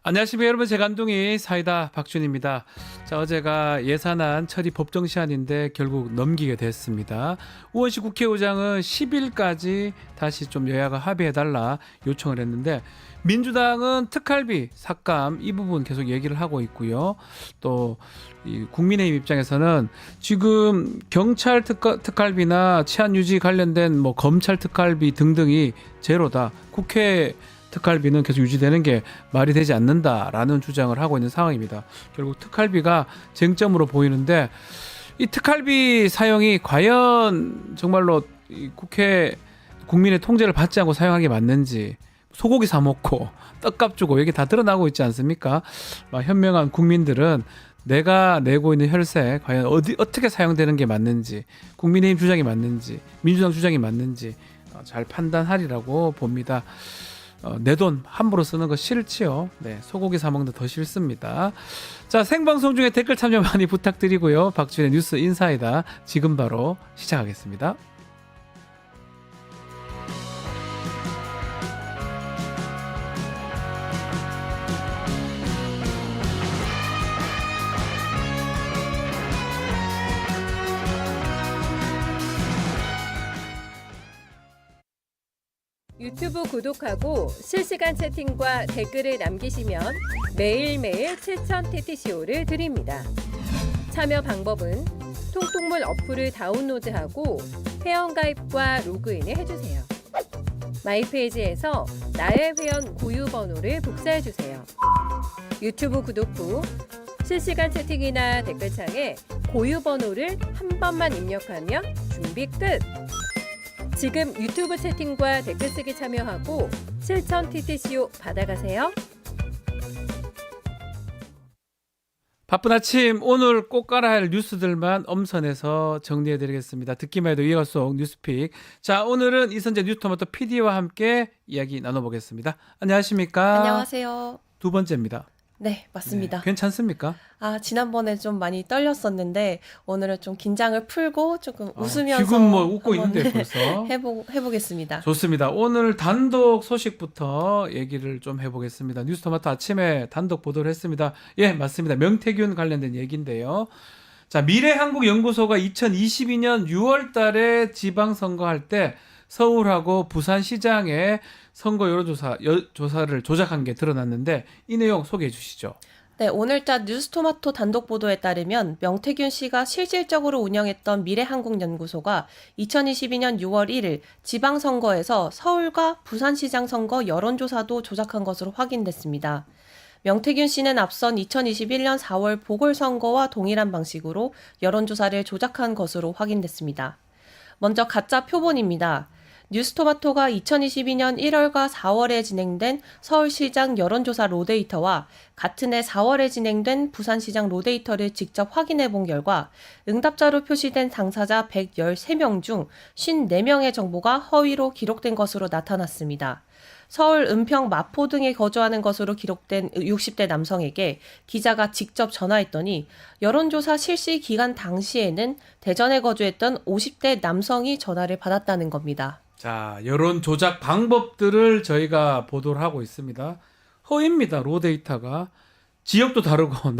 안녕하십니까 여러분, 제간둥이 사이다 박준입니다. 자, 어제가 예산안 처리 법정 시한인데 결국 넘기게 됐습니다. 우원식 국회의장은 10일까지 다시 좀 여야가 합의해달라 요청을 했는데, 민주당은 특활비 삭감 이 부분 계속 얘기를 하고 있고요. 또 이 국민의힘 입장에서는 지금 경찰 특활비나 치안 유지 관련된 뭐 검찰 특활비 등등이 제로다, 국회 특활비는 계속 유지되는 게 말이 되지 않는다라는 주장을 하고 있는 상황입니다. 결국 특활비가 쟁점으로 보이는데, 이 특활비 사용이 과연 정말로 이 국회 국민의 통제를 받지 않고 사용하게 맞는지, 소고기 사 먹고 떡값 주고 이게 다 드러나고 있지 않습니까? 현명한 국민들은 내가 내고 있는 혈세 과연 어떻게 사용되는 게 맞는지, 국민의힘 주장이 맞는지, 민주당 주장이 맞는지 잘 판단하리라고 봅니다. 내 돈 함부로 쓰는 거 싫지요. 네, 소고기 사 먹는 더 싫습니다. 자, 생방송 중에 댓글 참여 많이 부탁드리고요. 박준의 뉴스 인사이다 지금 바로 시작하겠습니다. 유튜브 구독하고 실시간 채팅과 댓글을 남기시면 매일매일 7천 TTCO를 드립니다. 참여 방법은 통통물 어플을 다운로드하고 회원가입과 로그인을 해주세요. 마이페이지에서 나의 회원 고유 번호를 복사해주세요. 유튜브 구독 후 실시간 채팅이나 댓글창에 고유 번호를 한 번만 입력하면 준비 끝! 지금 유튜브 채팅과 댓글 쓰기 참여하고 실천 TTCO 받아가세요. 바쁜 아침, 오늘 꼭 깔아야 할 뉴스들만 엄선해서 정리해드리겠습니다. 듣기만 해도 이해가 쏙 뉴스픽. 자, 오늘은 이선재 뉴스토마토 PD와 함께 이야기 나눠보겠습니다. 안녕하십니까? 안녕하세요. 두 번째입니다. 네, 맞습니다. 네, 괜찮습니까? 지난번에 좀 많이 떨렸었는데 오늘은 좀 긴장을 풀고 조금 웃으면서 지금 뭐 웃고 있는데 벌써. 해보겠습니다. 좋습니다. 오늘 단독 소식부터 얘기를 좀 해보겠습니다. 뉴스토마토 아침에 단독 보도를 했습니다. 예, 맞습니다. 명태균 관련된 얘기인데요. 자, 미래한국연구소가 2022년 6월 달에 지방선거할 때 서울하고 부산시장에 선거 여론조사를 조작한 게 드러났는데, 이 내용 소개해 주시죠. 네, 오늘자 뉴스토마토 단독 보도에 따르면 명태균 씨가 실질적으로 운영했던 미래한국연구소가 2022년 6월 1일 지방선거에서 서울과 부산시장 선거 여론조사도 조작한 것으로 확인됐습니다. 명태균 씨는 앞선 2021년 4월 보궐선거와 동일한 방식으로 여론조사를 조작한 것으로 확인됐습니다. 먼저 가짜 표본입니다. 뉴스토마토가 2022년 1월과 4월에 진행된 서울시장 여론조사 로데이터와 같은 해 4월에 진행된 부산시장 로데이터를 직접 확인해 본 결과 응답자로 표시된 당사자 113명 중 54명의 정보가 허위로 기록된 것으로 나타났습니다. 서울, 은평, 마포 등에 거주하는 것으로 기록된 60대 남성에게 기자가 직접 전화했더니 여론조사 실시 기간 당시에는 대전에 거주했던 50대 남성이 전화를 받았다는 겁니다. 자, 여론 조작 방법들을 저희가 보도를 하고 있습니다. 허위입니다. 로데이터가. 지역도 다르고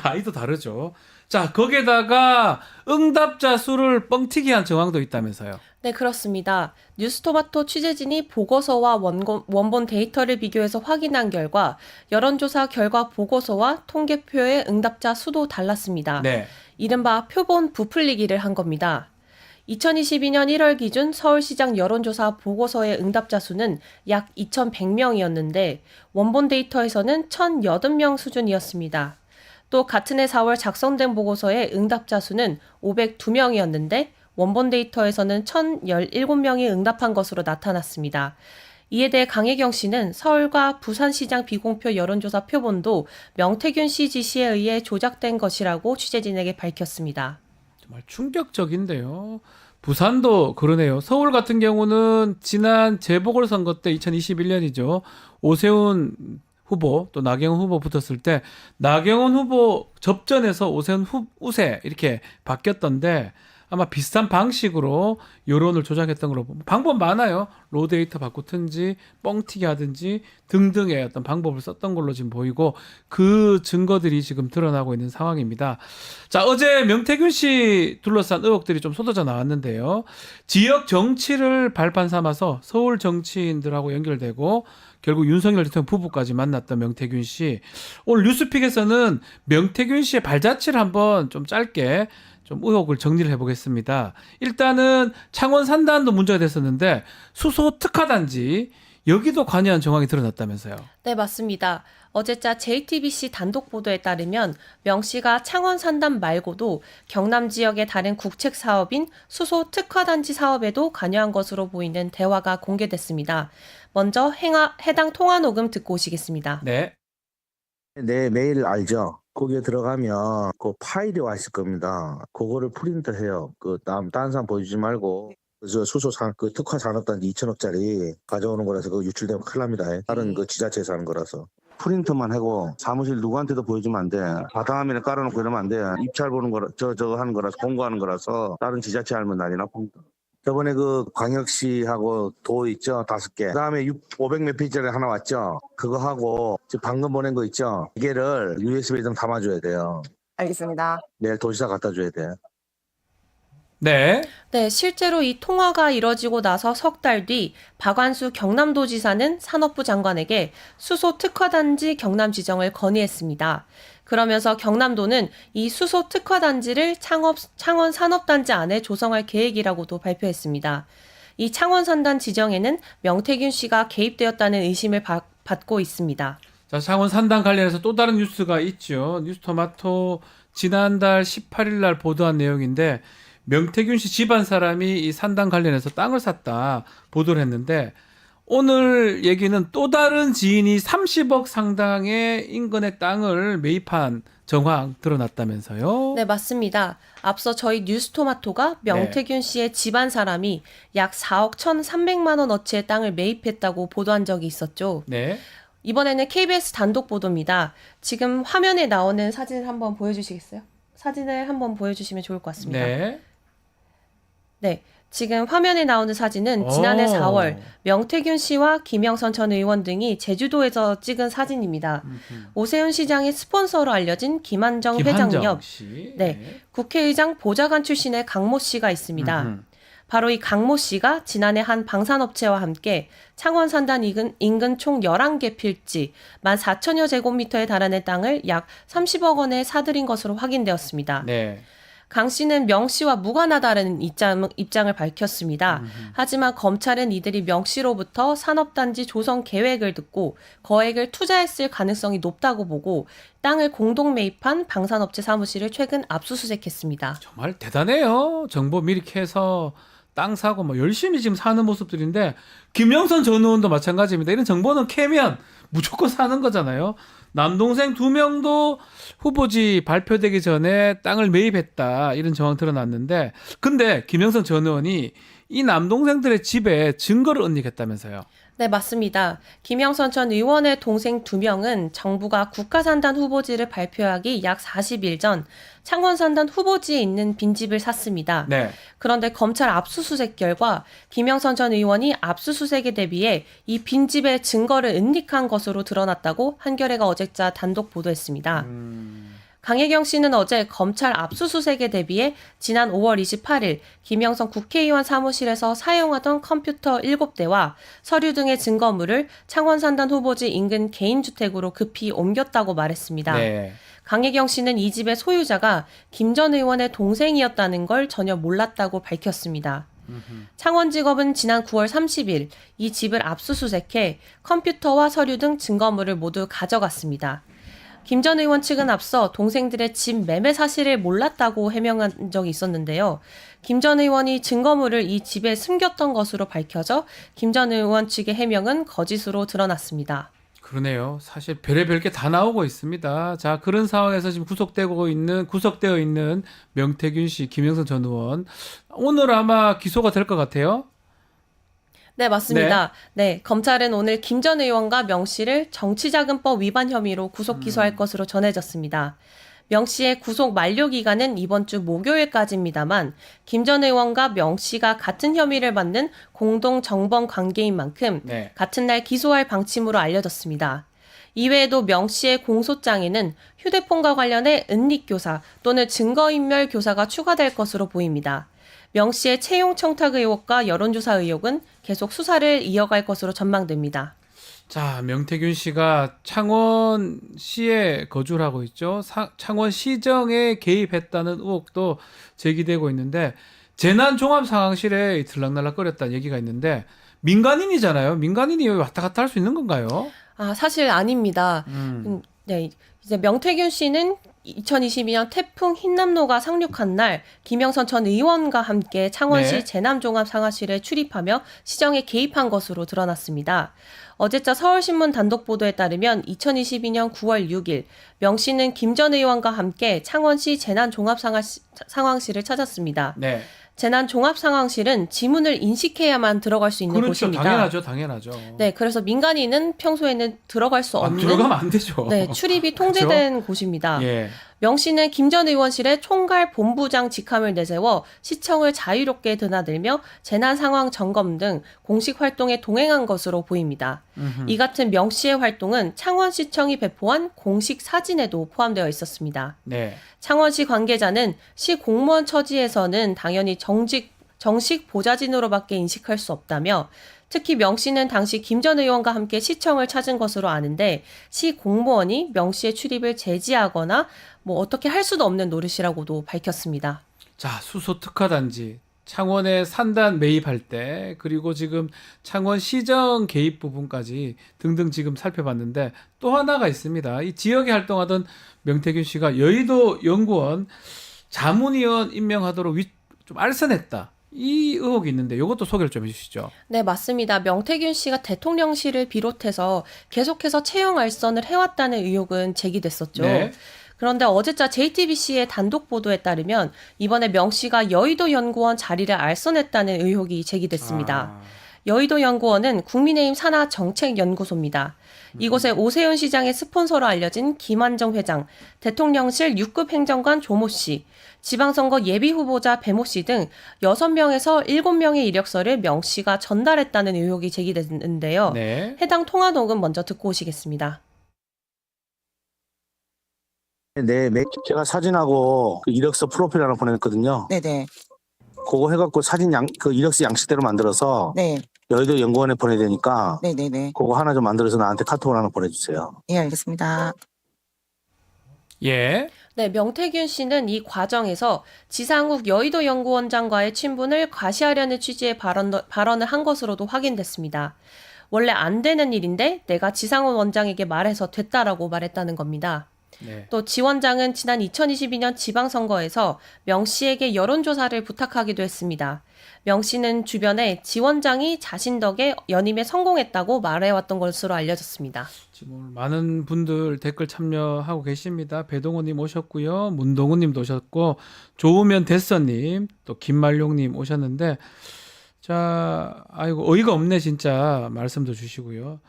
나이도 다르죠. 자, 거기에다가 응답자 수를 뻥튀기 한 정황도 있다면서요. 네, 그렇습니다. 뉴스토마토 취재진이 보고서와 원본 데이터를 비교해서 확인한 결과 여론조사 결과 보고서와 통계표의 응답자 수도 달랐습니다. 네. 이른바 표본 부풀리기를 한 겁니다. 2022년 1월 기준 서울시장 여론조사 보고서의 응답자 수는 약 2,100명이었는데 원본 데이터에서는 1,080명 수준이었습니다. 또 같은 해 4월 작성된 보고서의 응답자 수는 502명이었는데 원본 데이터에서는 1,017명이 응답한 것으로 나타났습니다. 이에 대해 강혜경 씨는 서울과 부산시장 비공표 여론조사 표본도 명태균 씨 지시에 의해 조작된 것이라고 취재진에게 밝혔습니다. 정말 충격적인데요. 부산도 그러네요. 서울 같은 경우는 지난 재보궐선거 때 2021년이죠. 오세훈 후보 또 나경원 후보 붙었을 때 나경원 후보 접전에서 오세훈 우세 이렇게 바뀌었던데, 아마 비슷한 방식으로 여론을 조작했던 걸로 보면 방법 많아요. 로 데이터 바꾸든지 뻥튀기 하든지 등등의 어떤 방법을 썼던 걸로 지금 보이고 그 증거들이 지금 드러나고 있는 상황입니다. 자, 어제 명태균 씨 둘러싼 의혹들이 좀 쏟아져 나왔는데요. 지역 정치를 발판 삼아서 서울 정치인들하고 연결되고 결국 윤석열 대통령 부부까지 만났던 명태균 씨. 오늘 뉴스픽에서는 명태균 씨의 발자취를 한번 좀 짧게 좀 의혹을 정리를 해보겠습니다. 일단은 창원 산단도 문제가 됐었는데 수소 특화단지 여기도 관여한 정황이 드러났다면서요. 네, 맞습니다. 어제자 JTBC 단독 보도에 따르면 명 씨가 창원 산단 말고도 경남 지역의 다른 국책 사업인 수소 특화단지 사업에도 관여한 것으로 보이는 대화가 공개됐습니다. 먼저 해당 통화 녹음 듣고 오시겠습니다. 네. 내 메일 알죠? 거기에 들어가면 그 파일이 와 있을 겁니다. 그거를 프린트해요. 다른 사람 보여주지 말고 저 그 특화 산업단지 2천억짜리 가져오는 거라서 그거 유출되면 큰일 납니다. 다른 그 지자체에서 하는 거라서. 프린트만 하고 사무실 누구한테도 보여주면 안 돼. 바탕화면에 깔아놓고 이러면 안 돼. 입찰 보는 거라 저거 하는 거라서 공고하는 거라서 다른 지자체 알면 난리 나쁩니다. 저번에 그 광역시하고 도 있죠? 5개. 그 다음에 500 몇 페이지짜리 하나 왔죠? 그거 하고 지금 방금 보낸 거 있죠? 기계를 USB에 좀 담아줘야 돼요. 알겠습니다. 내일 도지사 갖다 줘야 돼. 네. 네, 실제로 이 통화가 이뤄지고 나서 석 달 뒤 박완수 경남도지사는 산업부 장관에게 수소 특화단지 경남 지정을 건의했습니다. 그러면서 경남도는 이 수소 특화단지를 창원 산업단지 안에 조성할 계획이라고도 발표했습니다. 이 창원 산단 지정에는 명태균 씨가 개입되었다는 의심을 받고 있습니다. 자, 창원 산단 관련해서 또 다른 뉴스가 있죠. 뉴스토마토 지난달 18일 날 보도한 내용인데 명태균 씨 집안 사람이 이 산단 관련해서 땅을 샀다 보도를 했는데 오늘 얘기는 또 다른 지인이 30억 상당의 인근의 땅을 매입한 정황 드러났다면서요? 네, 맞습니다. 앞서 저희 뉴스토마토가 명태균 씨의 집안 사람이 약 4억 1,300만 원어치의 땅을 매입했다고 보도한 적이 있었죠. 네. 이번에는 KBS 단독 보도입니다. 지금 화면에 나오는 사진을 한번 보여주시겠어요? 사진을 한번 보여주시면 좋을 것 같습니다. 네. 네, 지금 화면에 나오는 사진은 지난해 4월 명태균 씨와 김영선 전 의원 등이 제주도에서 찍은 사진입니다. 오세훈 시장의 스폰서로 알려진 김한정 회장 옆 씨. 네, 국회의장 보좌관 출신의 강모 씨가 있습니다. 바로 이 강모 씨가 지난해 한 방산업체와 함께 창원 산단 인근 총 11개 필지 14,000여 제곱미터에 달하는 땅을 약 30억 원에 사들인 것으로 확인되었습니다. 네. 강 씨는 명 씨와 무관하다는 입장을 밝혔습니다. 하지만 검찰은 이들이 명 씨로부터 산업단지 조성 계획을 듣고 거액을 투자했을 가능성이 높다고 보고 땅을 공동 매입한 방산업체 사무실을 최근 압수수색했습니다. 정말 대단해요. 정보 미리 캐서 땅 사고 뭐 열심히 지금 사는 모습들인데 김영선 전 의원도 마찬가지입니다. 이런 정보는 캐면 무조건 사는 거잖아요. 남동생 2명도 후보지 발표되기 전에 땅을 매입했다 이런 정황 드러났는데 근데 김영선 전 의원이 이 남동생들의 집에 증거를 은닉했다면서요. 네, 맞습니다. 김영선 전 의원의 동생 2명은 정부가 국가산단 후보지를 발표하기 약 40일 전 창원산단 후보지에 있는 빈집을 샀습니다. 네. 그런데 검찰 압수수색 결과 김영선 전 의원이 압수수색에 대비해 이 빈집의 증거를 은닉한 것으로 드러났다고 한겨레가 어제자 단독 보도했습니다. 강혜경 씨는 어제 검찰 압수수색에 대비해 지난 5월 28일 김영선 국회의원 사무실에서 사용하던 컴퓨터 7대와 서류 등의 증거물을 창원산단 후보지 인근 개인주택으로 급히 옮겼다고 말했습니다. 네. 강혜경 씨는 이 집의 소유자가 김 전 의원의 동생이었다는 걸 전혀 몰랐다고 밝혔습니다. 창원지검은 지난 9월 30일 이 집을 압수수색해 컴퓨터와 서류 등 증거물을 모두 가져갔습니다. 김 전 의원 측은 앞서 동생들의 집 매매 사실을 몰랐다고 해명한 적이 있었는데요. 김 전 의원이 증거물을 이 집에 숨겼던 것으로 밝혀져 김 전 의원 측의 해명은 거짓으로 드러났습니다. 그러네요. 사실 별의별 게 다 나오고 있습니다. 자, 그런 상황에서 지금 구속되어 있는 명태균 씨, 김영선 전 의원 오늘 아마 기소가 될 것 같아요. 네, 맞습니다. 네, 검찰은 오늘 김 전 의원과 명 씨를 정치자금법 위반 혐의로 구속 기소할 것으로 전해졌습니다. 명 씨의 구속 만료 기간은 이번 주 목요일까지입니다만 김 전 의원과 명 씨가 같은 혐의를 받는 공동 정범 관계인 만큼 네. 같은 날 기소할 방침으로 알려졌습니다. 이외에도 명 씨의 공소장에는 휴대폰과 관련해 은닉교사 또는 증거인멸 교사가 추가될 것으로 보입니다. 명 씨의 채용 청탁 의혹과 여론조사 의혹은 계속 수사를 이어갈 것으로 전망됩니다. 자, 명태균 씨가 창원시에 거주를 하고 있죠. 창원시정에 개입했다는 의혹도 제기되고 있는데 재난종합상황실에 들락날락거렸다는 얘기가 있는데 민간인이잖아요. 민간인이 여기 왔다 갔다 할 수 있는 건가요? 사실 아닙니다. 네, 이제 명태균 씨는 2022년 태풍 흰남노가 상륙한 날 김영선 전 의원과 함께 창원시 네. 재난종합상황실에 출입하며 시정에 개입한 것으로 드러났습니다. 어제자 서울신문 단독 보도에 따르면 2022년 9월 6일 명 씨는 김 전 의원과 함께 창원시 재난종합상황실을 찾았습니다. 네. 재난종합상황실은 지문을 인식해야만 들어갈 수 있는 그렇죠. 곳입니다. 당연하죠. 네, 그래서 민간인은 평소에는 들어갈 수 없는 들어가면 안 되죠. 네, 출입이 통제된 곳입니다. 예. 명 씨는 김 전 의원실에 총괄 본부장 직함을 내세워 시청을 자유롭게 드나들며 재난 상황 점검 등 공식 활동에 동행한 것으로 보입니다. 이 같은 명 씨의 활동은 창원시청이 배포한 공식 사진에도 포함되어 있었습니다. 네. 창원시 관계자는 시 공무원 처지에서는 당연히 정식 보좌진으로밖에 인식할 수 없다며 특히 명 씨는 당시 김 전 의원과 함께 시청을 찾은 것으로 아는데 시 공무원이 명 씨의 출입을 제지하거나 어떻게 할 수도 없는 노릇이라고도 밝혔습니다. 자, 수소 특화단지 창원에 산단 매입할 때 그리고 지금 창원 시정 개입 부분까지 등등 지금 살펴봤는데 또 하나가 있습니다. 이 지역에 활동하던 명태균 씨가 여의도 연구원 자문위원 임명하도록 좀 알선했다. 이 의혹이 있는데 이것도 소개를 좀 해주시죠. 네, 맞습니다. 명태균 씨가 대통령실을 비롯해서 계속해서 채용 알선을 해왔다는 의혹은 제기됐었죠. 네. 그런데 어제자 JTBC의 단독 보도에 따르면 이번에 명 씨가 여의도 연구원 자리를 알선했다는 의혹이 제기됐습니다. 여의도 연구원은 국민의힘 산하 정책연구소입니다. 이곳에 오세훈 시장의 스폰서로 알려진 김한정 회장, 대통령실 6급 행정관 조모 씨, 지방선거 예비후보자 배모 씨 등 6명에서 7명의 이력서를 명 씨가 전달했다는 의혹이 제기됐는데요. 네. 해당 통화 녹음 먼저 듣고 오시겠습니다. 네, 제가 사진하고 그 이력서 프로필 하나 보냈거든요. 네네. 그거 해갖고 그 이력서 양식대로 만들어서 네. 여의도 연구원에 보내야 되니까 네네네. 그거 하나 좀 만들어서 나한테 카톡을 하나 보내주세요. 예, 알겠습니다. 예. 네, 명태균 씨는 이 과정에서 지상욱 여의도 연구원장과의 친분을 과시하려는 취지의 발언을 한 것으로도 확인됐습니다. 원래 안 되는 일인데 내가 지상욱 원장에게 말해서 됐다라고 말했다는 겁니다. 네. 또 지 원장은 지난 2022년 지방선거에서 명 씨에게 여론조사를 부탁하기도 했습니다. 명 씨는 주변에 지 원장이 자신 덕에 연임에 성공했다고 말해왔던 것으로 알려졌습니다. 지금 오늘 많은 분들 댓글 참여하고 계십니다. 배동호님 오셨고요. 문동훈님도 오셨고 조우면 대서님 또 김말룡님 오셨는데 자, 아이고 어이가 없네 진짜 말씀도 주시고요.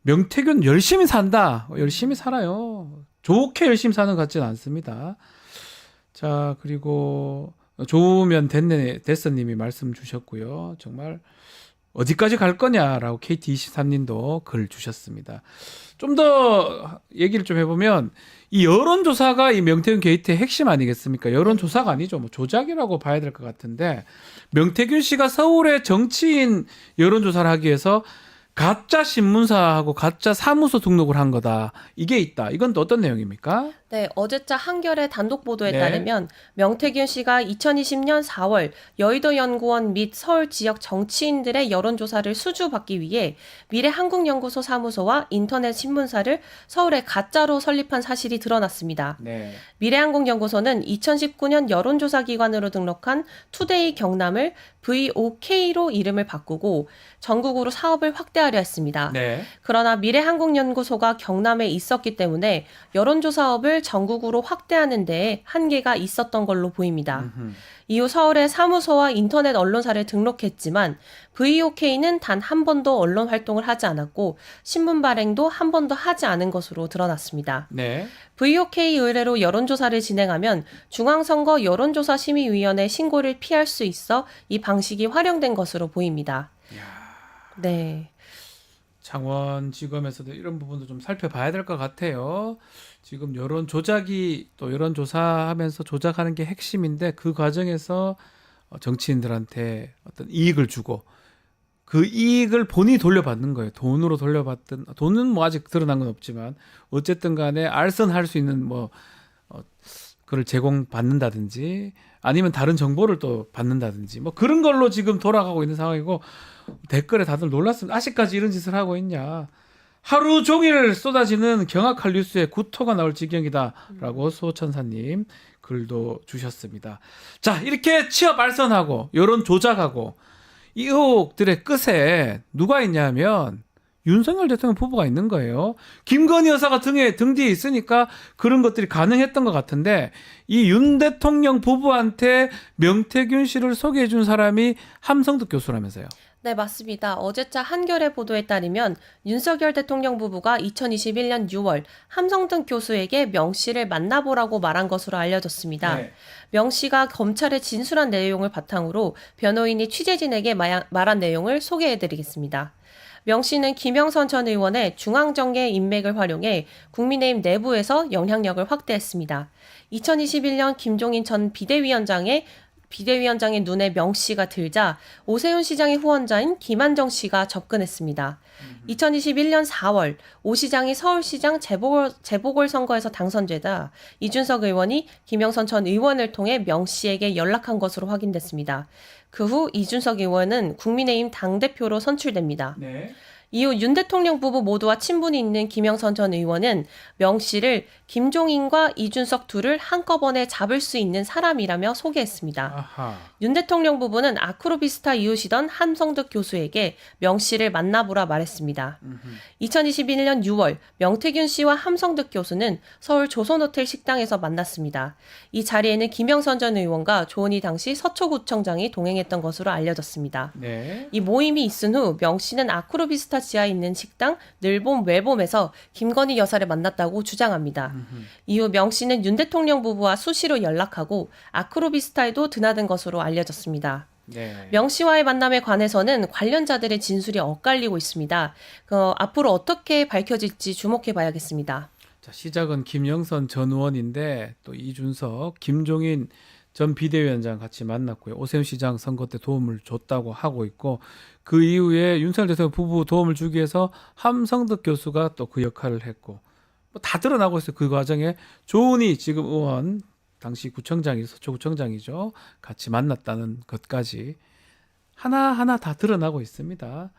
명태균 열심히 산다. 열심히 살아요. 좋게 열심히 사는 것 같지는 않습니다. 자, 그리고 좋으면 됐네 대서님이 말씀 주셨고요. 정말 어디까지 갈 거냐라고 KT23님도 글 주셨습니다. 좀 더 얘기를 좀 해보면 이 여론조사가 이 명태균 게이트의 핵심 아니겠습니까? 여론조사가 아니죠. 조작이라고 봐야 될 것 같은데 명태균 씨가 서울의 정치인 여론조사를 하기 위해서 가짜 신문사하고 가짜 사무소 등록을 한 거다. 이게 있다. 이건 또 어떤 내용입니까? 네, 어제자 한겨레 단독 보도에 네. 따르면 명태균 씨가 2020년 4월 여의도 연구원 및 서울 지역 정치인들의 여론조사를 수주받기 위해 미래한국연구소 사무소와 인터넷 신문사를 서울에 가짜로 설립한 사실이 드러났습니다. 네. 미래한국연구소는 2019년 여론조사 기관으로 등록한 투데이 경남을 VOK로 이름을 바꾸고 전국으로 사업을 확대하려 했습니다. 네. 그러나 미래한국연구소가 경남에 있었기 때문에 여론조사 사업을 사업을 전국으로 확대하는 데에 한계가 있었던 걸로 보입니다. 음흠. 이후 서울에 사무소와 인터넷 언론사를 등록했지만 VOK는 단 한 번도 언론 활동을 하지 않았고 신문 발행도 한 번도 하지 않은 것으로 드러났습니다. 네. VOK 의뢰로 여론조사를 진행하면 중앙선거 여론조사심의위원회 신고를 피할 수 있어 이 방식이 활용된 것으로 보입니다. 네. 창원지검에서도 이런 부분도 좀 살펴봐야 될 것 같아요. 지금 여론 조작이 또 여론 조사하면서 조작하는 게 핵심인데 그 과정에서 정치인들한테 어떤 이익을 주고 그 이익을 본인이 돌려받는 거예요. 돈으로 돌려받든 돈은 뭐 아직 드러난 건 없지만 어쨌든 간에 알선할 수 있는 뭐 그걸 제공받는다든지 아니면 다른 정보를 또 받는다든지 뭐 그런 걸로 지금 돌아가고 있는 상황이고 댓글에 다들 놀랐습니다. 아직까지 이런 짓을 하고 있냐. 하루 종일 쏟아지는 경악할 뉴스에 구토가 나올 지경이다라고 소천사님 글도 주셨습니다. 자, 이렇게 취업 알선하고 여론 조작하고 이 의혹들의 끝에 누가 있냐면 윤석열 대통령 부부가 있는 거예요. 김건희 여사가 등 뒤에 있으니까 그런 것들이 가능했던 것 같은데 이 윤 대통령 부부한테 명태균 씨를 소개해 준 사람이 함성득 교수라면서요. 네, 맞습니다. 어제자 한겨레 보도에 따르면 윤석열 대통령 부부가 2021년 6월 함성등 교수에게 명 씨를 만나보라고 말한 것으로 알려졌습니다. 네. 명 씨가 검찰에 진술한 내용을 바탕으로 변호인이 취재진에게 말한 내용을 소개해드리겠습니다. 명 씨는 김영선 전 의원의 중앙정계 인맥을 활용해 국민의힘 내부에서 영향력을 확대했습니다. 2021년 김종인 전 비대위원장의 눈에 명 씨가 들자 오세훈 시장의 후원자인 김한정 씨가 접근했습니다. 2021년 4월 오 시장이 서울시장 재보궐선거에서 당선되다 이준석 의원이 김영선 전 의원을 통해 명 씨에게 연락한 것으로 확인됐습니다. 그 후 이준석 의원은 국민의힘 당대표로 선출됩니다. 네. 이후 윤 대통령 부부 모두와 친분이 있는 김영선 전 의원은 명 씨를 김종인과 이준석 둘을 한꺼번에 잡을 수 있는 사람이라며 소개했습니다. 아하. 윤 대통령 부부는 아크로비스타 이웃이던 함성득 교수에게 명 씨를 만나보라 말했습니다. 2021년 6월 명태균 씨와 함성득 교수는 서울 조선호텔 식당에서 만났습니다. 이 자리에는 김영선 전 의원과 조은희 당시 서초구청장이 동행했던 것으로 알려졌습니다. 네. 이 모임이 있은 후 명 씨는 아크로비스타 지하에 있는 식당 늘봄 외봄에서 김건희 여사를 만났다고 주장합니다. 이후 명 씨는 윤 대통령 부부와 수시로 연락하고 아크로비스타에도 드나든 것으로 알려졌습니다. 네. 명 씨와의 만남에 관해서는 관련자들의 진술이 엇갈리고 있습니다. 앞으로 어떻게 밝혀질지 주목해 봐야겠습니다. 자, 시작은 김영선 전 의원인데 또 이준석, 김종인 전 비대위원장 같이 만났고요. 오세훈 시장 선거 때 도움을 줬다고 하고 있고 그 이후에 윤석열 대통령 부부 도움을 주기 위해서 함성득 교수가 또 그 역할을 했고 뭐 다 드러나고 있어요. 그 과정에 조은희 지금 의원 당시 서초구청장이죠. 같이 만났다는 것까지 하나하나 다 드러나고 있습니다.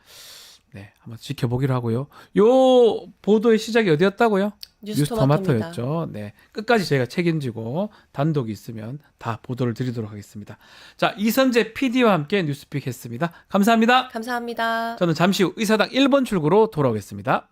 네, 한번 지켜보기로 하고요. 요 보도의 시작이 어디였다고요? 뉴스토마토입니다. 뉴스토마토였죠. 네, 끝까지 저희가 책임지고 단독이 있으면 다 보도를 드리도록 하겠습니다. 자, 이선재 PD와 함께 뉴스픽 했습니다. 감사합니다. 감사합니다. 저는 잠시 후 의사당 1번 출구로 돌아오겠습니다.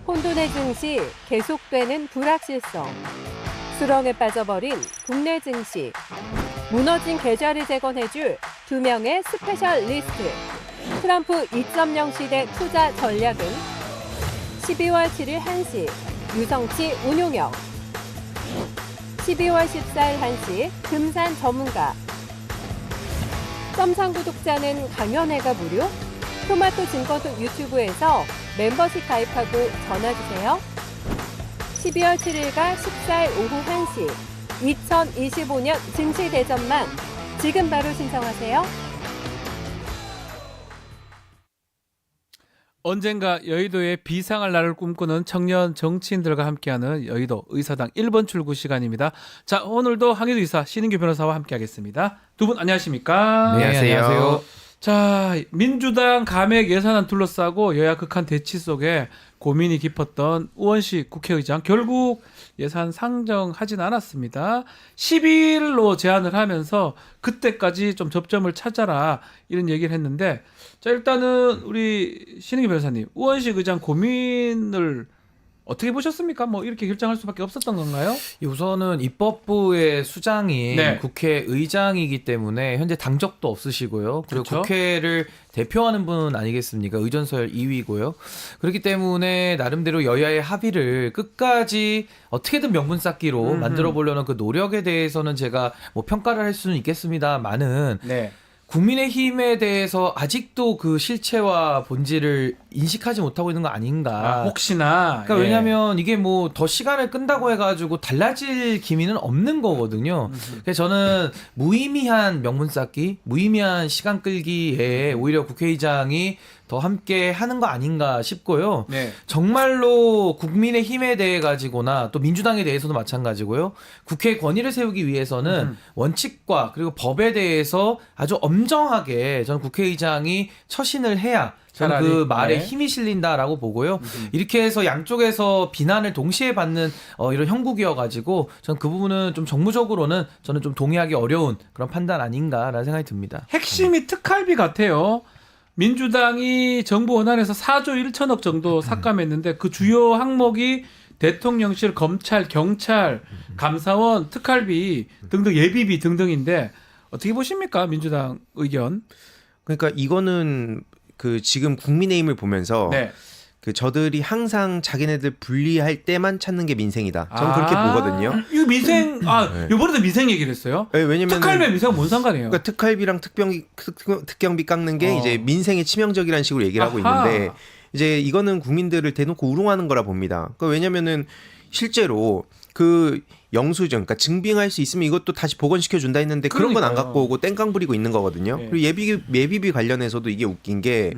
혼돈의 증시, 계속되는 불확실성, 수렁에 빠져버린 국내 증시, 무너진 계좌를 재건해줄 2명의 스페셜리스트, 트럼프 2.0 시대 투자 전략은 12월 7일 1시 유성치 운용형, 12월 14일 1시 금산 전문가, 썸상 구독자는 강연회가 무료, 토마토 증권톡 유튜브에서 멤버십 가입하고 전화주세요. 12월 7일과 14일 오후 1시 2025년 증시대전망 지금 바로 신청하세요. 언젠가 여의도의 비상할 날을 꿈꾸는 청년 정치인들과 함께하는 여의도 의사당 1번 출구 시간입니다. 자, 오늘도 황희도 의사, 신인규 변호사와 함께하겠습니다. 두 분 안녕하십니까? 네, 안녕하세요. 자, 민주당 감액 예산안 둘러싸고 여야 극한 대치 속에 고민이 깊었던 우원식 국회의장 결국 예산 상정하진 않았습니다. 10일로 제안을 하면서 그때까지 좀 접점을 찾아라 이런 얘기를 했는데, 자, 일단은 우리 신은기 변호사님, 우원식 의장 고민을 어떻게 보셨습니까? 뭐 이렇게 결정할 수밖에 없었던 건가요? 우선은 입법부의 수장이 네. 국회의장이기 때문에 현재 당적도 없으시고요. 그리고 그렇죠. 국회를 대표하는 분 아니겠습니까? 의전서열 2위고요. 그렇기 때문에 나름대로 여야의 합의를 끝까지 어떻게든 명분 쌓기로 만들어 보려는 그 노력에 대해서는 제가 뭐 평가를 할 수는 있겠습니다만은 네. 국민의힘에 대해서 아직도 그 실체와 본질을 인식하지 못하고 있는 거 아닌가. 혹시나. 그러니까 예. 왜냐하면 이게 뭐 더 시간을 끈다고 해가지고 달라질 기미는 없는 거거든요. 그래서 저는 무의미한 명분 쌓기, 무의미한 시간 끌기에 오히려 국회의장이 더 함께 하는 거 아닌가 싶고요. 네. 정말로 국민의힘에 대해 가지고나 또 민주당에 대해서도 마찬가지고요. 국회의 권위를 세우기 위해서는 원칙과 그리고 법에 대해서 아주 엄정하게 저는 국회의장이 처신을 해야 저는 차라리, 그 말에 네. 힘이 실린다라고 보고요. 이렇게 해서 양쪽에서 비난을 동시에 받는 이런 형국이어가지고 저는 그 부분은 좀 정무적으로는 저는 좀 동의하기 어려운 그런 판단 아닌가라는 생각이 듭니다. 핵심이 특활비 같아요. 민주당이 정부 원안에서 4조 1천억 정도 삭감했는데 그 주요 항목이 대통령실, 검찰, 경찰, 감사원, 특활비 등등 예비비 등등인데 어떻게 보십니까? 민주당 의견. 그러니까 이거는 그 지금 국민의힘을 보면서 네. 그 저들이 항상 자기네들 분리할 때만 찾는 게 민생이다. 저는 그렇게 보거든요. 이거 민생, 네. 이번에도 민생 얘기를 했어요? 네, 왜냐면 특활비 민생 뭔 상관이에요? 그러니까 특활비랑 특경비 깎는 게 이제 민생에 치명적이라는 식으로 얘기를 하고 아하. 있는데 이제 이거는 국민들을 대놓고 우롱하는 거라 봅니다. 그러니까 왜냐면은 실제로 그 영수증, 그러니까 증빙할 수 있으면 이것도 다시 복원시켜 준다 했는데 그런 건 안 그러니까요. 갖고 오고 땡깡 부리고 있는 거거든요. 네. 그리고 예비비 관련해서도 이게 웃긴 게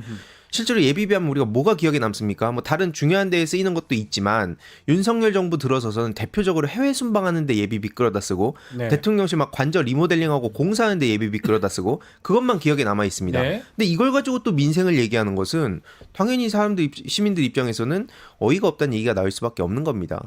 실제로 예비비 하면 우리가 뭐가 기억에 남습니까? 뭐 다른 중요한 데에 쓰이는 것도 있지만 윤석열 정부 들어서서는 대표적으로 해외 순방하는데 예비비 끌어다 쓰고 네. 대통령실 막 관저 리모델링하고 공사하는데 예비비 끌어다 쓰고 그것만 기억에 남아 있습니다. 네. 근데 이걸 가지고 또 민생을 얘기하는 것은 당연히 시민들 입장에서는 어이가 없다는 얘기가 나올 수밖에 없는 겁니다.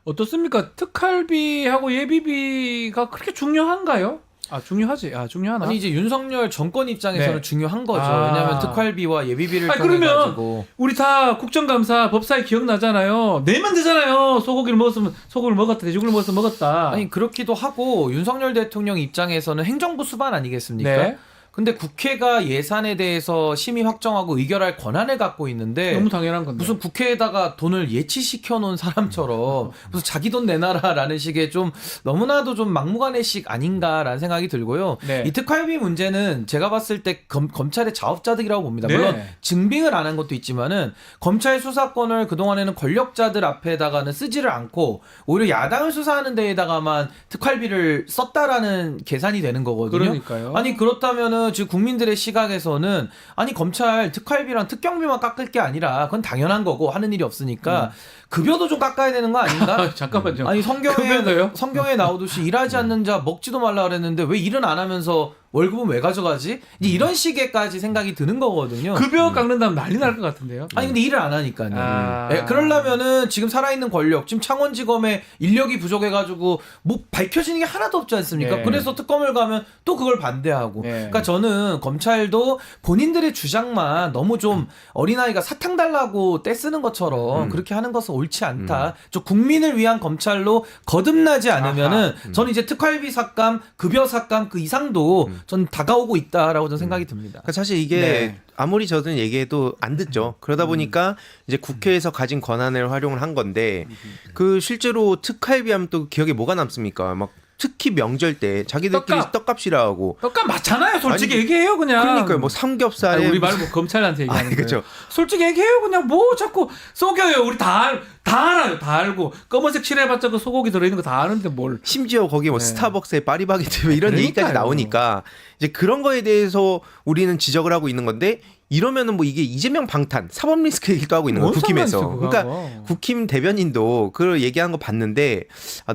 어떻습니까? 특활비하고 예비비가 그렇게 중요한가요? 중요하지. 중요하나? 아니 이제 윤석열 정권 입장에서는 네. 중요한 거죠. 아. 왜냐하면 특활비와 예비비를 아니, 통해 그러면 가지고 우리 다 국정감사 법사위 기억나잖아요. 내면 되잖아요. 소고기를 먹었으면 소고기를 먹었다. 돼지고기를 먹었으면 먹었다. 아니 그렇기도 하고 윤석열 대통령 입장에서는 행정부 수반 아니겠습니까? 네. 근데 국회가 예산에 대해서 심의 확정하고 의결할 권한을 갖고 있는데 너무 당연한 건데. 무슨 국회에다가 돈을 예치시켜 놓은 사람처럼 무슨 자기 돈 내놔라라는 식의 좀 너무나도 좀 막무가내식 아닌가라는 생각이 들고요. 네. 이 특활비 문제는 제가 봤을 때 검찰의 자업자득이라고 봅니다. 네. 물론 증빙을 안 한 것도 있지만은 검찰 수사권을 그동안에는 권력자들 앞에다가는 쓰지를 않고 오히려 야당을 수사하는 데에다가만 특활비를 썼다라는 계산이 되는 거거든요. 그러니까요. 아니 그렇다면은 지금 국민들의 시각에서는 아니 검찰 특활비랑 특경비만 깎을 게 아니라 그건 당연한 거고 하는 일이 없으니까 급여도 좀 깎아야 되는 거 아닌가? 잠깐만요. 아니 급여도요? 성경에 나오듯이 일하지 않는 자 먹지도 말라 그랬는데 왜 일은 안 하면서 월급은 왜 가져가지? 이제 이런 식의까지 생각이 드는 거거든요. 급여 깎는다면 난리 날 것 같은데요. 아니 근데 일을 안 하니까요. 아. 그러려면은 지금 살아있는 권력, 지금 창원지검의 인력이 부족해가지고 뭐 밝혀지는 게 하나도 없지 않습니까? 네. 그래서 특검을 가면 또 그걸 반대하고. 네. 그러니까 저는 검찰도 본인들의 주장만 너무 좀 어린아이가 사탕 달라고 떼쓰는 것처럼 그렇게 하는 것은 옳지 않다. 저 국민을 위한 검찰로 거듭나지 않으면은 저는 이제 특활비 삭감, 급여 삭감 그 이상도 전 다가오고 있다라고 저는 생각이 듭니다. 그러니까 사실 이게 네. 아무리 저든 얘기해도 안 듣죠. 그러다 보니까 이제 국회에서 가진 권한을 활용을 한 건데 그 실제로 특활비 하면 또 기억에 뭐가 남습니까? 막 특히 명절 때 자기들끼리 떡값. 떡값이라 하고 떡값 맞잖아요. 솔직히 아니, 얘기해요 그냥. 그러니까요. 뭐 삼겹살에 아니, 우리 말고 검찰한테 얘기하는 아니, 거예요. 그죠. 솔직히 얘기해요 그냥. 뭐 자꾸 속여요. 우리 다 알아요. 다 알고 검은색 칠해봤자 그 소고기 들어있는 거 다 아는데 뭘. 심지어 거기 뭐 네. 스타벅스에 파리바게트 뭐 이런 얘기까지 그러니까요. 나오니까 이제 그런 거에 대해서 우리는 지적을 하고 있는 건데 이러면은 뭐 이게 이재명 방탄 사법 리스크 얘기도 하고 있는 거예요. 뭔 국힘에서. 상관이 있어, 그러니까 그거하고. 국힘 대변인도 그걸 얘기한 거 봤는데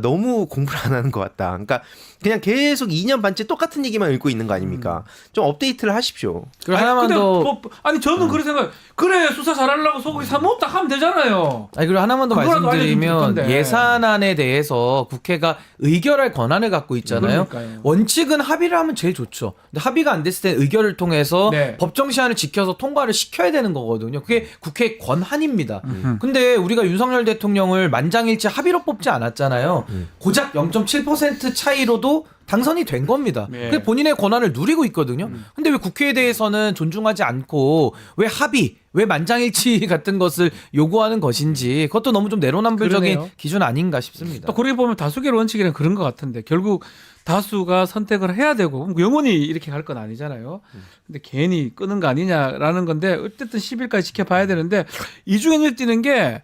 너무 공부를 안 하는 것 같다. 그러니까 그냥 계속 2년 반째 똑같은 얘기만 읽고 있는 거 아닙니까? 좀 업데이트를 하십시오. 그리고 하나만 근데 더 아니 저는 그렇게 생각. 그래 수사 잘하려고 소고기 사 먹다 하면 되잖아요. 아니 그리고 하나만 더 그거라도 알려주면 말씀드리면 좋던데. 예산안에 대해서 국회가 의결할 권한을 갖고 있잖아요. 그러니까요. 원칙은 합의를 하면 제일 좋죠. 근데 합의가 안 됐을 때 의결을 통해서 네. 법정 시한을 지켜서 통과를 시켜야 되는 거거든요. 그게 국회의 권한입니다. 음흠. 근데 우리가 윤석열 대통령을 만장일치 합의로 뽑지 않았잖아요. 고작 0.7% 차이로도 당선이 된 겁니다. 네. 그게 본인의 권한을 누리고 있거든요. 근데 왜 국회에 대해서는 존중하지 않고 왜 합의, 왜 만장일치 같은 것을 요구하는 것인지 그것도 너무 좀 내로남불적인 그러네요. 기준 아닌가 싶습니다. 또 그렇게 보면 다수결 원칙이란 그런 것 같은데 결국 다수가 선택을 해야 되고 영원히 이렇게 갈 건 아니잖아요. 근데 괜히 끄는 거 아니냐라는 건데 어쨌든 10일까지 지켜봐야 되는데 이 중에 눈에 띄는 게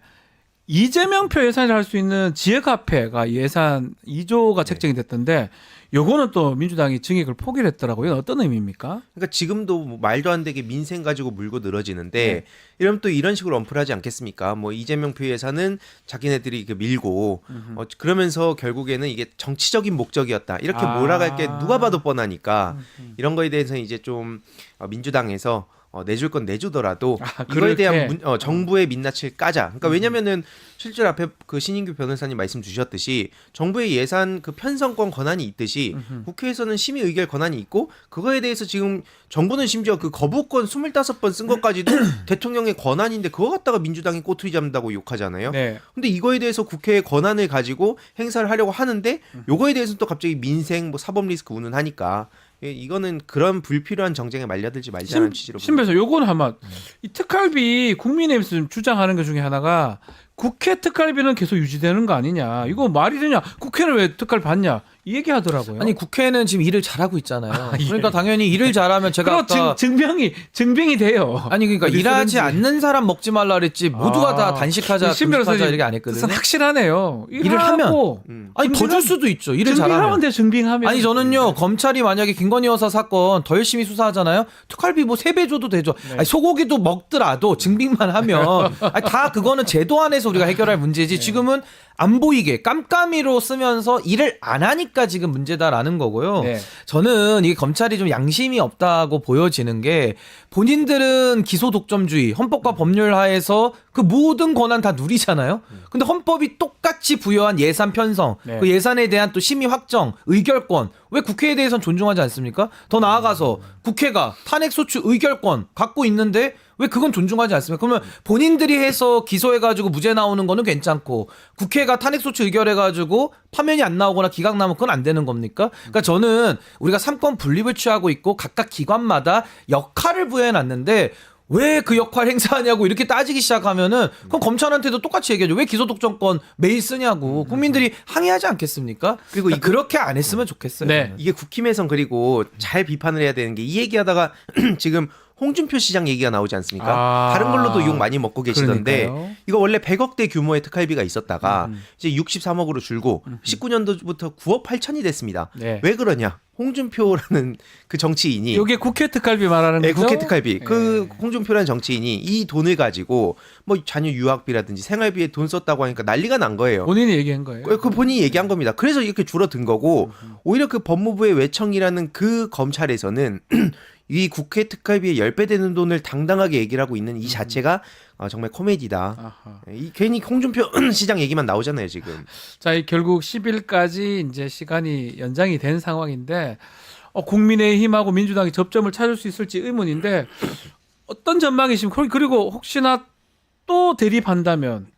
이재명 표 예산을 할 수 있는 지역화폐가 예산 2조가 책정이 됐던데 요거는 또 민주당이 증액을 포기를 했더라고요. 어떤 의미입니까? 그러니까 지금도 뭐 말도 안 되게 민생 가지고 물고 늘어지는데 네. 이러면 또 이런 식으로 언플하지 않겠습니까? 뭐 이재명 표 예산은 자기네들이 그 밀고 그러면서 결국에는 이게 정치적인 목적이었다. 이렇게 몰아갈 게 누가 봐도 뻔하니까 이런 거에 대해서 이제 좀 민주당에서 내줄 건 내주더라도 이거에 그렇게? 대한 정부의 민낯을 까자. 그러니까 왜냐면은 실제로 앞에 그 신인규 변호사님 말씀 주셨듯이 정부의 예산 그 편성권 권한이 있듯이 국회에서는 심의 의결 권한이 있고 그거에 대해서 지금 정부는 심지어 그 거부권 25번 쓴 것까지도 대통령의 권한인데 그거 갖다가 민주당이 꼬투리 잡는다고 욕하잖아요. 네. 근데 이거에 대해서 국회의 권한을 가지고 행사를 하려고 하는데 요거에 대해서는 또 갑자기 민생 뭐 사법 리스크 운운하니까 이거는 그런 불필요한 정쟁에 말려들지 말자는 취지로 신변에서 요거는 한번 이 특활비 국민의힘에서 좀 주장하는 것 중에 하나가 국회 특활비는 계속 유지되는 거 아니냐. 이거 말이 되냐. 국회는 왜 특활 받냐. 이 얘기 하더라고요. 아니 국회는 지금 일을 잘하고 있잖아요. 예. 그러니까 당연히 일을 잘하면 제가 그거 아까 증빙이 돼요. 아니 그러니까 어디 일하지 쓰는지. 않는 사람 먹지 말라 그랬지 모두가 아. 다 단식하자, 금식하자 이렇게 안 했거든요. 뜻은 확실하네요. 일을 하면. 하고 아니 더 줄 수도 있죠. 일을 증빙하면 잘하면. 돼. 증빙하면. 아니 저는요 검찰이 만약에 김건희 여사 사건 더 열심히 수사하잖아요. 특활비 뭐 3배 줘도 되죠. 네. 아니, 소고기도 먹더라도 증빙만 하면 아니, 다 그거는 제도 안에서 우리가 해결할 문제지. 지금은 안 보이게 깜깜이로 쓰면서 일을 안 하니까 지금 문제다라는 거고요. 네. 저는 이게 검찰이 좀 양심이 없다고 보여지는 게 본인들은 기소 독점주의, 헌법과 법률 하에서 그 모든 권한 다 누리잖아요. 근데 헌법이 똑같이 부여한 예산 편성, 네. 그 예산에 대한 또 심의 확정, 의결권 왜 국회에 대해서는 존중하지 않습니까? 더 나아가서 국회가 탄핵소추 의결권 갖고 있는데 왜 그건 존중하지 않습니까? 그러면 본인들이 해서 기소해가지고 무죄 나오는 거는 괜찮고 국회가 탄핵소추 의결해가지고 파면이 안 나오거나 기각 나면 그건 안 되는 겁니까? 그러니까 저는 우리가 삼권 분립을 취하고 있고 각각 기관마다 역할을 부여해놨는데 왜 그 역할 행사하냐고 이렇게 따지기 시작하면은 그럼 검찰한테도 똑같이 얘기하죠. 왜 기소독점권 매일 쓰냐고 국민들이 항의하지 않겠습니까? 그리고 그러니까 그렇게 안 했으면 좋겠어요. 네. 저는. 이게 국힘에선 그리고 잘 비판을 해야 되는 게 이 얘기하다가 지금 홍준표 시장 얘기가 나오지 않습니까? 아. 다른 걸로도 욕 많이 먹고 계시던데 그러니까요. 이거 원래 100억대 규모의 특활비가 있었다가 이제 63억으로 줄고 19년도부터 9억 8천이 됐습니다. 네. 왜 그러냐? 홍준표라는 그 정치인이 이게 국회 특활비 말하는 네, 거죠? 국회 특활비. 그 네. 홍준표라는 정치인이 이 돈을 가지고 뭐 자녀 유학비라든지 생활비에 돈 썼다고 하니까 난리가 난 거예요. 본인이 얘기한 거예요. 그 본인이 얘기한 겁니다. 그래서 이렇게 줄어든 거고 오히려 그 법무부의 외청이라는 그 검찰에서는 이 국회 특활비에 10배 되는 돈을 당당하게 얘기를 하고 있는 이 자체가 정말 코미디다. 아하. 이 괜히 홍준표 시장 얘기만 나오잖아요, 지금. 자, 이 결국 10일까지 이제 시간이 연장이 된 상황인데 국민의힘하고 민주당이 접점을 찾을 수 있을지 의문인데 어떤 전망이십니까? 그리고 혹시나 또 대립한다면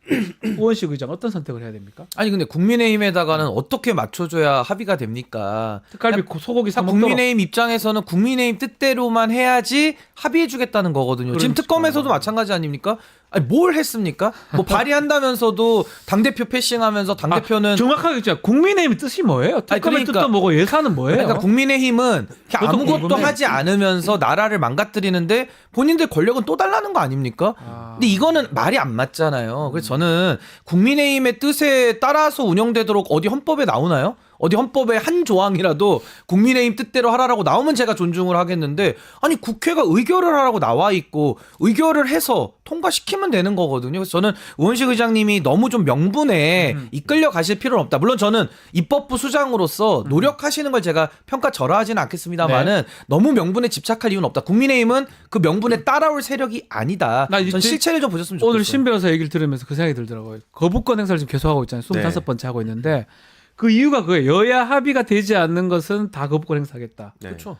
우원식 의장 어떤 선택을 해야 됩니까? 아니 근데 국민의힘에다가는 어떻게 맞춰줘야 합의가 됩니까? 특갈비 소고기 사 먹도록. 국민의힘 입장에서는 국민의힘 뜻대로만 해야지 합의해주겠다는 거거든요. 지금 그러니까. 특검에서도 마찬가지 아닙니까? 아니 뭘 했습니까? 뭐 발의한다면서도 당대표 패싱하면서 당대표는 정확하게 진짜 국민의힘 뜻이 뭐예요? 특검의 그러니까- 뜻도 뭐고 예산은 뭐예요? 그러니까 국민의힘은 그것도 아무것도 궁금해. 하지 않으면서 나라를 망가뜨리는데 본인들 권력은 또 달라는 거 아닙니까? 근데 이거는 말이 안 맞잖아요. 그래서 저는 국민의힘의 뜻에 따라서 운영되도록 어디 헌법에 나오나요? 어디 헌법의 한 조항이라도 국민의힘 뜻대로 하라고 나오면 제가 존중을 하겠는데 아니 국회가 의결을 하라고 나와 있고 의결을 해서 통과시키면 되는 거거든요. 그래서 저는 우원식 의장님이 너무 좀 명분에 이끌려 가실 필요는 없다. 물론 저는 입법부 수장으로서 노력하시는 걸 제가 평가절하하지는 않겠습니다만은 너무 명분에 집착할 이유는 없다. 국민의힘은 그 명분에 따라올 세력이 아니다. 나 전 실체를 좀 보셨으면 좋겠어요. 오늘 신 변호사 얘기를 들으면서 그 생각이 들더라고요. 거부권 행사를 지금 계속하고 있잖아요. 25번째 하고 있는데 그 이유가 그거예요. 여야 합의가 되지 않는 것은 다 거부권 행사하겠다. 네. 그렇죠.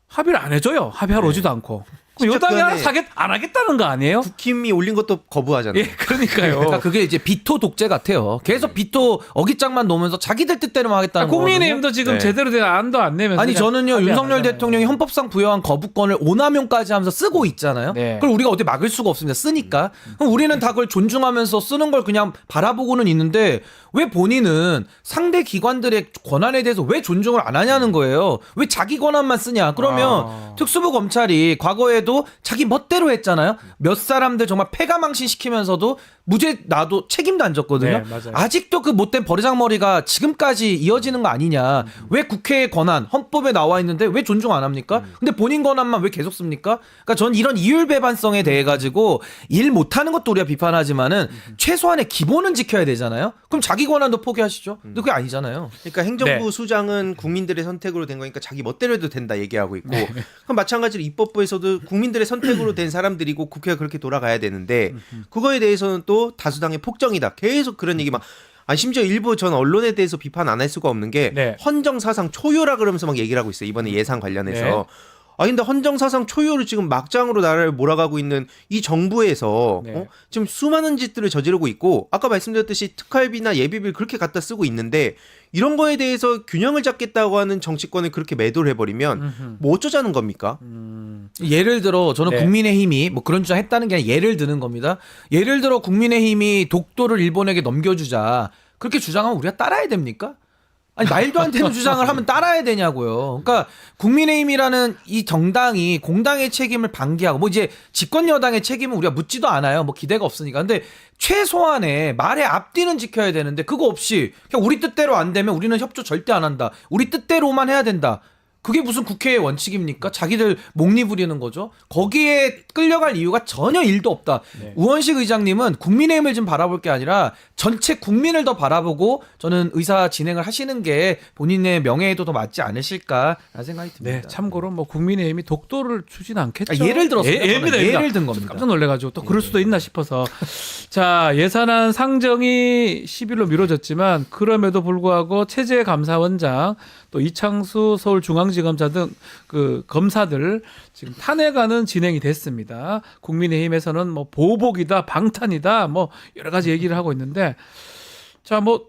합의를 안 해줘요. 합의하러 오지도 않고. 그럼 직접 여당이 그거네. 안 하겠다는 거 아니에요? 국힘이 올린 것도 거부하잖아요. 예, 그러니까요. 그러니까 그게 이제 비토 독재 같아요. 계속 비토 어깃장만 놓으면서 자기들 뜻대로만 하겠다는 거거든요. 국민의힘도 지금 네. 제대로 된 안도 안 내면서 아니 그냥 저는요 합의 안 윤석열 하잖아요. 대통령이 헌법상 부여한 거부권을 오남용까지 하면서 쓰고 있잖아요. 네. 그걸 우리가 어디 막을 수가 없습니다. 쓰니까. 그럼 우리는 다 그걸 존중하면서 쓰는 걸 그냥 바라보고는 있는데 왜 본인은 상대 기관들의 권한에 대해서 왜 존중을 안 하냐는 거예요. 왜 자기 권한만 쓰냐. 그러면 특수부 검찰이 과거에도 자기 멋대로 했잖아요. 몇 사람들 정말 패가망신 시키면서도 무죄 나도 책임도 안 졌거든요. 네, 맞아요. 아직도 그 못된 버르장머리가 지금까지 이어지는 거 아니냐. 왜 국회의 권한 헌법에 나와 있는데 왜 존중 안 합니까? 근데 본인 권한만 왜 계속 씁니까? 그러니까 전 이런 이율배반성에 대해 가지고 일 못하는 것도 우리가 비판하지만은 최소한의 기본은 지켜야 되잖아요. 그럼 자기 권한도 포기하시죠. 근데 그게 아니잖아요. 그러니까 행정부 네. 수장은 국민들의 선택으로 된 거니까 자기 멋대로 해도 된다 얘기하고 있고 그럼 마찬가지로 입법부에서도 국민들의 선택으로 된 사람들이고 국회가 그렇게 돌아가야 되는데 그거에 대해서는 또 다수당의 폭정이다. 계속 그런 얘기 막 심지어 일부 전 언론에 대해서 비판 안 할 수가 없는 게 네. 헌정사상 초유라 그러면서 막 얘기를 하고 있어요. 이번에 예산 관련해서. 네. 근데 헌정사상 초유를 지금 막장으로 나라를 몰아가고 있는 이 정부에서 네. 지금 수많은 짓들을 저지르고 있고 아까 말씀드렸듯이 특활비나 예비비를 그렇게 갖다 쓰고 있는데 이런 거에 대해서 균형을 잡겠다고 하는 정치권을 그렇게 매도를 해버리면 뭐 어쩌자는 겁니까? 예를 들어 저는 네. 국민의힘이 뭐 그런 주장 했다는 게 아니라 예를 드는 겁니다. 예를 들어 국민의힘이 독도를 일본에게 넘겨주자 그렇게 주장하면 우리가 따라야 됩니까? 아니 말도 안 되는 주장을 하면 따라야 되냐고요. 그러니까 국민의힘이라는 이 정당이 공당의 책임을 방기하고 뭐 이제 집권 여당의 책임은 우리가 묻지도 않아요. 뭐 기대가 없으니까. 근데 최소한의 말의 앞뒤는 지켜야 되는데 그거 없이 그냥 우리 뜻대로 안 되면 우리는 협조 절대 안 한다. 우리 뜻대로만 해야 된다. 그게 무슨 국회의 원칙입니까? 자기들 목리 부리는 거죠. 거기에 끌려갈 이유가 전혀 일도 없다. 네. 우원식 의장님은 국민의힘을 좀 바라볼 게 아니라 전체 국민을 더 바라보고 저는 의사 진행을 하시는 게 본인의 명예에도 더 맞지 않으실까라는 생각이 듭니다. 네, 참고로 뭐 국민의힘이 독도를 주진 않겠죠. 예를 들었어요. 예입니다. 예를 든 겁니다. 깜짝 놀래가지고 또 그럴 수도 있나 싶어서. 자, 예산안 상정이 10일로 미뤄졌지만 그럼에도 불구하고 체제감사원장 또 이창수 서울중앙지검장 등 그 검사들 지금 탄핵안은 진행이 됐습니다. 국민의힘에서는 뭐 보복이다, 방탄이다, 뭐 여러 가지 얘기를 하고 있는데 자, 뭐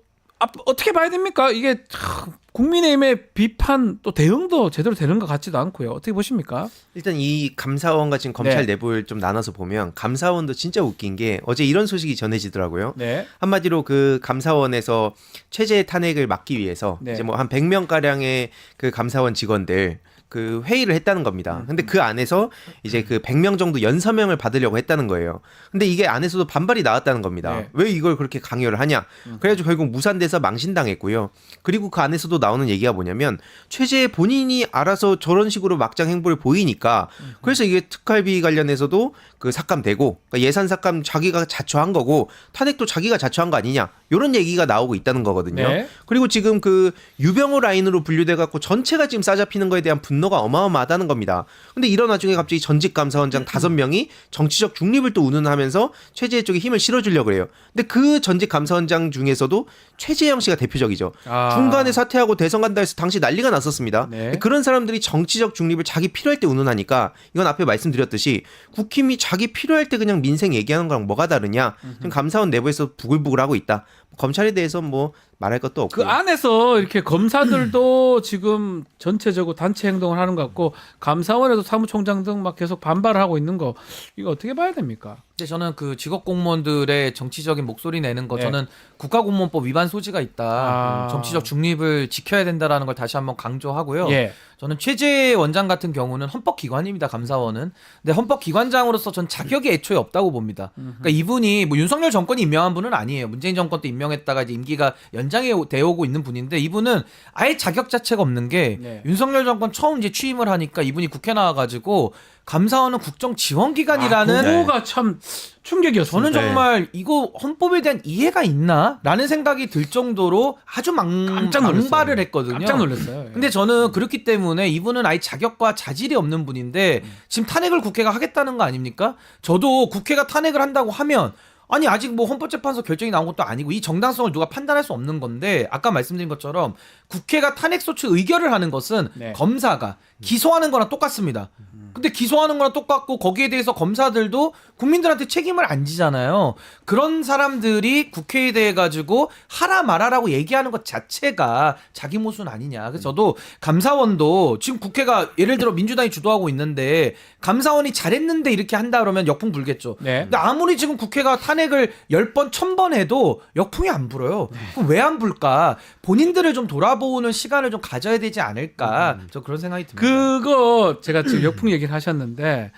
어떻게 봐야 됩니까? 이게 참 국민의힘의 비판 또 대응도 제대로 되는 것 같지도 않고요. 어떻게 보십니까? 일단 이 감사원과 지금 검찰 네. 내부를 좀 나눠서 보면 감사원도 진짜 웃긴 게 어제 이런 소식이 전해지더라고요. 네. 한마디로 그 감사원에서 최재 탄핵을 막기 위해서 네. 이제 뭐 한 100명 가량의 그 감사원 직원들 그 회의를 했다는 겁니다. 근데 그 안에서 이제 그 100명 정도 연서명을 받으려고 했다는 거예요. 근데 이게 안에서도 반발이 나왔다는 겁니다. 네. 왜 이걸 그렇게 강요를 하냐? 그래가지고 결국 무산돼서 망신당했고요. 그리고 그 안에서도 나오는 얘기가 뭐냐면 최재 본인이 알아서 저런 식으로 막장 행보를 보이니까 그래서 이게 특활비 관련해서도 그 삭감되고 그러니까 예산 삭감 자기가 자초한 거고 탄핵도 자기가 자초한 거 아니냐? 이런 얘기가 나오고 있다는 거거든요. 네. 그리고 지금 그 유병호 라인으로 분류돼 갖고 전체가 지금 싸잡히는 거에 대한 분노 분노가 어마어마하다는 겁니다. 근데 이런 와중에 갑자기 전직 감사원장 5명이 정치적 중립을 또 운운하면서 최재해 쪽에 힘을 실어주려고 해요. 근데 그 전직 감사원장 중에서도 최재형 씨가 대표적이죠. 중간에 사퇴하고 대선 간다 해서 당시 난리가 났었습니다. 네. 근데 그런 사람들이 정치적 중립을 자기 필요할 때 운운하니까 이건 앞에 말씀드렸듯이 국힘이 자기 필요할 때 그냥 민생 얘기하는 거랑 뭐가 다르냐. 지금 감사원 내부에서 부글부글하고 있다. 검찰에 대해서 뭐 말할 것도 없고. 그 안에서 이렇게 검사들도 지금 전체적으로 단체 행동을 하는 것 같고 감사원에도 사무총장 등 막 계속 반발을 하고 있는 거 이거 어떻게 봐야 됩니까? 근데 저는 그 직업 공무원들의 정치적인 목소리 내는 거 네. 저는 국가공무원법 위반 소지가 있다. 아. 정치적 중립을 지켜야 된다라는 걸 다시 한번 강조하고요. 예. 저는 최재 원장 같은 경우는 헌법기관입니다. 감사원은. 근데 헌법기관장으로서 전 자격이 애초에 없다고 봅니다. 그러니까 이분이 뭐 윤석열 정권이 임명한 분은 아니에요. 문재인 정권 때 임명했다가 이제 임기가 연장이 되어오고 있는 분인데 이분은 아예 자격 자체가 없는 게 네. 윤석열 정권 처음 이제 취임을 하니까 이분이 국회 나와가지고 감사원은 국정지원기관이라는 그거가 참 충격이었어요. 저는 정말 이거 헌법에 대한 이해가 있나? 라는 생각이 들 정도로 아주 깜짝 놀랐어요. 망발을 했거든요. 깜짝 놀랐어요. 예. 근데 저는 그렇기 때문에 이분은 아예 자격과 자질이 없는 분인데 지금 탄핵을 국회가 하겠다는 거 아닙니까? 저도 국회가 탄핵을 한다고 하면 아니 아직 뭐 헌법재판소 결정이 나온 것도 아니고 이 정당성을 누가 판단할 수 없는 건데 아까 말씀드린 것처럼 국회가 탄핵소추 의결을 하는 것은 네. 검사가 기소하는 거랑 똑같습니다. 근데 기소하는 거랑 똑같고 거기에 대해서 검사들도 국민들한테 책임을 안 지잖아요. 그런 사람들이 국회에 대해 가지고 하라 말아라고 얘기하는 것 자체가 자기 모순 아니냐. 그래서 저도 감사원도 지금 국회가 예를 들어 민주당이 주도하고 있는데 감사원이 잘했는데 이렇게 한다 그러면 역풍 불겠죠. 네. 근데 아무리 지금 국회가 탄핵을 10번, 1000번 해도 역풍이 안 불어요. 그럼 왜 안 불까? 본인들을 좀 돌아보는 시간을 좀 가져야 되지 않을까? 저 그런 생각이 듭니다. 그거 제가 지금 역풍 얘기를 하셨는데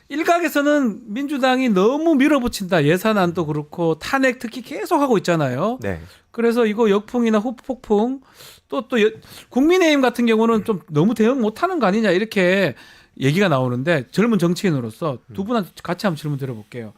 일각에서는 민주당이 너무 밀어붙인다. 예산안도 그렇고 탄핵 특히 계속 하고 있잖아요. 네. 그래서 이거 역풍이나 후폭풍 또 국민의힘 같은 경우는 좀 너무 대응 못하는 거 아니냐 이렇게 얘기가 나오는데 젊은 정치인으로서 두 분한테 같이 한번 질문 드려볼게요.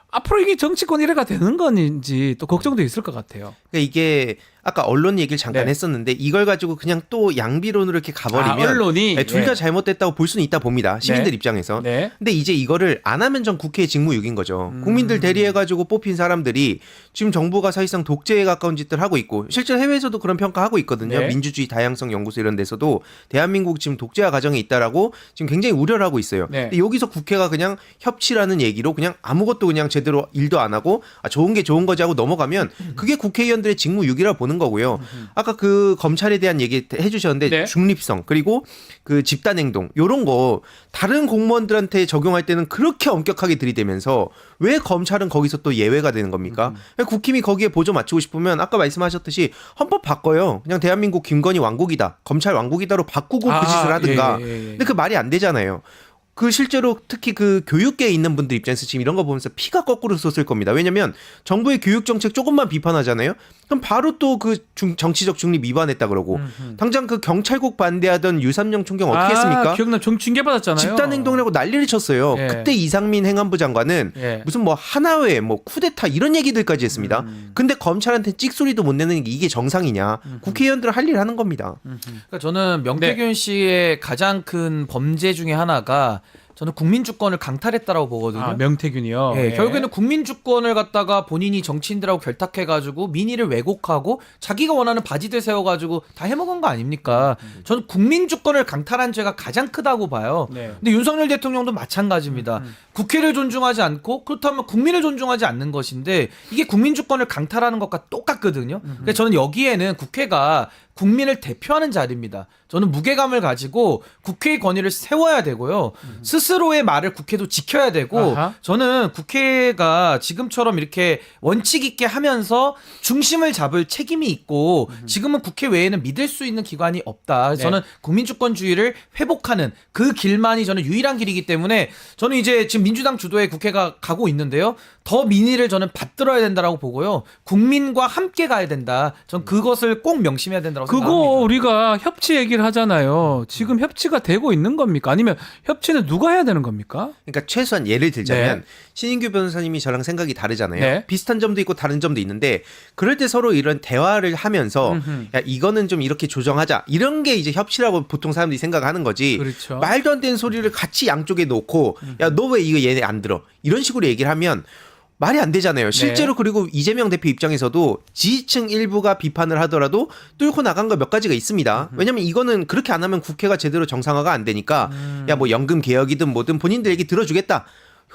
앞으로 이게 정치권 일회가 되는 건지 또 걱정도 있을 것 같아요. 그러니까 이게 아까 언론 얘기를 잠깐 네. 했었는데 이걸 가지고 그냥 또 양비론으로 이렇게 가버리면 언론이 둘 다 잘못됐다고 볼 수는 있다 봅니다. 시민들 네. 입장에서. 네. 근데 이제 이거를 안 하면 전 국회의 직무유기인 거죠. 국민들 대리해가지고 뽑힌 사람들이 지금 정부가 사실상 독재에 가까운 짓들 하고 있고 실제로 해외에서도 그런 평가하고 있거든요. 네. 민주주의 다양성 연구소 이런 데서도 대한민국 지금 독재화 과정에 있다라고 지금 굉장히 우려를 하고 있어요. 네. 근데 여기서 국회가 그냥 협치라는 얘기로 그냥 아무것도 그냥 제대로 일도 안 하고 좋은 게 좋은 거지 하고 넘어가면 그게 국회의원들의 직무유기라고 보는 거고요. 아까 그 검찰에 대한 얘기 해주셨는데 네. 중립성 그리고 그 집단행동 요런 거 다른 공무원들한테 적용할 때는 그렇게 엄격하게 들이대면서 왜 검찰은 거기서 또 예외가 되는 겁니까? 국힘이 거기에 보조 맞추고 싶으면 아까 말씀하셨듯이 헌법 바꿔요. 그냥 대한민국 김건희 왕국이다. 검찰 왕국이다로 바꾸고 그 짓을 하든가. 근데 그 말이 안 되잖아요. 그 실제로 특히 그 교육계에 있는 분들 입장에서 지금 이런 거 보면서 피가 거꾸로 솟을 겁니다. 왜냐면 정부의 교육 정책 조금만 비판하잖아요. 그럼 바로 또 그 정치적 중립 위반했다 그러고 당장 그 경찰국 반대하던 유삼영 총경 어떻게 했습니까? 기억나 징계 받았잖아요. 집단 행동이라고 난리를 쳤어요. 예. 그때 이상민 행안부 장관은 예. 무슨 뭐 하나회 뭐 쿠데타 이런 얘기들까지 했습니다. 근데 검찰한테 찍소리도 못 내는 게 이게 정상이냐? 국회의원들 할 일 하는 겁니다. 그러니까 저는 명태균 씨의 가장 큰 범죄 중에 하나가 저는 국민주권을 강탈했다라고 보거든요. 명태균이요. 예, 예. 결국에는 국민주권을 갖다가 본인이 정치인들하고 결탁해가지고 민의를 왜곡하고 자기가 원하는 바지들 세워가지고 다 해먹은 거 아닙니까? 저는 국민주권을 강탈한 죄가 가장 크다고 봐요. 네. 근데 윤석열 대통령도 마찬가지입니다. 국회를 존중하지 않고 그렇다면 국민을 존중하지 않는 것인데 이게 국민주권을 강탈하는 것과 똑같거든요. 그래서 저는 여기에는 국회가 국민을 대표하는 자리입니다. 저는 무게감을 가지고 국회의 권위를 세워야 되고요. 스스로의 말을 국회도 지켜야 되고 아하. 저는 국회가 지금처럼 이렇게 원칙 있게 하면서 중심을 잡을 책임이 있고 지금은 국회 외에는 믿을 수 있는 기관이 없다. 그래서 네. 저는 국민주권주의를 회복하는 그 길만이 저는 유일한 길이기 때문에 저는 이제 지금 민주당 주도의 국회가 가고 있는데요. 더 민의를 저는 받들어야 된다라고 보고요. 국민과 함께 가야 된다. 전 그것을 꼭 명심해야 된다고 그거 생각합니다. 우리가 협치 얘기를 하잖아요. 지금 협치가 되고 있는 겁니까? 아니면 협치는 누가 해야 되는 겁니까? 그러니까 최소한 예를 들자면 신인규 변호사님이 저랑 생각이 다르잖아요. 네. 비슷한 점도 있고 다른 점도 있는데 그럴 때 서로 이런 대화를 하면서 야 이거는 좀 이렇게 조정하자 이런 게 이제 협치라고 보통 사람들이 생각하는 거지. 그렇죠. 말도 안 되는 소리를 같이 양쪽에 놓고 야 너 왜 이거 얘네 안 들어 이런 식으로 얘기를 하면 말이 안 되잖아요. 실제로 그리고 이재명 대표 입장에서도 지지층 일부가 비판을 하더라도 뚫고 나간 거 몇 가지가 있습니다. 왜냐면 이거는 그렇게 안 하면 국회가 제대로 정상화가 안 되니까 야 뭐 연금 개혁이든 뭐든 본인들 얘기 들어주겠다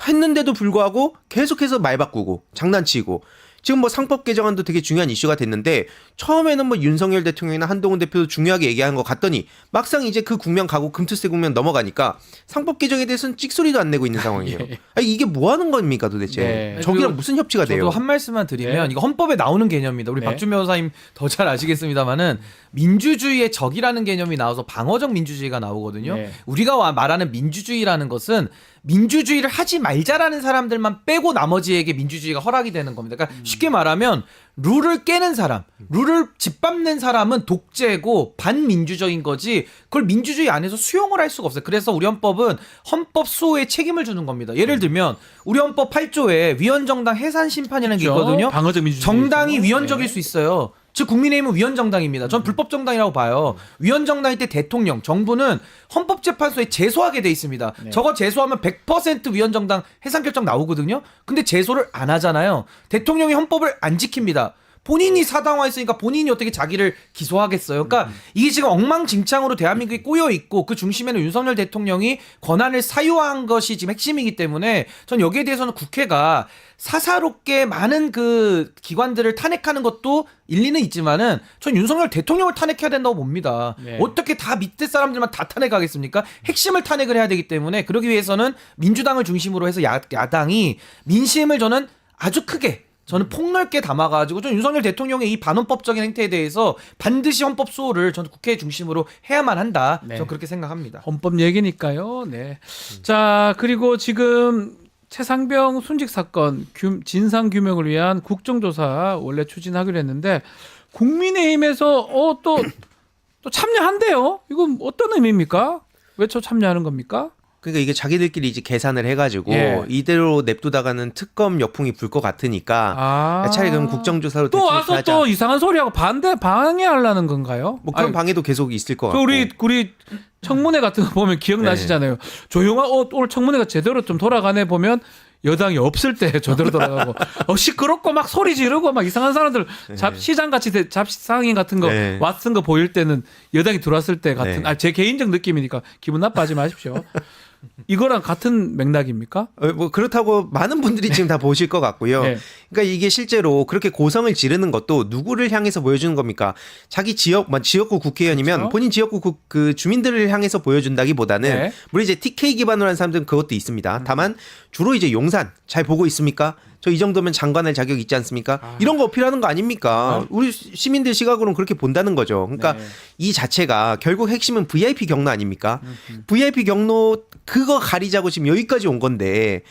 했는데도 불구하고 계속해서 말 바꾸고 장난치고 지금 뭐 상법 개정안도 되게 중요한 이슈가 됐는데 처음에는 뭐 윤석열 대통령이나 한동훈 대표도 중요하게 얘기한 것 같더니 막상 이제 그 국면 가고 금투세 국면 넘어가니까 상법 개정에 대해서는 찍소리도 안 내고 있는 상황이에요. 아니, 이게 뭐 하는 겁니까 도대체? 네. 저기랑 무슨 협치가 돼요? 저도 한 말씀만 드리면 이거 헌법에 나오는 개념입니다. 우리 네. 박준 변호사님 더 잘 아시겠습니다만은 민주주의의 적이라는 개념이 나와서 방어적 민주주의가 나오거든요. 네. 우리가 말하는 민주주의라는 것은 민주주의를 하지 말자라는 사람들만 빼고 나머지에게 민주주의가 허락이 되는 겁니다. 그러니까 쉽게 말하면 룰을 깨는 사람, 룰을 짓밟는 사람은 독재고 반민주적인 거지 그걸 민주주의 안에서 수용을 할 수가 없어요. 그래서 우리 헌법은 헌법 수호에 책임을 주는 겁니다. 예를 들면 우리 헌법 8조에 위헌정당 해산 심판이라는 게 있거든요. 방어적 민주주의. 정당이 위헌적일 수 있어요. 즉 국민의힘은 위헌정당입니다. 전 불법정당이라고 봐요. 위헌정당일 때 대통령, 정부는 헌법재판소에 제소하게 돼 있습니다. 저거 제소하면 100% 위헌정당 해산결정 나오거든요. 근데 제소를 안 하잖아요. 대통령이 헌법을 안 지킵니다. 본인이 사당화했으니까 본인이 어떻게 자기를 기소하겠어요. 그러니까 이게 지금 엉망진창으로 대한민국이 꼬여 있고 그 중심에는 윤석열 대통령이 권한을 사유화한 것이 지금 핵심이기 때문에 전 여기에 대해서는 국회가 사사롭게 많은 그 기관들을 탄핵하는 것도 일리는 있지만은 전 윤석열 대통령을 탄핵해야 된다고 봅니다. 네. 어떻게 다 밑에 사람들만 다 탄핵하겠습니까? 핵심을 탄핵을 해야 되기 때문에 그러기 위해서는 민주당을 중심으로 해서 야당이 민심을 저는 아주 크게 저는 폭넓게 담아가지고 좀 윤석열 대통령의 이 반헌법적인 행태에 대해서 반드시 헌법 수호를 저는 국회 중심으로 해야만 한다. 네. 저는 그렇게 생각합니다. 헌법 얘기니까요. 네. 자, 그리고 지금 최상병 순직 사건 진상 규명을 위한 국정조사 원래 추진하기로 했는데 국민의힘에서 또 참여한대요. 이건 어떤 의미입니까? 왜 저 참여하는 겁니까? 그러니까 이게 자기들끼리 이제 계산을 해가지고 예. 이대로 냅두다가는 특검 역풍이 불 것 같으니까 차라리 그럼 국정조사로 또 대충 와서 하자. 또 이상한 소리하고 방해하려는 건가요? 뭐 그런 아니, 방해도 계속 있을 것 그 같고. 우리 청문회 같은 거 보면 기억나시잖아요. 조용한 오늘 청문회가 제대로 좀 돌아가네 보면 여당이 없을 때 제대로 돌아가고 시끄럽고 막 소리 지르고 막 이상한 사람들 시장같이 잡상인 같은 거 네. 왓쓴 거 보일 때는 여당이 들어왔을 때 같은 네. 제 개인적 느낌이니까 기분 나빠하지 마십시오. 이거랑 같은 맥락입니까? 뭐 그렇다고 많은 분들이 지금 다 보실 것 같고요. 네. 그러니까 이게 실제로 그렇게 고성을 지르는 것도 누구를 향해서 보여주는 겁니까? 자기 지역구 국회의원이면 그렇죠. 본인 지역구 그 주민들을 향해서 보여준다기보다는 네. 물론 이제 TK 기반으로 한 사람들은 그것도 있습니다. 다만 주로 이제 용산 잘 보고 있습니까? 저 이 정도면 장관할 자격 있지 않습니까? 이런 거 어필하는 거 아닙니까? 우리 시민들 시각으로는 그렇게 본다는 거죠. 그러니까 네. 이 자체가 결국 핵심은 VIP 경로 아닙니까? VIP 경로 그거 가리자고 지금 여기까지 온 건데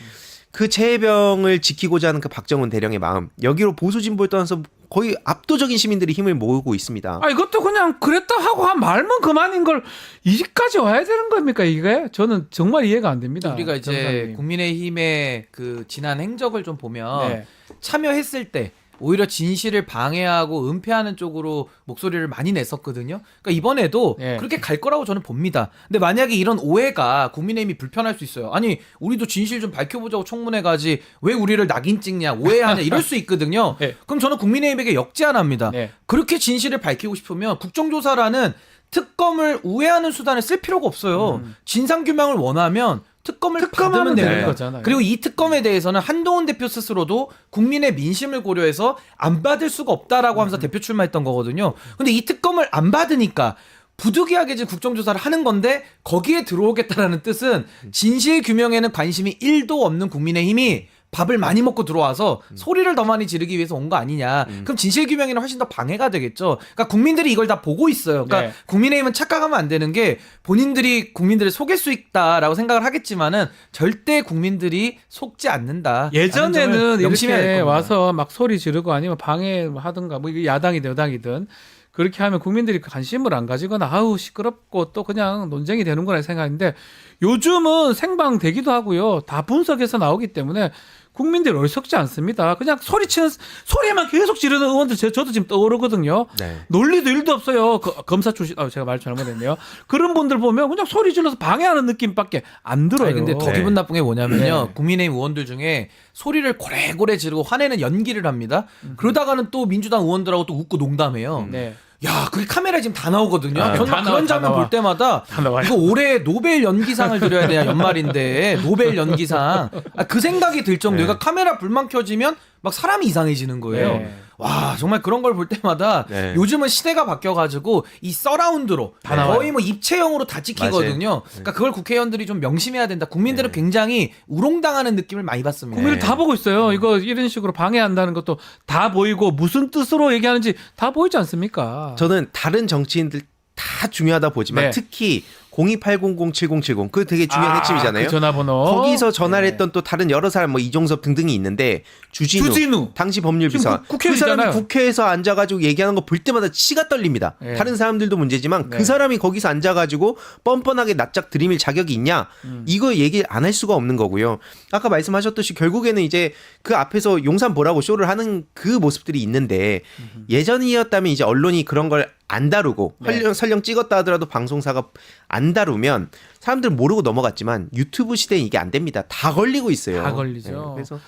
그 최혜병을 지키고자 하는 그 박정훈 대령의 마음 여기로 보수 진보를 떠나서 거의 압도적인 시민들이 힘을 모으고 있습니다. 이것도 그냥 그랬다 하고 한 말만 그만인 걸 이까지 와야 되는 겁니까 이게? 저는 정말 이해가 안 됩니다. 우리가 이제 정상님. 국민의힘의 그 지난 행적을 좀 보면 네. 참여했을 때 오히려 진실을 방해하고 은폐하는 쪽으로 목소리를 많이 냈었거든요. 그러니까 이번에도 네. 그렇게 갈 거라고 저는 봅니다. 근데 만약에 이런 오해가 국민의힘이 불편할 수 있어요. 아니 우리도 진실 좀 밝혀보자고 청문회 가지 왜 우리를 낙인 찍냐 오해하냐 이럴 수 있거든요. 네. 그럼 저는 국민의힘에게 역제안합니다. 네. 그렇게 진실을 밝히고 싶으면 국정조사라는 특검을 우회하는 수단을 쓸 필요가 없어요. 진상규명을 원하면 특검을 받으면 되는 됩니다. 거잖아요. 그리고 이 특검에 대해서는 한동훈 대표 스스로도 국민의 민심을 고려해서 안 받을 수가 없다라고 하면서 대표 출마했던 거거든요. 근데 이 특검을 안 받으니까 부득이하게 지금 국정조사를 하는 건데 거기에 들어오겠다라는 뜻은 진실 규명에는 관심이 1도 없는 국민의힘이 밥을 많이 먹고 들어와서 소리를 더 많이 지르기 위해서 온 거 아니냐. 그럼 진실규명에는 훨씬 더 방해가 되겠죠. 그러니까 국민들이 이걸 다 보고 있어요. 그러니까 네. 국민의힘은 착각하면 안 되는 게 본인들이 국민들을 속일 수 있다라고 생각을 하겠지만은 절대 국민들이 속지 않는다. 예전에는 명심해야 될 이렇게 겁니다. 와서 막 소리 지르고 아니면 방해하든가 뭐 이게 야당이든 여당이든 그렇게 하면 국민들이 관심을 안 가지거나 아우 시끄럽고 또 그냥 논쟁이 되는구나 생각인데 요즘은 생방 되기도 하고요. 다 분석해서 나오기 때문에 국민들이 어리석지 않습니다. 그냥 소리만 계속 지르는 의원들 저도 지금 떠오르거든요. 네. 논리도 일도 없어요. 검사 출신, 제가 말 잘못했네요. 그런 분들 보면 그냥 소리 질러서 방해하는 느낌밖에 안 들어요. 아니, 근데 더 네. 기분 나쁜 게 뭐냐면요. 네. 국민의힘 의원들 중에 소리를 고래고래 지르고 화내는 연기를 합니다. 그러다가는 또 민주당 의원들하고 또 웃고 농담해요. 네. 야, 그게 카메라에 지금 다 나오거든요. 아, 저는 다 막 나와, 그런 다 장면 나와. 볼 때마다 다 나와요. 이거 올해 노벨 연기상을 드려야 되냐 연말인데 노벨 연기상 그 생각이 들 정도. 네. 그러니까 카메라 불만 켜지면 막 사람이 이상해지는 거예요. 네. 와 정말 그런 걸 볼 때마다 네. 요즘은 시대가 바뀌어가지고 이 서라운드로 다 나와요. 거의 뭐 입체형으로 다 찍히거든요. 그러니까 그걸 국회의원들이 좀 명심해야 된다. 국민들은 네. 굉장히 우롱당하는 느낌을 많이 받습니다. 국민들 네. 다 보고 있어요. 이거 이런 식으로 방해한다는 것도 다 보이고 무슨 뜻으로 얘기하는지 다 보이지 않습니까? 저는 다른 정치인들 다 중요하다 보지만 네. 특히 028007070 그 되게 중요한 핵심이잖아요. 그 전화번호. 거기서 전화를 네. 했던 또 다른 여러 사람 뭐 이종섭 등등이 있는데 주진우 당시 법률비서 지금 국회의원이잖아요. 그 사람이 국회에서 앉아가지고 얘기하는 거 볼 때마다 치가 떨립니다. 네. 다른 사람들도 문제지만 네. 그 사람이 거기서 앉아가지고 뻔뻔하게 납작 들이밀 자격이 있냐 이거 얘기 안 할 수가 없는 거고요. 아까 말씀하셨듯이 결국에는 이제 그 앞에서 용산 보라고 쇼를 하는 그 모습들이 있는데 예전이었다면 이제 언론이 그런 걸 안 다루고 네. 설령 찍었다 하더라도 방송사가 안 다루면 사람들 모르고 넘어갔지만 유튜브 시대는 이게 안 됩니다. 다 걸리고 있어요. 다 걸리죠. 그래서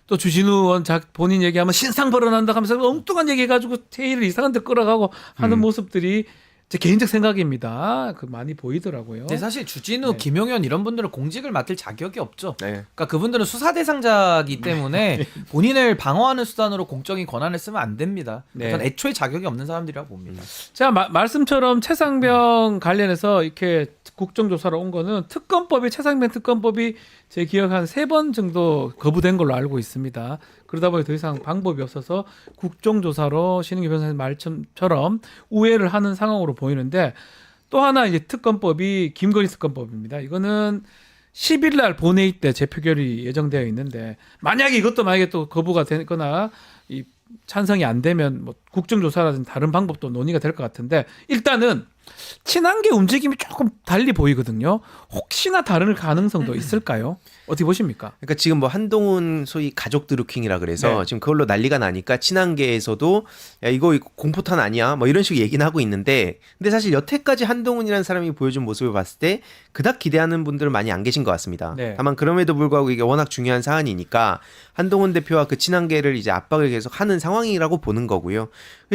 또 주진우 의원 본인 얘기하면 신상 벌어난다 하면서 엉뚱한 얘기해가지고 회의를 이상한 데 끌어가고 하는 모습들이 제 개인적 생각입니다. 그 많이 보이더라고요. 근데 사실 주진우, 네. 김용현 이런 분들은 공직을 맡을 자격이 없죠. 네. 그러니까 그분들은 수사 대상자이기 때문에 본인을 방어하는 수단으로 공적인 권한을 쓰면 안 됩니다. 네. 전 애초에 자격이 없는 사람들이라고 봅니다. 자, 말씀처럼 최상병 관련해서 이렇게 국정조사로 온 거는 최상병 특검법이 제 기억 한 3번 정도 거부된 걸로 알고 있습니다. 그러다 보니 더 이상 방법이 없어서 국정조사로 신은규 변호사님 말씀처럼 우회를 하는 상황으로 보이는데 또 하나 이제 특검법이 김건희 특검법입니다. 이거는 10일 날 본회의 때 재표결이 예정되어 있는데 만약에 또 거부가 되거나 이 찬성이 안 되면 뭐 국정조사라든지 다른 방법도 논의가 될 것 같은데 일단은 친한계 움직임이 조금 달리 보이거든요. 혹시나 다른 가능성도 있을까요? 어떻게 보십니까? 그러니까 지금 뭐 한동훈 소위 가족 드루킹이라 그래서 네. 지금 그걸로 난리가 나니까 친한계에서도 야 이거 공포탄 아니야 뭐 이런 식으로 얘기는 하고 있는데 근데 사실 여태까지 한동훈이라는 사람이 보여준 모습을 봤을 때 그닥 기대하는 분들은 많이 안 계신 것 같습니다. 네. 다만 그럼에도 불구하고 이게 워낙 중요한 사안이니까 한동훈 대표와 그 친한계를 이제 압박을 계속 하는 상황이라고 보는 거고요.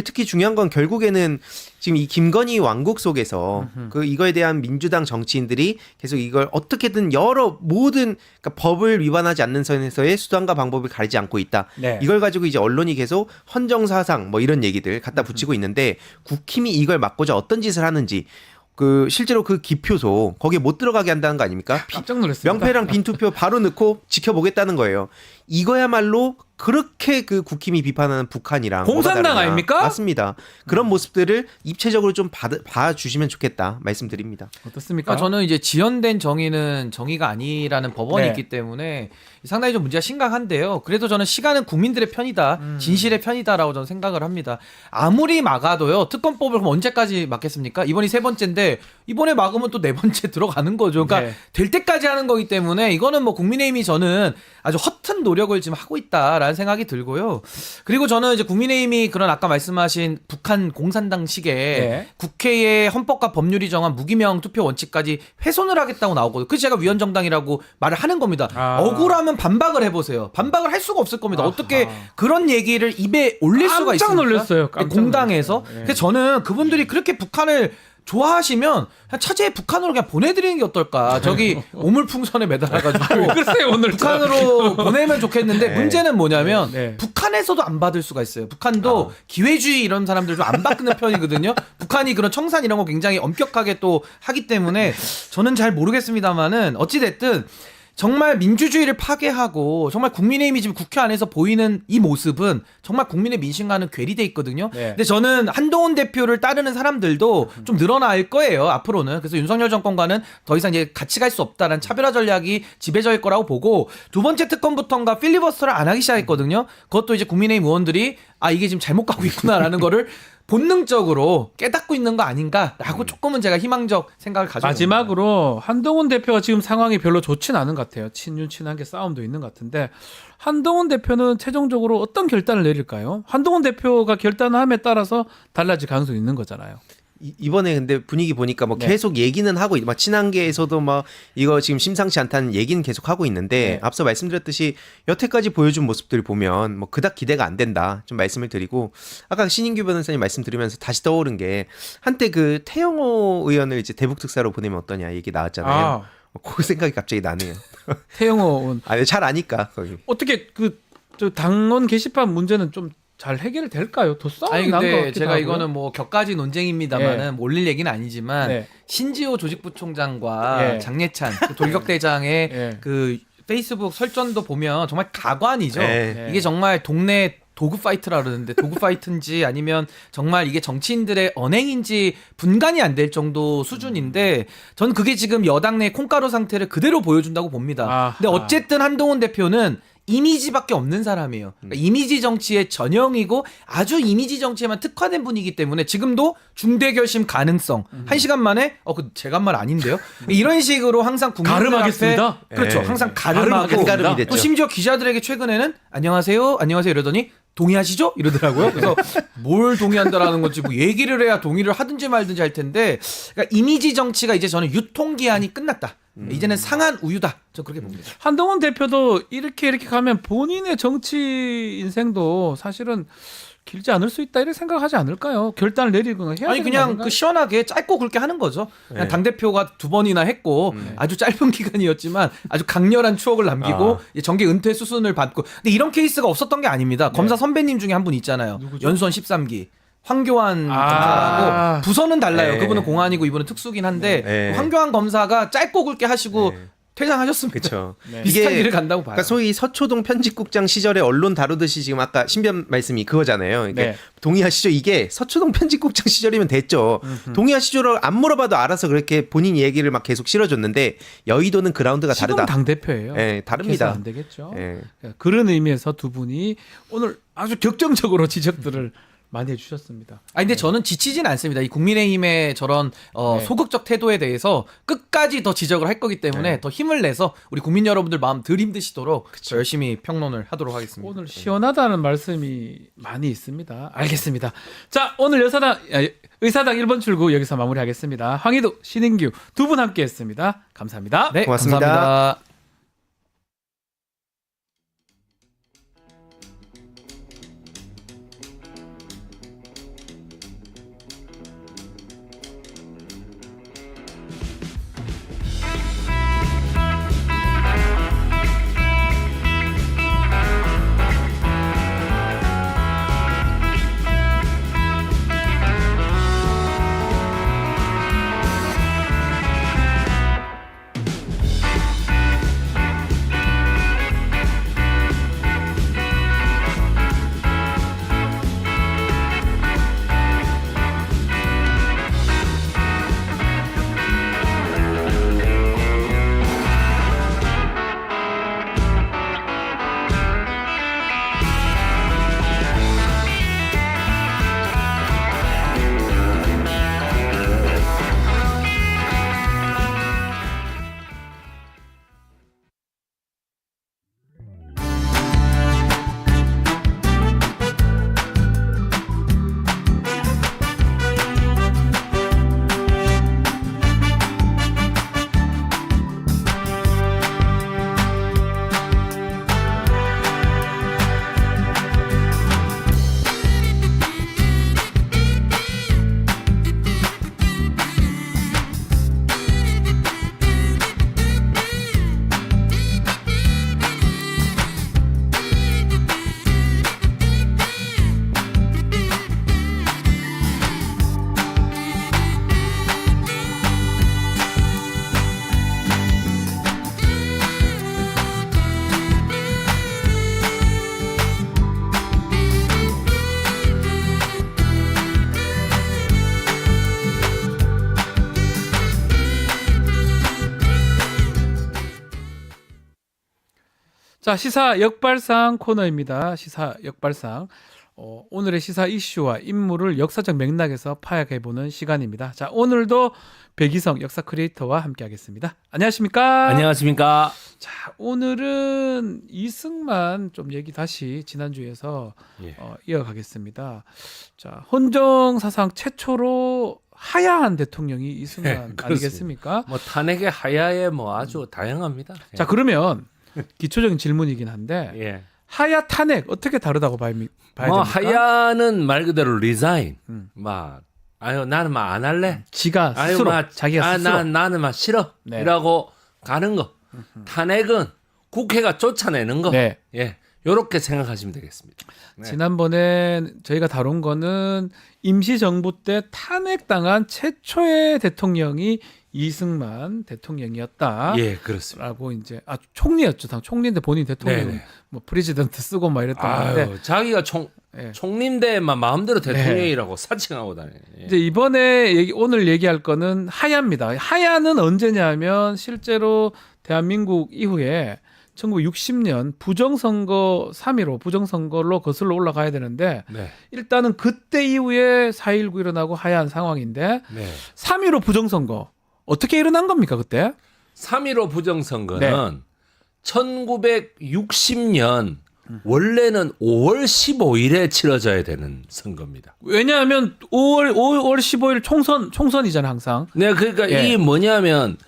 특히 중요한 건 결국에는 지금 이 김건희 왕국 속에서 그 이거에 대한 민주당 정치인들이 계속 이걸 어떻게든 여러 모든 그러니까 법을 위반하지 않는 선에서의 수단과 방법을 가리지 않고 있다. 네. 이걸 가지고 이제 언론이 계속 헌정사상 뭐 이런 얘기들 갖다 붙이고 있는데 국힘이 이걸 막고자 어떤 짓을 하는지 그 실제로 그 기표소 거기에 못 들어가게 한다는 거 아닙니까? 깜짝 놀랐습니다. 명패랑 빈투표 바로 넣고 지켜보겠다는 거예요. 이거야말로 그렇게 그 국힘이 비판하는 북한이랑 공산당 뭐가 다르냐. 아닙니까? 맞습니다. 그런 모습들을 입체적으로 좀 봐주시면 좋겠다 말씀드립니다. 어떻습니까? 그러니까 저는 이제 지연된 정의는 정의가 아니라는 법원이 네. 있기 때문에 상당히 좀 문제가 심각한데요. 그래도 저는 시간은 국민들의 편이다, 진실의 편이다라고 저는 생각을 합니다. 아무리 막아도요, 특검법을 그럼 언제까지 막겠습니까? 이번이 3번째인데 이번에 막으면 또 4번째 들어가는 거죠. 그러니까 네. 될 때까지 하는 거기 때문에 이거는 뭐 국민의힘이 저는 아주 허튼 노력을 지금 하고 있다라는 생각이 들고요. 그리고 저는 이제 국민의힘이 그런 아까 말씀하신 북한 공산당식의 네. 국회의 헌법과 법률이 정한 무기명 투표 원칙까지 훼손을 하겠다고 나오거든요. 그래서 제가 위헌정당이라고 말을 하는 겁니다. 아. 억울하면 반박을 해보세요. 반박을 할 수가 없을 겁니다. 어떻게 그런 얘기를 입에 올릴 수가 깜짝 있습니까? 놀랐어요. 깜짝 공당에서. 놀랐어요. 네. 그래서 저는 그분들이 그렇게 북한을 좋아하시면 그냥 차제에 북한으로 그냥 보내드리는 게 어떨까. 저기 오물풍선에 매달아가지고 글쎄요 오늘 북한으로 보내면 좋겠는데 네. 문제는 뭐냐면 네. 북한에서도 안 받을 수가 있어요. 북한도 기회주의 이런 사람들 좀 안 받는 편이거든요. 북한이 그런 청산 이런 거 굉장히 엄격하게 또 하기 때문에 저는 잘 모르겠습니다만은 어찌됐든 정말 민주주의를 파괴하고 정말 국민의힘이 지금 국회 안에서 보이는 이 모습은 정말 국민의 민심과는 괴리돼 있거든요. 네. 근데 저는 한동훈 대표를 따르는 사람들도 좀 늘어날 거예요. 앞으로는. 그래서 윤석열 정권과는 더 이상 이제 같이 갈 수 없다라는 차별화 전략이 지배적일 거라고 보고 두 번째 특검부터인가 필리버스터를 안 하기 시작했거든요. 그것도 이제 국민의힘 의원들이 아 이게 지금 잘못 가고 있구나라는 거를 본능적으로 깨닫고 있는 거 아닌가라고 조금은 제가 희망적 생각을 가지고 마지막으로 한동훈 대표가 지금 상황이 별로 좋진 않은 것 같아요. 친윤 친한계 싸움도 있는 것 같은데 한동훈 대표는 최종적으로 어떤 결단을 내릴까요? 한동훈 대표가 결단함에 따라서 달라질 가능성이 있는 거잖아요. 이번에 근데 분위기 보니까 뭐 네. 계속 얘기는 하고 막 친한계에서도 막 이거 지금 심상치 않다는 얘기는 계속 하고 있는데 네. 앞서 말씀드렸듯이 여태까지 보여준 모습들 보면 뭐 그닥 기대가 안 된다 좀 말씀을 드리고 아까 신인규 변호사님 말씀드리면서 다시 떠오른 게 한때 그 태영호 의원을 이제 대북 특사로 보내면 어떠냐 얘기 나왔잖아요. 그 생각이 갑자기 나네요. 태영호 의원 아니 잘 아니까 거기. 어떻게 저 당원 게시판 문제는 좀 잘 해결될까요? 더 싸움이 아니 난것 근데 같기도 제가 하고요. 이거는 뭐 격가지 논쟁입니다만은 올릴 얘기는 아니지만 네. 신지호 조직부총장과 예. 장례찬 그 돌격대장의 예. 그 페이스북 설전도 보면 정말 가관이죠. 네. 이게 정말 동네 도구 파이트라 그러는데 도구 파이트인지 아니면 정말 이게 정치인들의 언행인지 분간이 안 될 정도 수준인데 저는 그게 지금 여당 내 콩가루 상태를 그대로 보여준다고 봅니다. 아하. 근데 어쨌든 한동훈 대표는 이미지밖에 없는 사람이에요. 그러니까 이미지 정치의 전형이고 아주 이미지 정치에만 특화된 분이기 때문에 지금도 중대 결심 가능성 1시간 만에 그 제가 한 말 아닌데요. 이런 식으로 항상 국민들 가름하겠습니다. 앞에 그렇죠. 네. 항상 가름하고 한가름이 됐죠. 또 심지어 기자들에게 최근에는 안녕하세요 이러더니 동의하시죠? 이러더라고요. 그래서 뭘 동의한다라는 건지 뭐 얘기를 해야 동의를 하든지 말든지 할 텐데 그러니까 이미지 정치가 이제 저는 유통기한이 끝났다. 이제는 상한 우유다. 저 그렇게 봅니다. 한동훈 대표도 이렇게 가면 본인의 정치 인생도 사실은 길지 않을 수 있다 이렇게 생각하지 않을까요? 결단을 내리거나 해야 아니 되는 거 그냥 아닌가요? 그 시원하게 짧고 굵게 하는 거죠. 그냥 네. 당 대표가 2번이나 했고 아주 짧은 기간이었지만 아주 강렬한 추억을 남기고 이제 정계 은퇴 수순을 받고. 근데 이런 케이스가 없었던 게 아닙니다. 검사 선배님 중에 한 분 있잖아요. 누구죠? 연수원 13기. 황교안 아. 검사라고 부서는 달라요. 네. 그분은 공안이고 이분은 특수긴 한데 네. 황교안 검사가 짧고 굵게 하시고 네. 퇴장하셨습니다. 그렇죠. 네. 비슷한 길을 간다고 봐요. 그러니까 소위 서초동 편집국장 시절에 언론 다루듯이 지금 아까 신변 말씀이 그거잖아요. 이게 네. 동의하시죠? 이게 서초동 편집국장 시절이면 됐죠. 동의하시죠를 안 물어봐도 알아서 그렇게 본인 얘기를 막 계속 실어줬는데 여의도는 그라운드가 지금 다르다. 당 대표예요. 네, 다릅니다. 안 되겠죠. 예. 그런 의미에서 두 분이 오늘 아주 격정적으로 지적들을 많이 해주셨습니다. 아니 근데 저는 지치진 않습니다. 이 국민의힘의 저런 네. 소극적 태도에 대해서 끝까지 더 지적을 할 거기 때문에 네. 더 힘을 내서 우리 국민 여러분들 마음 덜 힘드시도록 저 열심히 평론을 하도록 하겠습니다. 오늘 시원하다는 말씀이 많이 있습니다. 알겠습니다. 자, 오늘 의사당 1번 출구 여기서 마무리하겠습니다. 황희도, 신인규 두 분 함께했습니다. 감사합니다. 네, 고맙습니다. 감사합니다. 자, 시사 역발상 코너입니다. 시사 역발상. 오늘의 시사 이슈와 인물을 역사적 맥락에서 파악해보는 시간입니다. 자, 오늘도 백이성 역사 크리에이터와 함께하겠습니다. 안녕하십니까? 안녕하십니까? 자, 오늘은 이승만 좀 얘기 다시 지난주에서 예. 이어가겠습니다. 자, 헌정 사상 최초로 하야한 대통령이 이승만 그렇습니다. 아니겠습니까? 뭐 탄핵의 하야에 뭐 아주 다양합니다. 예. 자, 그러면 기초적인 질문이긴 한데 예. 하야 탄핵 어떻게 다르다고 봐야 됩니까? 뭐 하야는 말 그대로 리자인. 음. 막 아유 나는 막 안 할래. 지가 아유 스스로 막 자기가 스스로 나는 막 싫어. 네. 이라고 가는 거. 탄핵은 국회가 쫓아내는 거. 네. 예. 요렇게 생각하시면 되겠습니다. 네. 지난번에 저희가 다룬 거는 임시정부 때 탄핵당한 최초의 대통령이 이승만 대통령이었다. 예, 그렇습니다. 라고 이제 총리였죠. 당 총리인데 본인 대통령 네네. 뭐 프레지던트 쓰고 막 이랬던 건데 아유, 자기가 예. 총리인데만 마음대로 대통령이라고 사칭하고 다녀요. 예. 이제 이번에 오늘 얘기할 거는 하야입니다. 하야는 언제냐면 실제로 대한민국 이후에 1960년 부정선거 3.15 부정선거로 거슬러 올라가야 되는데 네. 일단은 그때 이후에 4.19 일어나고 하야한 상황인데 네. 3.15 부정선거 어떻게 일어난 겁니까 그때? 3.15 부정선거는 네. 1960년 원래는 5월 15일에 치러져야 되는 선거입니다. 왜냐하면 5월 15일 총선이잖아 항상. 네, 그러니까 예. 이 뭐냐면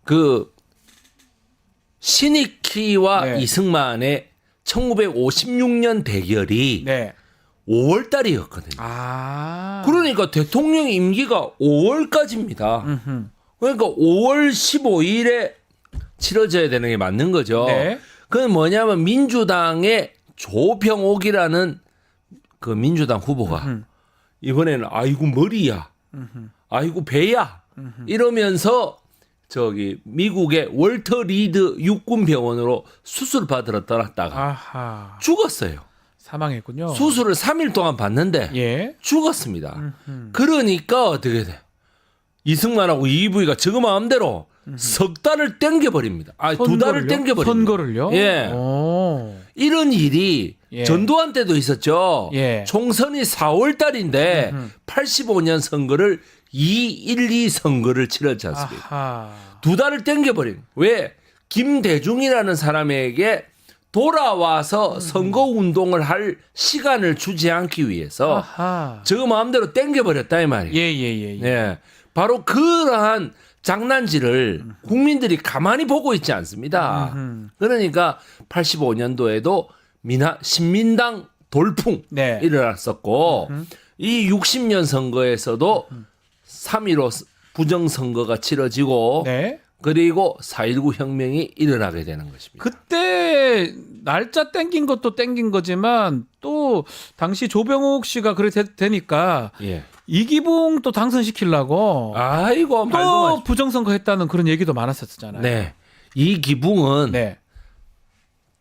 그 신익희와 네. 이승만의 1956년 대결이 네. 5월 달이었거든요. 아. 그러니까 대통령 임기가 5월까지입니다. 음흠. 그러니까 5월 15일에 치러져야 되는 게 맞는 거죠. 네. 그건 뭐냐면 민주당의 조병옥이라는 그 민주당 후보가 이번에는 아이고 머리야, 아이고 배야 이러면서 저기 미국의 월터 리드 육군 병원으로 수술 받으러 떠났다가 아하. 죽었어요. 사망했군요. 수술을 3일 동안 받는데 예. 죽었습니다. 그러니까 어떻게 돼? 이승만하고 이부이가 저거 마음대로 석 달을 땡겨버립니다. 아, 두 달을 땡겨버립니다. 선거를요? 예. 오. 이런 일이 예. 전두환 때도 있었죠. 예. 총선이 4월 달인데 85년 선거를 2.12 선거를 치렀지 않습니까? 아하. 두 달을 땡겨버린. 왜? 김대중이라는 사람에게 돌아와서 선거 운동을 할 시간을 주지 않기 위해서 아하. 저 마음대로 땡겨버렸다 이 말이에요. 예. 네. 바로 그러한 장난질을 국민들이 가만히 보고 있지 않습니다. 그러니까 85년도에도 신민당 돌풍 네. 일어났었고 이 60년 선거에서도 3.15 부정선거가 치러지고 네. 그리고 4.19 혁명이 일어나게 되는 것입니다. 그때 날짜 땡긴 것도 땡긴 거지만 또 당시 조병옥 씨가 그래 되니까 예. 이기붕 또 당선시키려고 아이고 말도 또 마십시오. 부정선거 했다는 그런 얘기도 많았었잖아요. 네. 이 기붕은 네.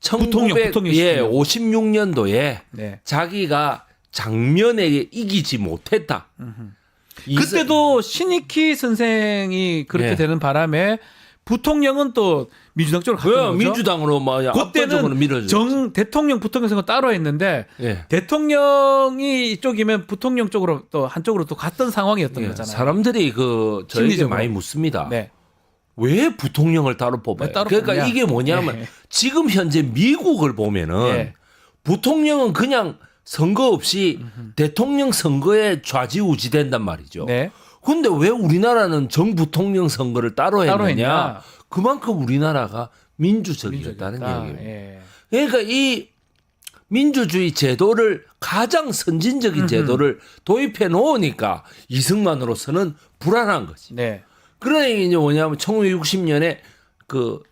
1956년도에 네. 자기가 장면에게 이기지 못했다. 그때도 신익희 선생이 그렇게 네. 되는 바람에 부통령은 또 민주당 쪽으로 갔던 거죠. 민주당으로 막 압도적으로 밀어줘. 그때는 대통령 부통령 선거 따로 했는데 예. 대통령이 이쪽이면 부통령 쪽으로 또 한쪽으로 또 갔던 상황이었던 예. 거잖아요. 사람들이 저에게 심리적으로. 많이 묻습니다. 네. 왜 부통령을 따로 뽑아요? 왜 따로 그러니까 뽑냐? 이게 뭐냐면 네. 지금 현재 미국을 보면은 네. 부통령은 그냥 선거 없이 대통령 선거에 좌지우지된단 말이죠. 네. 근데 왜 우리나라는 정부통령 선거를 따로 했느냐? 따로 했냐? 그만큼 우리나라가 민주적이었다는 민주적이었다. 얘기예요. 예. 그러니까 이 민주주의 제도를 가장 선진적인 제도를 도입해 놓으니까 이승만으로서는 불안한 거지. 네. 그러니까 이제 뭐냐면 1960년에 그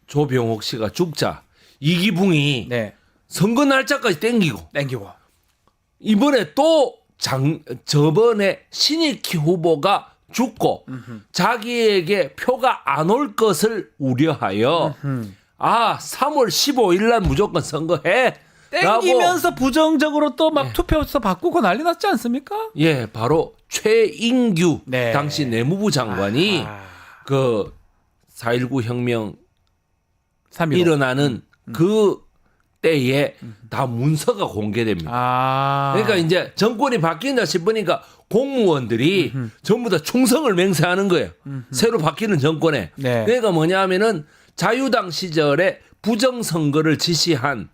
조병옥 씨가 죽자 이기붕이 네. 선거 날짜까지 땡기고 땡기고. 이번에 또 저번에 신익희 후보가 죽고 자기에게 표가 안 올 것을 우려하여 3월 15일 날 무조건 선거해. 땡기면서 부정적으로 또 막 예. 투표서 바꾸고 난리 났지 않습니까? 예, 바로 최인규 네. 당시 내무부 장관이 아. 그 4.19 혁명 3.15. 일어나는 그 때에 다 문서가 공개됩니다. 아. 그러니까 이제 정권이 바뀐다 싶으니까 공무원들이 전부 다 충성을 맹세하는 거예요. 새로 바뀌는 정권에. 네. 그러니까 뭐냐 하면은 자유당 시절에 부정선거를 지시한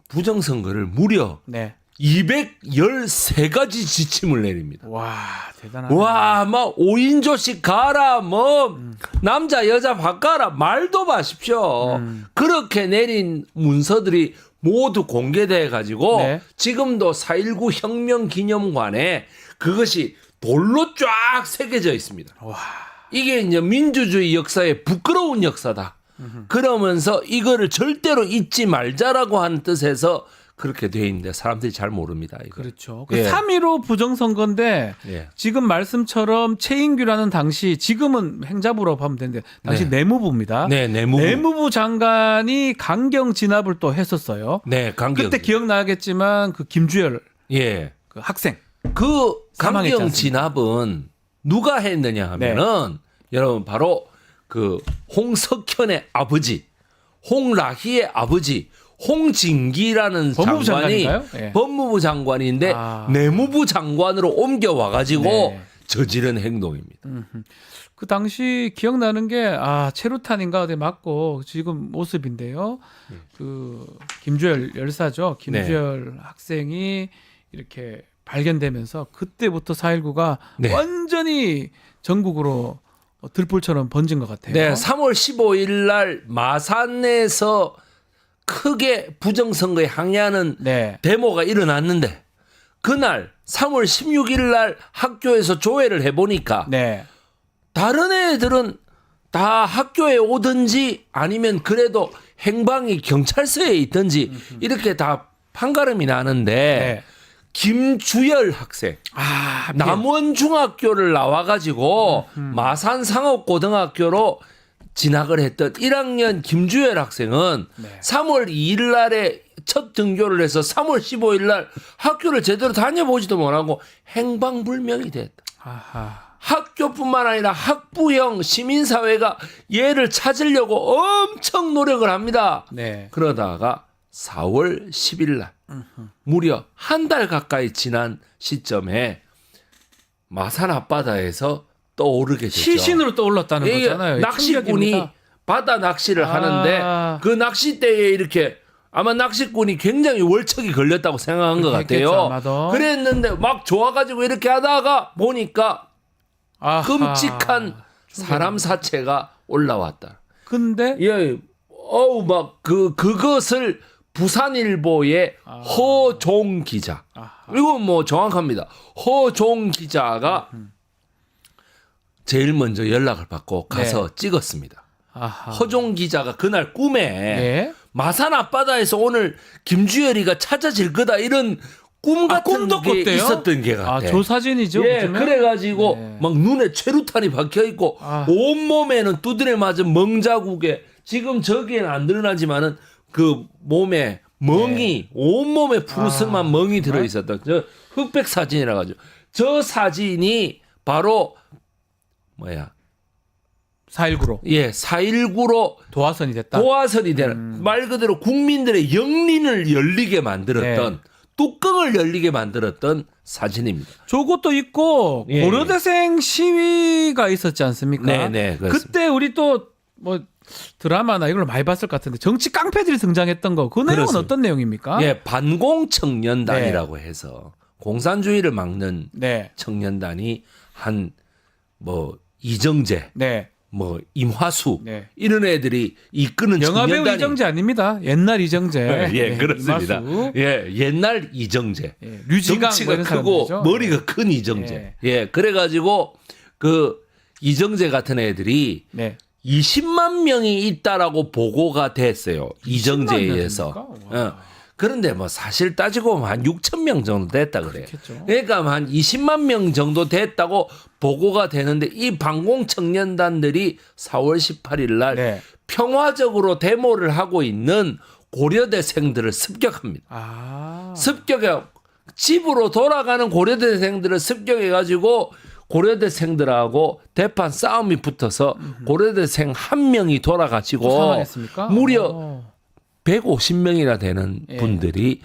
부정선거를 무려 네. 213가지 지침을 내립니다. 와, 대단하네. 와, 막 5인조씩 가라, 뭐 남자 여자 바꿔라, 말도 마십시오. 그렇게 내린 문서들이 모두 공개돼 가지고 네. 지금도 4.19 혁명기념관에 그것이 돌로 쫙 새겨져 있습니다. 와. 이게 이제 민주주의 역사의 부끄러운 역사다. 그러면서 이거를 절대로 잊지 말자라고 하는 뜻에서 그렇게 돼 있는데 사람들이 잘 모릅니다. 이거. 그렇죠. 그 예. 3.15 부정선거인데 예. 지금 말씀처럼 최인규라는 당시 지금은 행자부라고 하면 되는데 당시 네. 내무부입니다. 네, 내무부. 장관이 강경 진압을 또 했었어요. 네, 강경. 그때 기억나겠지만 그 김주열 예. 그 학생. 그 사망했지 강경 않습니까? 진압은 누가 했느냐 하면은 여러분 바로 그 홍석현의 아버지, 홍라희의 아버지, 홍진기라는 법무부 장관이 장관인가요? 예. 법무부 장관인데 아. 내무부 장관으로 옮겨와 가지고 네. 저지른 행동입니다. 그 당시 기억나는 게 체루탄인가 어디 맞고 지금 모습인데요. 그 김주열 열사죠. 김주열 학생이 이렇게 발견되면서 그때부터 4.19가 네. 완전히 전국으로 들불처럼 번진 것 같아요. 네, 3월 15일 날 마산에서 크게 부정선거에 항의하는 네. 데모가 일어났는데 그날 3월 16일 날 학교에서 조회를 해보니까 네. 다른 애들은 다 학교에 오든지 아니면 그래도 행방이 경찰서에 있든지 이렇게 다 판가름이 나는데 네. 김주열 학생 남원중학교를 나와가지고 마산상업고등학교로 진학을 했던 1학년 김주열 학생은 네. 3월 2일 날에 첫 등교를 해서 3월 15일 날 학교를 제대로 다녀보지도 못하고 행방불명이 됐다. 아하. 학교뿐만 아니라 학부형 시민사회가 얘를 찾으려고 엄청 노력을 합니다. 네. 그러다가 4월 10일 날 무려 한 달 가까이 지난 시점에 마산 앞바다에서 떠오르게 되죠. 시신으로 떠올랐다는 이게 거잖아요. 낚시꾼이 충격입니다. 바다 낚시를 아. 하는데 그 낚싯대에 이렇게 아마 낚시꾼이 굉장히 월척이 걸렸다고 생각한 것 그랬겠죠, 같아요. 아마도. 그랬는데 막 좋아가지고 이렇게 하다가 보니까 아하. 끔찍한 사람 사체가 올라왔다. 근데 예, 막 그것을 부산일보의 허종 기자. 이거 뭐 정확합니다. 허종 기자가 제일 먼저 연락을 받고 가서 찍었습니다. 아하. 허종 기자가 그날 꿈에 네. 마산 앞바다에서 오늘 김주열이가 찾아질 거다 이런 꿈 같은 꿈도 게 꿨대요? 있었던 게 같아. 조사진이죠. 예, 요즘에? 그래가지고 네. 막 눈에 최루탄이 박혀 있고 온몸에는 두드려 맞은 멍자국에 지금 저기에는 안 드러나지만은 그 몸에 멍이 온몸에 푸르스름한 멍이 들어 있었던 저 흑백 사진이라 가지고 저 사진이 바로 4.19로 예 4.19로 도화선이 됐다. 도화선이 되는 말 그대로 국민들의 영린을 열리게 만들었던 네. 뚜껑을 열리게 만들었던 사진입니다. 저것도 있고 예, 고려대생 시위가 있었지 않습니까? 네, 그렇습니다. 그때 우리 또 뭐 드라마나 이걸 많이 봤을 것 같은데 정치 깡패들이 등장했던 거 그 내용은 그렇습니다. 어떤 내용입니까? 예, 반공청년단이라고 해서 공산주의를 막는 네. 청년단이 한 뭐 이정재, 네. 뭐 임화수 네. 이런 애들이 이끄는 영화배우 청년단이 이정재 아닙니다. 옛날 이정재. 예, 네, 그렇습니다. 이마수. 예, 옛날 이정재. 예, 류지강 뭐 덩치가 이런 크고 사람들이죠. 머리가 큰 이정재. 예, 그래가지고 그 이정재 같은 애들이 네. 20만 명이 있다라고 보고가 됐어요. 이정재에 의해서. 명입니까? 와. 그런데 뭐 사실 따지고 보면 한 6천 명 정도 됐다 그래요. 그렇겠죠. 그러니까 한 20만 명 정도 됐다고 보고가 되는데 이 반공 청년단들이 4월 18일 날 네. 평화적으로 데모를 하고 있는 고려대생들을 습격합니다. 습격해 집으로 돌아가는 고려대생들을 습격해 가지고 고려대생들하고 대판 싸움이 붙어서 고려대생 한 명이 돌아가시고 사망했습니까? 무려 150명이나 되는 예. 분들이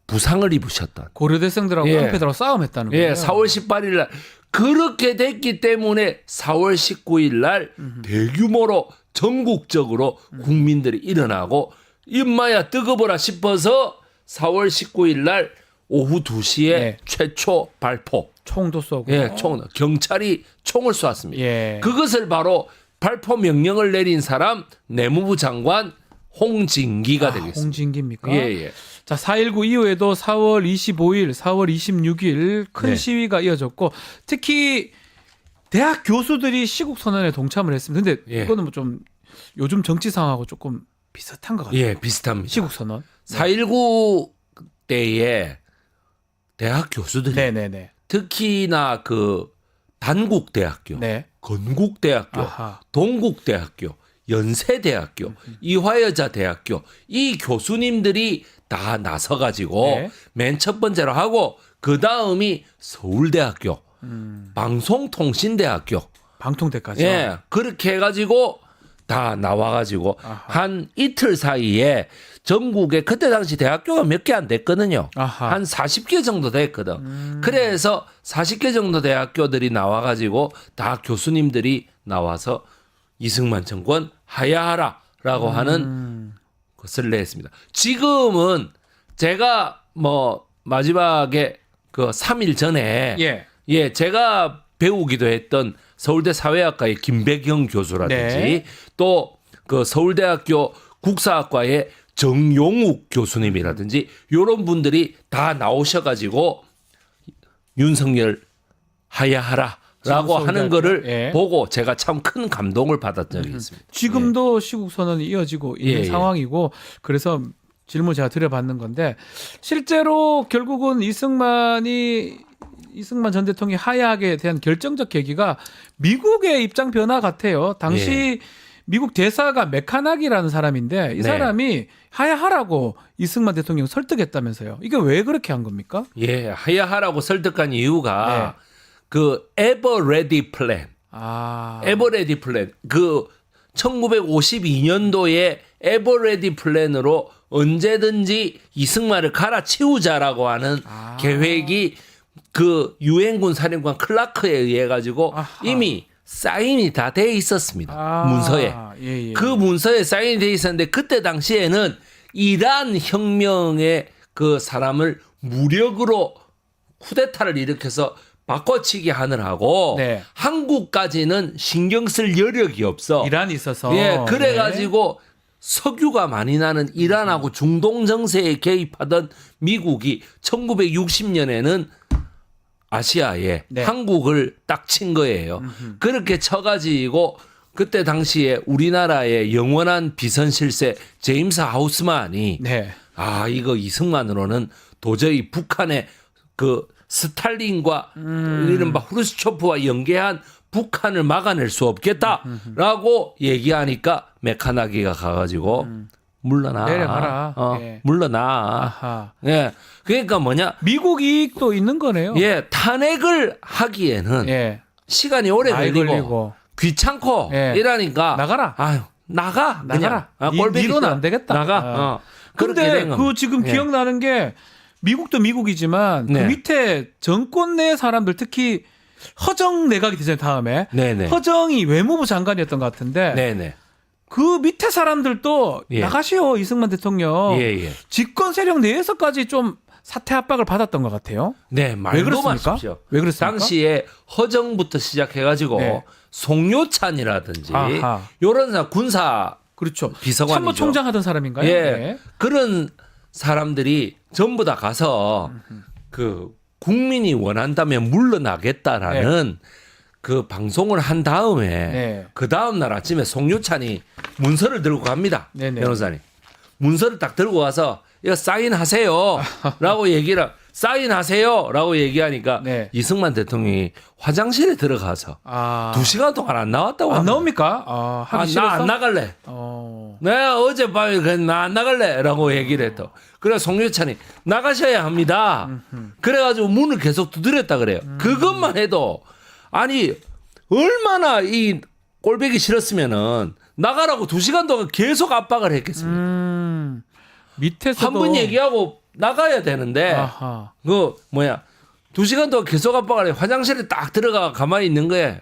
부상을 입으셨던. 고려대생들하고 예. 깡패들하고 싸움했다는 거예요. 예, 4월 18일 날 그렇게 됐기 때문에 4월 19일 날 대규모로 전국적으로 국민들이 일어나고 임마야 뜨거워라 싶어서 4월 19일 날 오후 2시에 예. 최초 발포. 총도 쏘고. 예, 경찰이 총을 쏘았습니다. 예. 그것을 바로 발포 명령을 내린 사람 내무부 장관 홍진기가 되겠습니다. 홍진기입니까? 예, 예. 자, 4.19 이후에도 4월 25일, 4월 26일 큰 네. 시위가 이어졌고 특히 대학 교수들이 시국 선언에 동참을 했습니다. 근데 예. 이거는 뭐 좀 요즘 정치 상황하고 조금 비슷한 것 같아요. 예, 비슷합니다. 시국 선언. 4.19 때에 대학 교수들이 네네네. 특히나 그 단국대학교, 네. 건국대학교, 아하. 동국대학교, 연세대학교, 이화여자대학교 이 교수님들이 다 나서가지고 네. 맨 첫 번째로 하고 그 다음이 서울대학교, 방송통신대학교, 방통대까지. 예 그렇게 해가지고 다 나와가지고 아하. 한 이틀 사이에 전국에 그때 당시 대학교가 몇 개 안 됐거든요. 아하. 한 40개 정도 됐거든. 그래서 40개 정도 대학교들이 나와가지고 다 교수님들이 나와서 이승만 정권 하야하라라고 하는 것을 냈습니다. 지금은 제가 뭐 마지막에 그 3일 전에 예. 제가 배우기도 했던 서울대 사회학과의 김배경 교수라든지 네. 또 그 서울대학교 국사학과의 정용욱 교수님이라든지 이런 분들이 다 나오셔가지고 윤석열 하야하라라고 하는 거를 예. 보고 제가 참 큰 감동을 받았던 적이 있습니다. 지금도 시국 선언이 이어지고 있는 예, 예. 상황이고 그래서 질문 제가 드려봤는 건데 실제로 결국은 이승만 전 대통령이 하야하게 대한 결정적 계기가 미국의 입장 변화 같아요. 당시 미국 대사가 메카나기라는 사람인데 이 네. 사람이 하야하라고 이승만 대통령 설득했다면서요. 이게 왜 그렇게 한 겁니까? 예, 하야하라고 설득한 이유가 네. 그 에버레디 플랜. 에버레디 플랜. 그 1952년도에 에버레디 플랜으로 언제든지 이승만을 갈아치우자라고 하는 계획이 그 유엔군 사령관 클라크에 의해 가지고 이미 사인이 다 돼 있었습니다. 문서에. 예. 그 문서에 사인이 돼 있었는데 그때 당시에는 이란 혁명의 그 사람을 무력으로 쿠데타를 일으켜서 바꿔치기 하느라고 네. 한국까지는 신경 쓸 여력이 없어. 이란이 있어서. 예, 그래가지고 석유가 많이 나는 이란하고 중동 정세에 개입하던 미국이 1960년에는 아시아에 네. 한국을 딱 친 거예요. 그렇게 쳐가지고 그때 당시에 우리나라의 영원한 비선실세 제임스 하우스만이 네. 이거 이승만으로는 도저히 북한의 그 스탈린과 이른바 후르츠초프와 연계한 북한을 막아낼 수 없겠다라고 얘기하니까 메카나기가 가가지고 물러나. 내려가라. 예. 물러나. 아하. 예. 그러니까 뭐냐. 미국 이익도 있는 거네요. 예. 탄핵을 하기에는 예. 시간이 오래 많이 걸리고 걸리고. 귀찮고 예. 이러니까 나가라. 아유, 나가라. 그냥. 꼴보기 니로는 싫어. 안 되겠다. 나가. 그렇게 근데 된 겁니다. 그 지금 예. 기억나는 게 미국도 미국이지만 네. 그 밑에 정권 내 사람들 특히 허정 내각이 되잖아요. 다음에 네네. 허정이 외무부 장관이었던 것 같은데 네네. 그 밑에 사람들도 예. 나가시오 이승만 대통령 예. 집권 세력 내에서까지 좀 사퇴 압박을 받았던 것 같아요. 네, 왜 말도 그렇습니까? 마십시오. 왜 그렇습니까? 당시에 허정부터 시작해가지고 네. 송요찬이라든지 아하. 이런 사람 군사 그렇죠. 비서관이죠. 참모총장 하던 사람인가요? 예, 네. 그런 사람들이 전부 다 가서 그 국민이 원한다면 물러나겠다라는 그 방송을 한 다음에 네. 그 다음 날 아침에 송유찬이 문서를 들고 갑니다. 네네. 변호사님. 문서를 딱 들고 와서 이거 사인하세요라고 얘기를 사인하세요라고 얘기하니까 네. 이승만 대통령이 화장실에 들어가서 2시간 동안 안 나왔다고 안 합니다. 나옵니까? 하기 나 싫어서? 안 나갈래. 내가 어젯밤에 나 안 나갈래라고 얘기를 했다. 그래 송유찬이 나가셔야 합니다. 그래가지고 문을 계속 두드렸다 그래요. 그것만 해도 아니 얼마나 이 꼴보기 싫었으면은 나가라고 2시간 동안 계속 압박을 했겠습니까? 밑에서도 한 번 얘기하고 나가야 되는데 아하. 그 뭐야 2시간 동안 계속 압박하래 화장실에 딱 들어가 가만히 있는 거예요.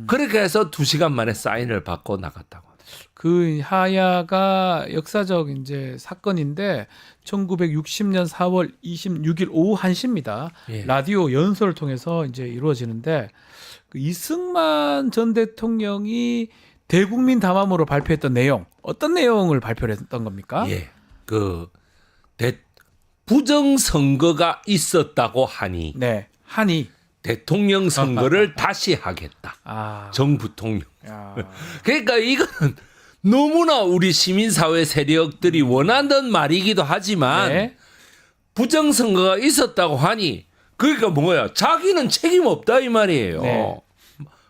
그렇게 해서 2시간 만에 사인을 받고 나갔다고. 그 하야가 역사적 이제 사건인데 1960년 4월 26일 오후 1시입니다. 예. 라디오 연설을 통해서 이제 이루어지는데 그 이승만 전 대통령이 대국민 담화문으로 발표했던 내용 어떤 내용을 발표를 했던 겁니까? 예. 그 부정 선거가 있었다고 하니 네. 한이 대통령 선거를 다시 하겠다. 아. 정 부통령. 야. 그러니까 이거는 너무나 우리 시민사회 세력들이 원하던 말이기도 하지만 네. 부정선거가 있었다고 하니 그러니까 뭐야 자기는 책임 없다 이 말이에요. 네.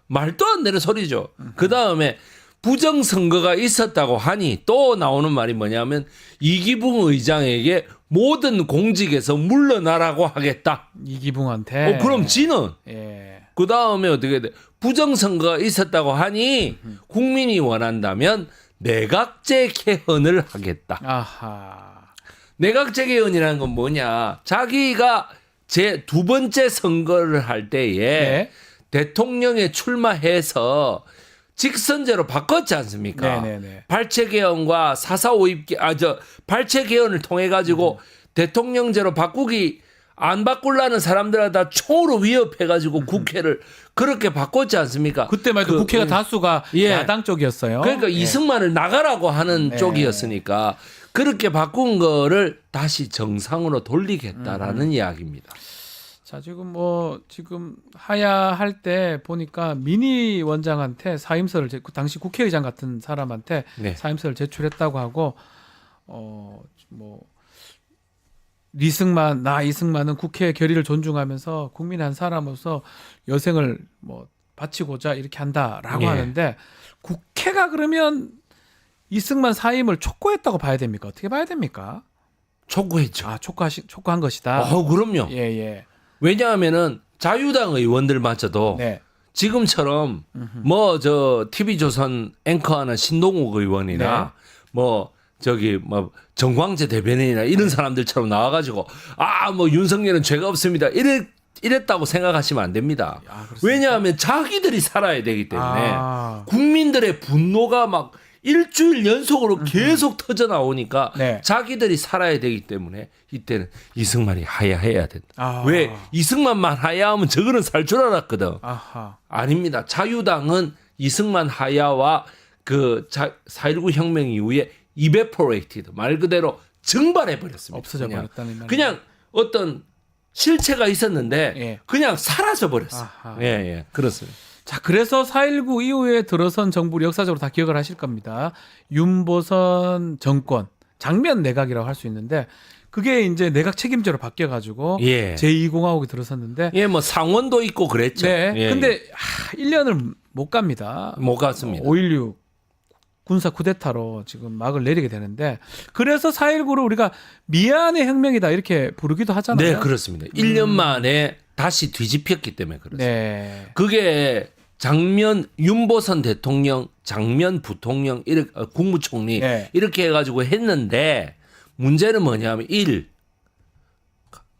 말도 안 되는 소리죠. 그다음에 부정선거가 있었다고 하니 또 나오는 말이 뭐냐면 이기붕 의장에게 모든 공직에서 물러나라고 하겠다. 이기붕한테. 그럼 지는 예. 그 다음에 어떻게 돼? 부정선거가 있었다고 하니 국민이 원한다면 내각제 개헌을 하겠다. 아하. 내각제 개헌이라는 건 뭐냐? 자기가 제 2번째 선거를 할 때에 네. 대통령에 출마해서 직선제로 바꿨지 않습니까? 네네네. 발췌 개헌과 4.4.5입 발췌 개헌을 통해 가지고 대통령제로 바꾸기 안 바꾸려는 사람들을 다 총으로 위협해가지고 국회를 그렇게 바꿨지 않습니까? 그때만 해도 국회가 다수가 예. 야당 쪽이었어요. 그러니까 예. 이승만을 나가라고 하는 네. 쪽이었으니까 그렇게 바꾼 거를 다시 정상으로 돌리겠다라는 이야기입니다. 자, 지금 하야할 때 보니까 민희 원장한테 사임서를 당시 국회의장 같은 사람한테 네. 사임서를 제출했다고 하고 이승만은 국회의 결의를 존중하면서 국민의 한 사람으로서 여생을 바치고자 이렇게 한다라고 예. 하는데 국회가 그러면 이승만 사임을 촉구했다고 봐야 됩니까? 어떻게 봐야 됩니까? 촉구했죠. 아, 촉구한 것이다. 그럼요. 예, 예. 왜냐하면은 자유당 의원들마저도 네. 지금처럼 TV조선 앵커하는 신동욱 의원이나 정광재 대변인이나 이런 사람들처럼 나와가지고 윤석열은 죄가 없습니다. 이랬다고 생각하시면 안 됩니다. 그렇습니까? 왜냐하면 자기들이 살아야 되기 때문에 아. 국민들의 분노가 막 일주일 연속으로 계속 터져 나오니까 네. 자기들이 살아야 되기 때문에 이때는 이승만이 하야해야 된다. 아. 왜 이승만만 하야하면 저거는 살 줄 알았거든. 아하. 아닙니다. 자유당은 이승만 하야와 그 4.19 혁명 이후에 evaporated 말 그대로 증발해 버렸습니다. 없어져 버렸다는 말이에요. 그냥 어떤 실체가 있었는데 예. 그냥 사라져 버렸어요. 아하. 예, 그렇습니다. 자, 그래서 4.19 이후에 들어선 정부를 역사적으로 다 기억을 하실 겁니다. 윤보선 정권, 장면 내각이라고 할 수 있는데 그게 이제 내각 책임제로 바뀌어가지고 예. 제2공화국이 들어섰는데 예, 상원도 있고 그랬죠. 네. 예, 근데 1년을 못 갑니다. 못 갔습니다. 5.16 군사 쿠데타로 지금 막을 내리게 되는데 그래서 4.19를 우리가 미안의 혁명이다 이렇게 부르기도 하잖아요. 네, 그렇습니다. 1년 만에 다시 뒤집혔기 때문에 그렇습니다. 네. 그게 윤보선 대통령, 장면 부통령, 국무총리 네. 이렇게 해가지고 했는데 문제는 뭐냐면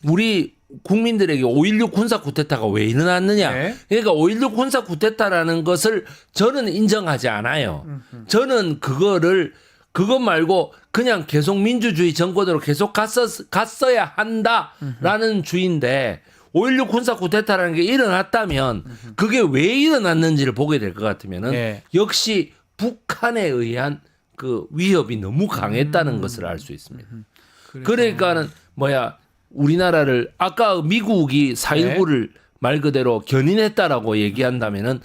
우리 국민들에게 5.16 군사 쿠데타가 왜 일어났느냐. 네. 그러니까 5.16 군사 쿠데타라는 것을 저는 인정하지 않아요. 저는 그것 말고 그냥 계속 민주주의 정권으로 계속 갔어야 한다라는 주의인데 5.16 군사 쿠데타라는 게 일어났다면 그게 왜 일어났는지를 보게 될 것 같으면은 네. 역시 북한에 의한 그 위협이 너무 강했다는 것을 알 수 있습니다. 그러니까는 우리나라를 아까 미국이 4.19를 말 그대로 견인했다라고 얘기한다면은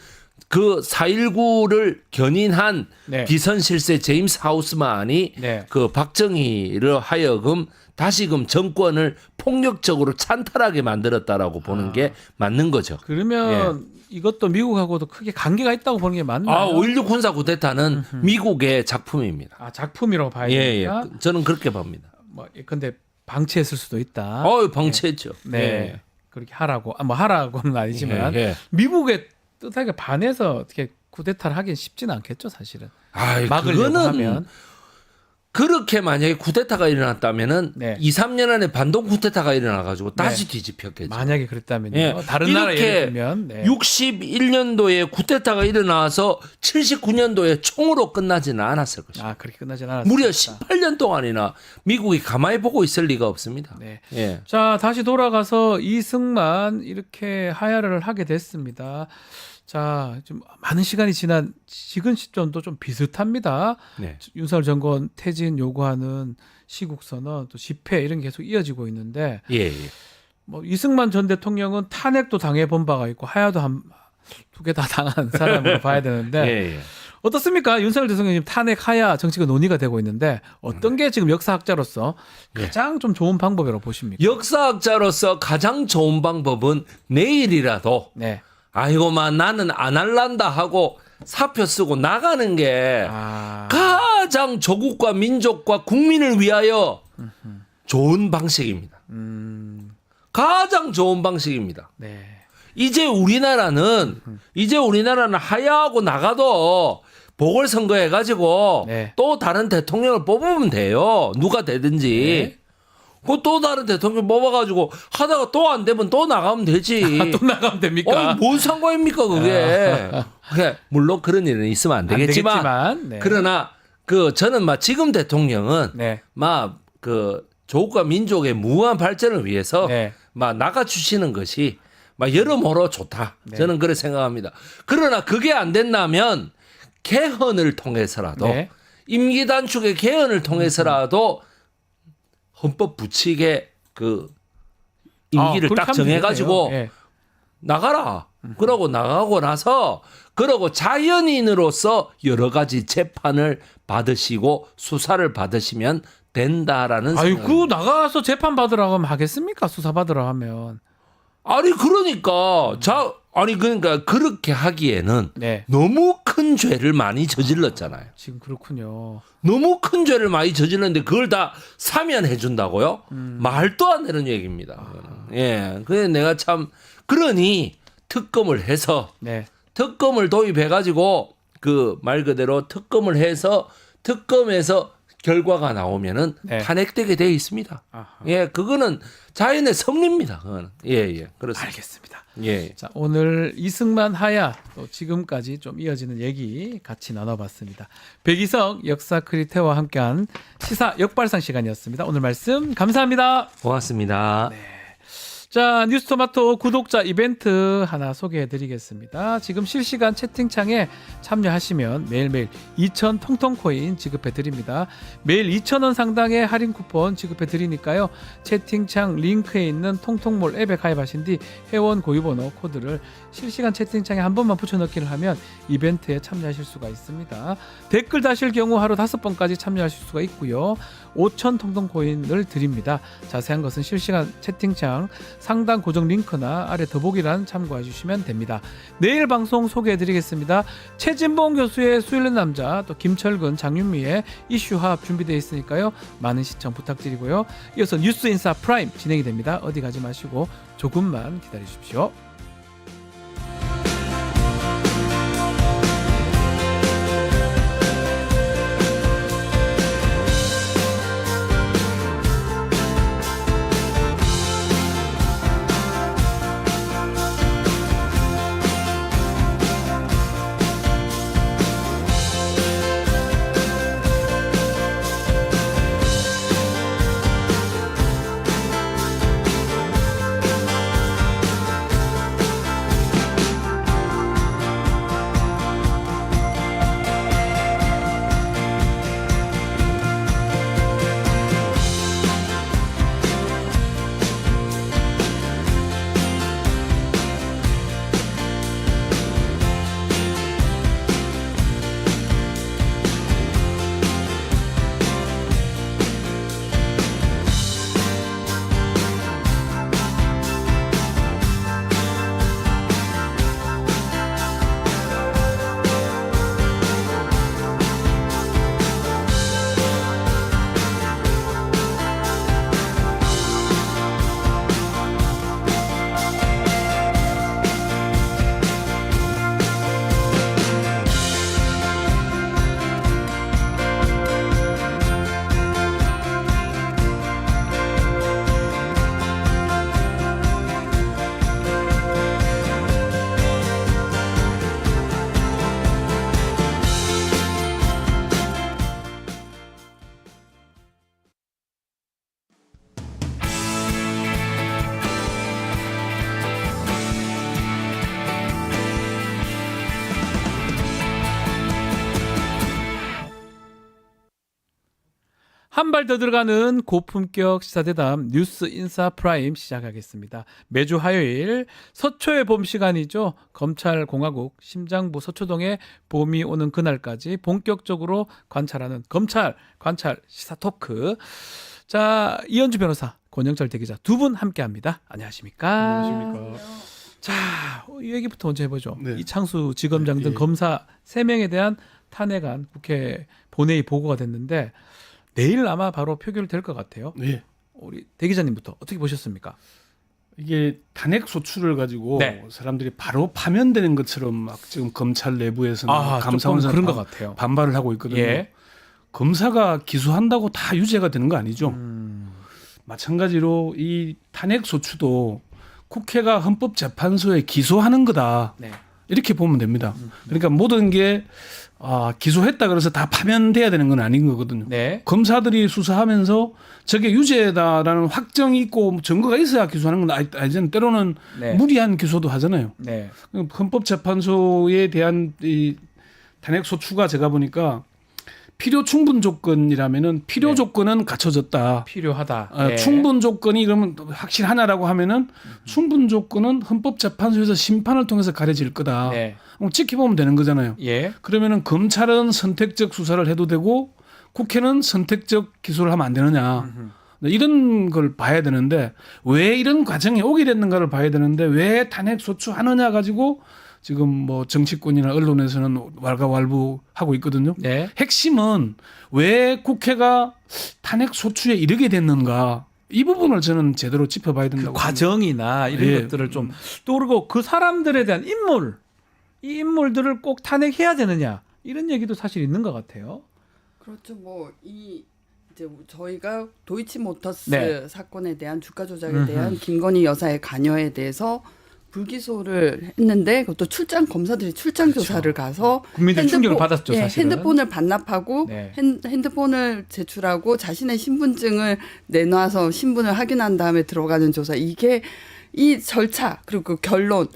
그 4.19를 견인한 네. 비선실세 제임스 하우스만이 네. 그 박정희를 하여금 다시금 정권을 폭력적으로 찬탈하게 만들었다라고 보는 게 맞는 거죠. 그러면 이것도 미국하고도 크게 관계가 있다고 보는 게 맞나요? 5.16 군사 쿠데타는 미국의 작품입니다. 아, 작품이라고 봐야 예, 됩니까? 저는 그렇게 봅니다. 근데 방치했을 수도 있다. 방치했죠. 네. 그렇게 하라고는 아니지만 예. 미국의 뜻하게 반해서 어떻게 쿠데타를 하긴 쉽지는 않겠죠, 사실은. 아이, 막으려고 그거는 하면. 그렇게 만약에 쿠데타가 일어났다면은 네. 2, 3년 안에 반동 쿠데타가 일어나가지고 다시 뒤집혔겠죠. 만약에 그랬다면요. 예. 다른 나라 이렇게 예를 들면 네. 61년도에 쿠데타가 일어나서 79년도에 총으로 끝나지는 않았을 것입니다. 그렇게 끝나진 않았습니다. 무려 18년 동안이나 미국이 가만히 보고 있을 리가 없습니다. 네. 예. 자, 다시 돌아가서 이승만 이렇게 하야를 하게 됐습니다. 자, 좀 많은 시간이 지난 지금 시점도 좀 비슷합니다. 네. 윤석열 정권 퇴진 요구하는 시국선언 또 집회 이런 게 계속 이어지고 있는데 예, 예. 뭐 이승만 전 대통령은 탄핵도 당해본 바가 있고 하야도 두 개 다 당한 사람으로 봐야 되는데 예, 예. 어떻습니까? 윤석열 대통령 지금 탄핵 하야 정치가 논의가 되고 있는데 어떤 게 지금 역사학자로서 가장 좀 좋은 방법이라고 보십니까? 역사학자로서 가장 좋은 방법은 내일이라도 네. 아이고만 나는 안 할란다 하고 사표 쓰고 나가는 게 가장 조국과 민족과 국민을 위하여 좋은 방식입니다. 가장 좋은 방식입니다. 네. 이제 우리나라는 하야하고 나가도 보궐선거 해가지고 네. 또 다른 대통령을 뽑으면 돼요. 누가 되든지. 그 또 다른 대통령 뽑아가지고 하다가 또 안 되면 또 나가면 되지. 또 나가면 됩니까? 뭔 상관입니까 그게. 그게 물론 그런 일은 있으면 안 되겠지만. 네. 그러나 저는 지금 대통령은 네. 조국과 민족의 무한 발전을 위해서 네. 나가주시는 것이 여러모로 좋다. 네. 저는 그렇게 생각합니다. 그러나 그게 안 된다면 개헌을 통해서라도 네. 임기 단축의 개헌을 통해서라도 헌법 부칙의 임기를 그렇게 딱 하면 정해가지고 되겠네요. 예. 나가라. 그러고 나가고 나서 그러고 자연인으로서 여러 가지 재판을 받으시고 수사를 받으시면 된다라는 생각. 아이고 나가서 재판 받으라고 하면 하겠습니까? 수사 받으라고 하면. 그러니까 그렇게 하기에는 네. 너무 큰 죄를 많이 저질렀잖아요. 지금 그렇군요. 너무 큰 죄를 많이 저질렀는데 그걸 다 사면해 준다고요? 말도 안 되는 얘기입니다. 예. 그래서 내가 그러니 특검을 해서 네. 특검을 도입해 가지고 말 그대로 특검을 해서 특검에서 결과가 나오면은 네. 탄핵되게 돼 있습니다. 아하. 예, 그거는 자연의 섭리입니다. 그거는. 예, 그렇습니다. 알겠습니다. 예. 자, 오늘 이승만 하야 또 지금까지 좀 이어지는 얘기 같이 나눠봤습니다. 백이성 역사 크리테와 함께한 시사 역발상 시간이었습니다. 오늘 말씀 감사합니다. 고맙습니다. 자, 뉴스토마토 구독자 이벤트 하나 소개해드리겠습니다. 지금 실시간 채팅창에 참여하시면 매일매일 2,000 통통코인 지급해드립니다. 매일 2,000원 상당의 할인 쿠폰 지급해드리니까요. 채팅창 링크에 있는 통통몰 앱에 가입하신 뒤 회원 고유번호 코드를 실시간 채팅창에 한 번만 붙여넣기를 하면 이벤트에 참여하실 수가 있습니다. 댓글 다실 경우 하루 5번까지 참여하실 수가 있고요. 5,000 통통코인을 드립니다. 자세한 것은 실시간 채팅창 상단 고정 링크나 아래 더보기란 참고해 주시면 됩니다. 내일 방송 소개해드리겠습니다. 최진봉 교수의 수요일은 남자, 또 김철근, 장윤미의 이슈합 준비되어 있으니까요. 많은 시청 부탁드리고요. 이어서 뉴스인사 프라임 진행이 됩니다. 어디 가지 마시고 조금만 기다려 주십시오. 한 발 더 들어가는 고품격 시사대담 뉴스 인사 프라임 시작하겠습니다. 매주 화요일 서초의 봄 시간이죠. 검찰공화국 심장부 서초동에 봄이 오는 그날까지 본격적으로 관찰하는 검찰 관찰 시사 토크. 자, 이현주 변호사, 권영철 대기자 두 분 함께합니다. 안녕하십니까? 자, 이 얘기부터 먼저 해보죠. 네. 이창수 지검장 등 예. 검사 3명에 대한 탄핵안 국회 본회의 보고가 됐는데 내일 아마 바로 표결될 것 같아요. 예. 우리 대기자님부터 어떻게 보셨습니까? 이게 탄핵 소추를 가지고 네. 사람들이 바로 파면되는 것처럼 막 지금 검찰 내부에서는 감사원에서 그런 것 같아요. 반발을 하고 있거든요. 예. 검사가 기소한다고 다 유죄가 되는 거 아니죠. 마찬가지로 이 탄핵 소추도 국회가 헌법재판소에 기소하는 거다. 네. 이렇게 보면 됩니다. 그러니까 모든 게 기소했다 그래서 다 파면돼야 되는 건 아닌 거거든요. 네. 검사들이 수사하면서 저게 유죄다라는 확정이 있고 증거가 있어야 기소하는 건 아니잖아요. 때로는 네. 무리한 기소도 하잖아요. 네. 헌법재판소에 대한 이 탄핵 소추가 제가 보니까 필요 충분 조건이라면은 필요 네. 조건은 갖춰졌다. 필요하다. 아, 네. 충분 조건이 그러면 확실하냐라고 하면은 충분 조건은 헌법재판소에서 심판을 통해서 가려질 거다. 네. 그럼 지켜보면 되는 거잖아요. 예. 그러면은 검찰은 선택적 수사를 해도 되고 국회는 선택적 기소를 하면 안 되느냐. 이런 걸 봐야 되는데 왜 이런 과정이 오게 됐는가를 봐야 되는데 왜 탄핵 소추하느냐 가지고 지금 뭐 정치권이나 언론에서는 왈가왈부하고 있거든요. 네. 핵심은 왜 국회가 탄핵 소추에 이르게 됐는가 이 부분을 저는 제대로 짚어봐야 그 된다고 과정이나 이런 예. 것들을 좀 떠오르고 그 사람들에 대한 인물, 이 인물들을 꼭 탄핵해야 되느냐 이런 얘기도 사실 있는 것 같아요. 그렇죠. 뭐 이제 저희가 도이치모터스 네. 사건에 대한 주가 조작에 대한 김건희 여사의 관여에 대해서 불기소를 했는데 그것도 출장 검사들이 출장 조사를 가서 국민들 충격을 받았죠, 예, 사실은. 핸드폰을 반납하고 네. 핸드폰을 제출하고 자신의 신분증을 내놔서 신분을 확인한 다음에 들어가는 조사 이게 이 절차 그리고 그 결론에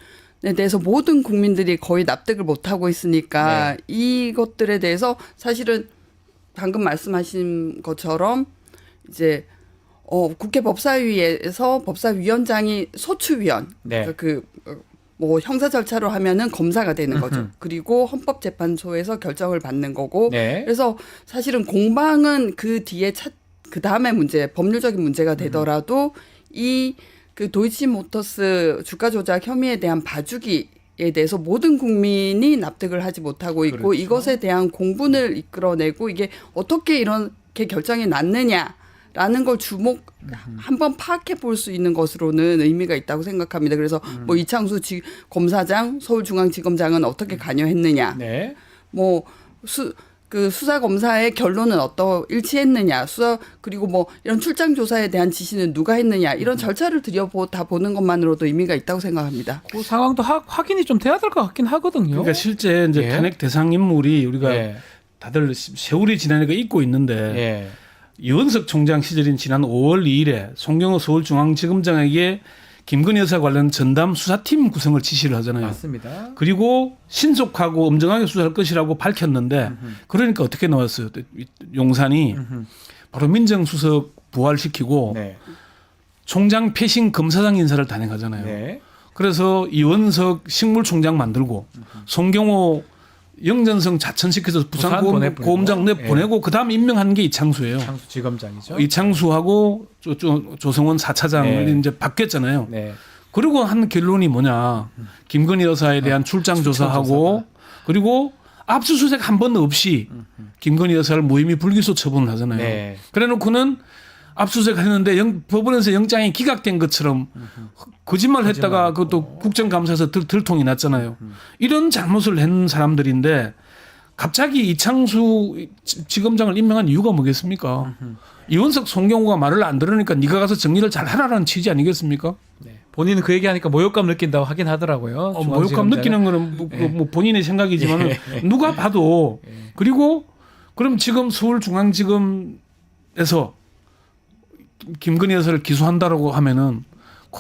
대해서 모든 국민들이 거의 납득을 못 하고 있으니까 네. 이것들에 대해서 사실은 방금 말씀하신 것처럼 이제 국회 법사위에서 법사위원장이 소추위원 네. 뭐 형사 절차로 하면은 검사가 되는 거죠. 그리고 헌법재판소에서 결정을 받는 거고. 네. 그래서 사실은 공방은 그 뒤에 그 다음에 문제 법률적인 문제가 되더라도 이 그 도이치모터스 주가 조작 혐의에 대한 봐주기에 대해서 모든 국민이 납득을 하지 못하고 있고 그렇죠. 이것에 대한 공분을 이끌어내고 이게 어떻게 이렇게 결정이 났느냐라는 걸 한번 파악해 볼 수 있는 것으로는 의미가 있다고 생각합니다. 그래서 뭐 이창수 검사장, 서울중앙지검장은 어떻게 관여했느냐, 네. 뭐 수사 검사의 결론은 일치했느냐, 그리고 뭐 이런 출장 조사에 대한 지시는 누가 했느냐 이런 절차를 들여다 보는 것만으로도 의미가 있다고 생각합니다. 그 상황도 확인이 좀 돼야 될 것 같긴 하거든요. 그러니까 실제 이제 예. 탄핵 대상 인물이 우리가 예. 다들 세월이 지나니까 잊고 있는데 예. 이원석 총장 시절인 지난 5월 2일에 송경호 서울중앙지검장에게 김건희 여사 관련 전담 수사팀 구성을 지시를 하잖아요. 맞습니다. 그리고 신속하고 엄정하게 수사할 것이라고 밝혔는데 그러니까 어떻게 나왔어요? 용산이 바로 민정수석 부활시키고 네. 총장 패싱 검사장 인사를 단행하잖아요. 네. 그래서 이원석 식물총장 만들고 송경호 영전성 자천시켜서 부산 보내버리고. 고검장 보내고 그다음 임명한 게 이창수예요. 창수 지검장이죠. 이창수하고 조성원 4차장을 네. 이제 바뀌었잖아요. 네. 그리고 한 결론이 뭐냐. 김건희 여사에 대한 출장 조사하고 그리고 압수수색 한 번 없이 김건희 여사를 무혐의 불기소 처분을 하잖아요. 네. 그래 놓고는 압수수색 했는데 법원에서 영장이 기각된 것처럼 거짓말 했다가 그것도 국정감사에서 들통이 났잖아요. 이런 잘못을 한 사람들인데 갑자기 이창수 지검장을 임명한 이유가 뭐겠습니까? 이원석 송경호가 말을 안 들으니까 네가 가서 정리를 잘 하라는 취지 아니겠습니까? 네. 본인은 그 얘기하니까 모욕감 느낀다고 하긴 하더라고요. 모욕감 느끼는 거는 뭐 본인의 생각이지만 누가 봐도 그리고 그럼 지금 서울중앙지검에서 김건희 여사를 기소한다라고 하면은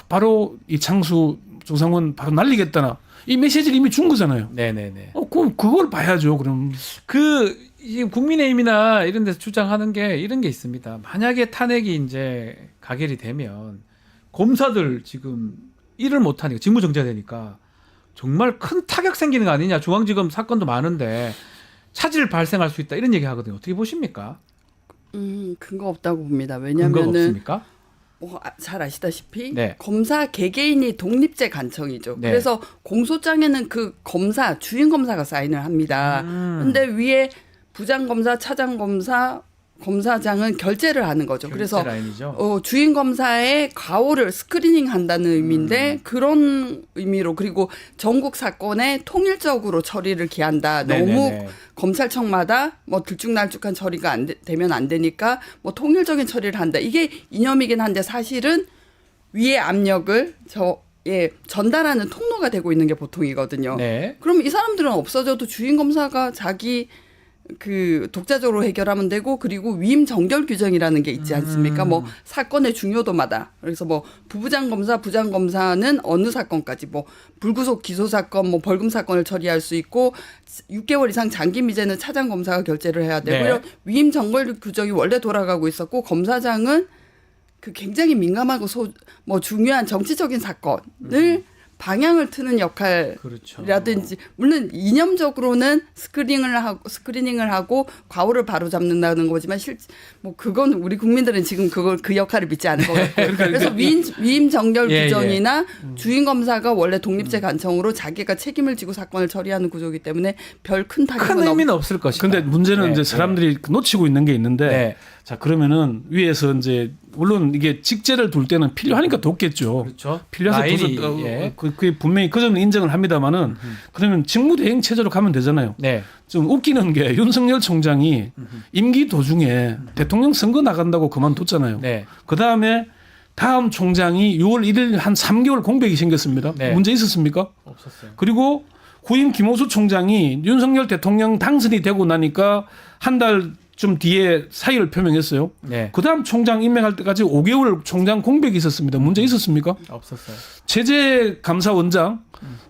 바로 이창수 조상원 바로 날리겠다나 이 메시지를 이미 준 거잖아요. 네네네. 그걸 봐야죠. 그럼 이 국민의힘이나 이런 데서 주장하는 게 이런 게 있습니다. 만약에 탄핵이 이제 가결이 되면 검사들 지금 일을 못 하니까 직무정지되니까 정말 큰 타격 생기는 거 아니냐. 중앙지검 사건도 많은데 차질 발생할 수 있다. 이런 얘기 하거든요. 어떻게 보십니까? 근거 없다고 봅니다. 근거가 왜냐면은 없습니까? 잘 아시다시피 네. 검사 개개인이 독립제 간청이죠. 네. 그래서 공소장에는 그 검사 주임 검사가 사인을 합니다. 근데 위에 부장 검사, 차장 검사, 검사장은 결재를 하는 거죠. 그래서 라인이죠. 주임 검사의 과오를 스크리닝 한다는 의미인데 그런 의미로 그리고 전국 사건에 통일적으로 처리를 기한다. 너무 네네네. 검찰청마다 뭐 들쭉날쭉한 처리가 되면 안 되니까 뭐 통일적인 처리를 한다. 이게 이념이긴 한데 사실은 위의 압력을 전달하는 통로가 되고 있는 게 보통이거든요. 네. 그럼 이 사람들은 없어져도 주임 검사가 자기 그 독자적으로 해결하면 되고 그리고 위임 정결 규정이라는 게 있지 않습니까? 뭐 사건의 중요도마다 그래서 뭐 부부장 검사, 부장 검사는 어느 사건까지 뭐 불구속 기소 사건, 뭐 벌금 사건을 처리할 수 있고 6개월 이상 장기 미제는 차장 검사가 결재를 해야 되고 네. 이런 위임 정결 규정이 원래 돌아가고 있었고 검사장은 그 굉장히 민감하고 뭐 중요한 정치적인 사건을 방향을 트는 역할이라든지 물론 이념적으로는 스크리닝을 하고 과오를 바로잡는다는 거지만 뭐 그건 우리 국민들은 지금 그 역할을 믿지 않을 것 같아요. 그래서 위임 정결 규정이나 주임 검사가 원래 독립제 간청으로 자기가 책임을 지고 사건을 처리하는 구조이기 때문에 별 큰 타격은 큰 의미는 없을 것이다. 근데 문제는 네. 이제 사람들이 놓치고 있는 게 있는데 네. 자 그러면은 위에서 이제 물론 이게 직제를 둘 때는 필요하니까 돕겠죠. 그렇죠. 필요해서 라인이, 둬서 예. 그게 분명히 그 점은 인정을 합니다만은 그러면 직무대행 체제로 가면 되잖아요. 네. 좀 웃기는 게 윤석열 총장이 임기 도중에 대통령 선거 나간다고 그만뒀잖아요. 네. 그 다음에 다음 총장이 6월 1일 한 3개월 공백이 생겼습니다. 네. 문제 있었습니까? 없었어요. 그리고 후임 김호수 총장이 윤석열 대통령 당선이 되고 나니까 한 달쯤 뒤에 사의를 표명했어요. 네. 그다음 총장 임명할 때까지 5개월 총장 공백이 있었습니다. 문제 있었습니까? 없었어요. 최재감사원장,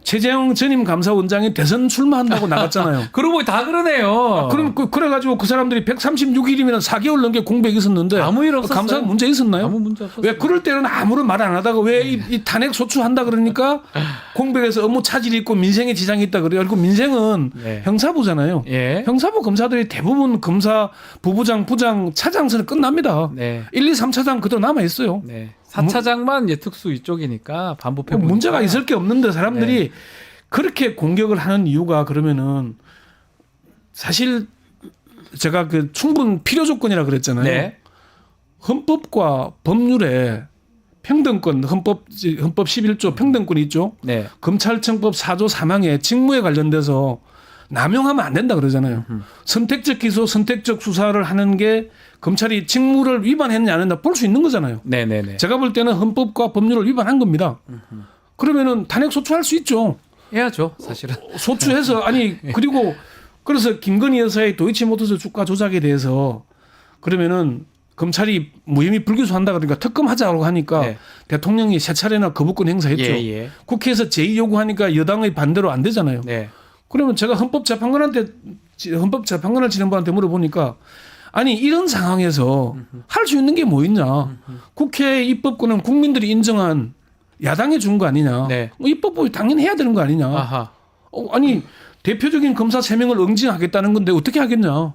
최재형 전임 감사원장이 대선 출마한다고 나갔잖아요. 그러고 보니 다 그러네요. 그럼 그래가지고 그 사람들이 136일이면 4개월 넘게 공백이 있었는데 아무 일 없었어요. 감사 문제 있었나요? 아무 문제 없었어요. 왜 그럴 때는 아무런 말 안 하다가 왜 이 탄핵 소추한다 그러니까 공백에서 업무 차질이 있고 민생에 지장이 있다 그래요. 그리고 민생은 네. 형사부잖아요. 예. 형사부 검사들이 대부분 검사 부부장, 부장, 차장선은 끝납니다. 네. 1, 2, 3차장 그대로 남아 있어요. 네. 4차장만 이제 특수 이쪽이니까 반부패 문제가 있을 게 없는데 사람들이 그렇게 공격을 하는 이유가 그러면은 사실 제가 그 충분 필요 조건이라 그랬잖아요. 네. 헌법과 법률에 평등권 헌법 11조 평등권이 있죠. 네. 검찰청법 4조 3항에 직무에 관련돼서 남용하면 안 된다 그러잖아요. 선택적 기소, 선택적 수사를 하는 게 검찰이 직무를 위반했느냐 안 했느냐 볼 수 있는 거잖아요. 네네네. 제가 볼 때는 헌법과 법률을 위반한 겁니다. 그러면은 탄핵 소추할 수 있죠. 해야죠, 사실은. 소추해서 아니 그리고 그래서 김건희 여사의 도이치모터스 주가 조작에 대해서 그러면은 검찰이 무혐의 불기소한다 그러니까 특검하자고 하니까 네. 대통령이 세 차례나 거부권 행사했죠. 예. 국회에서 제의 요구하니까 여당의 반대로 안 되잖아요. 네. 그러면 제가 헌법재판관을 지난번한테 물어보니까 아니 이런 상황에서 할 수 있는 게 뭐 있냐. 국회 입법권은 국민들이 인정한 야당이 준 거 아니냐. 네. 뭐 입법부에 당연히 해야 되는 거 아니냐. 아하. 아니 대표적인 검사 3명을 응징하겠다는 건데 어떻게 하겠냐.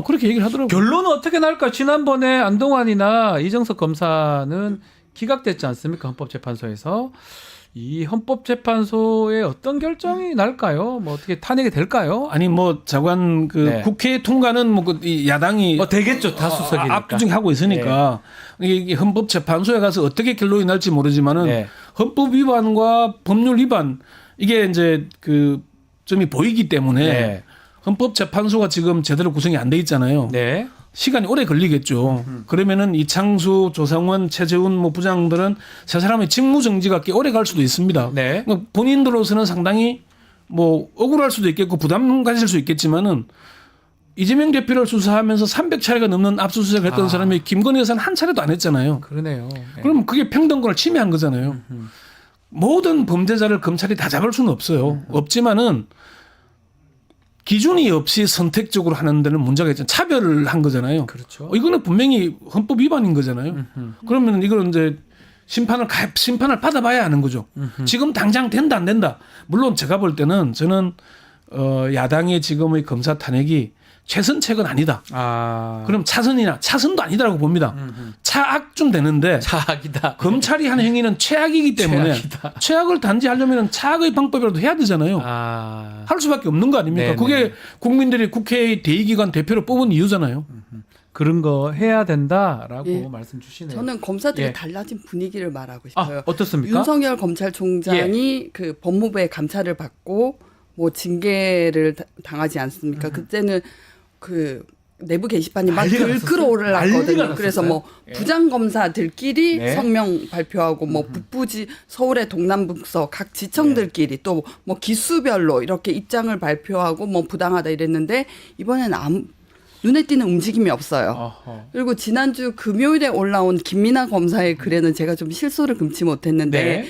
그렇게 얘기를 하더라고요. 결론은 어떻게 날까? 지난번에 안동환이나 이정석 검사는 기각됐지 않습니까? 헌법재판소에서. 이 헌법재판소의 어떤 결정이 날까요? 뭐 어떻게 탄핵이 될까요? 아니 뭐 장관 그 네. 국회 통과는 뭐 그 야당이 되겠죠. 다수석이니까. 압도적이 하고 있으니까 이게 헌법재판소에 가서 어떻게 결론이 날지 모르지만은 네. 헌법 위반과 법률 위반 이게 이제 그 점이 보이기 때문에 네. 헌법재판소가 지금 제대로 구성이 안 돼 있잖아요. 네. 시간이 오래 걸리겠죠. 그러면은 이창수, 조상원, 최재훈 뭐 부장들은 세 사람의 직무 정지가 꽤 오래 갈 수도 있습니다. 네. 그러니까 본인들로서는 상당히 뭐 억울할 수도 있겠고 부담 가질 수 있겠지만은 이재명 대표를 수사하면서 300차례가 넘는 압수수색을 했던 사람이 김건희 여사는 한 차례도 안 했잖아요. 그러네요. 네. 그럼 그게 평등권을 침해한 거잖아요. 모든 범죄자를 검찰이 다 잡을 수는 없어요. 없지만은 기준이 없이 선택적으로 하는 데는 문제가 있잖아요. 차별을 한 거잖아요. 그렇죠. 이거는 분명히 헌법 위반인 거잖아요. 그러면 이거는 이제 심판을 받아봐야 하는 거죠. 지금 당장 된다 안 된다. 물론 제가 볼 때는 저는 야당의 지금의 검사 탄핵이 최선책은 아니다. 그럼 차선도 아니다라고 봅니다. 차악쯤 되는데 차악이다. 검찰이 하는 행위는 최악이기 때문에 최악이다. 최악을 단죄하려면 차악의 방법이라도 해야 되잖아요. 할 수밖에 없는 거 아닙니까? 네네. 그게 국민들이 국회의 대의기관 대표로 뽑은 이유잖아요. 그런 거 해야 된다라고 예. 말씀 주시네요. 저는 검사들의 예. 달라진 분위기를 말하고 싶어요. 어떻습니까? 윤석열 검찰총장이 그 법무부의 감찰을 받고 뭐 징계를 당하지 않습니까? 그때는 그 내부 게시판이 막 난리가 난리가 났었어요? 끌어올랐거든요. 그래서 뭐 예. 부장 검사들끼리 네. 성명 발표하고 뭐 북부지 서울의 동남북서 각 지청들끼리 또 뭐 기수별로 이렇게 입장을 발표하고 뭐 부당하다 이랬는데 이번에는 눈에 띄는 움직임이 없어요. 어허. 그리고 지난주 금요일에 올라온 김민아 검사의 글에는 제가 좀 실소를 금치 못했는데 네.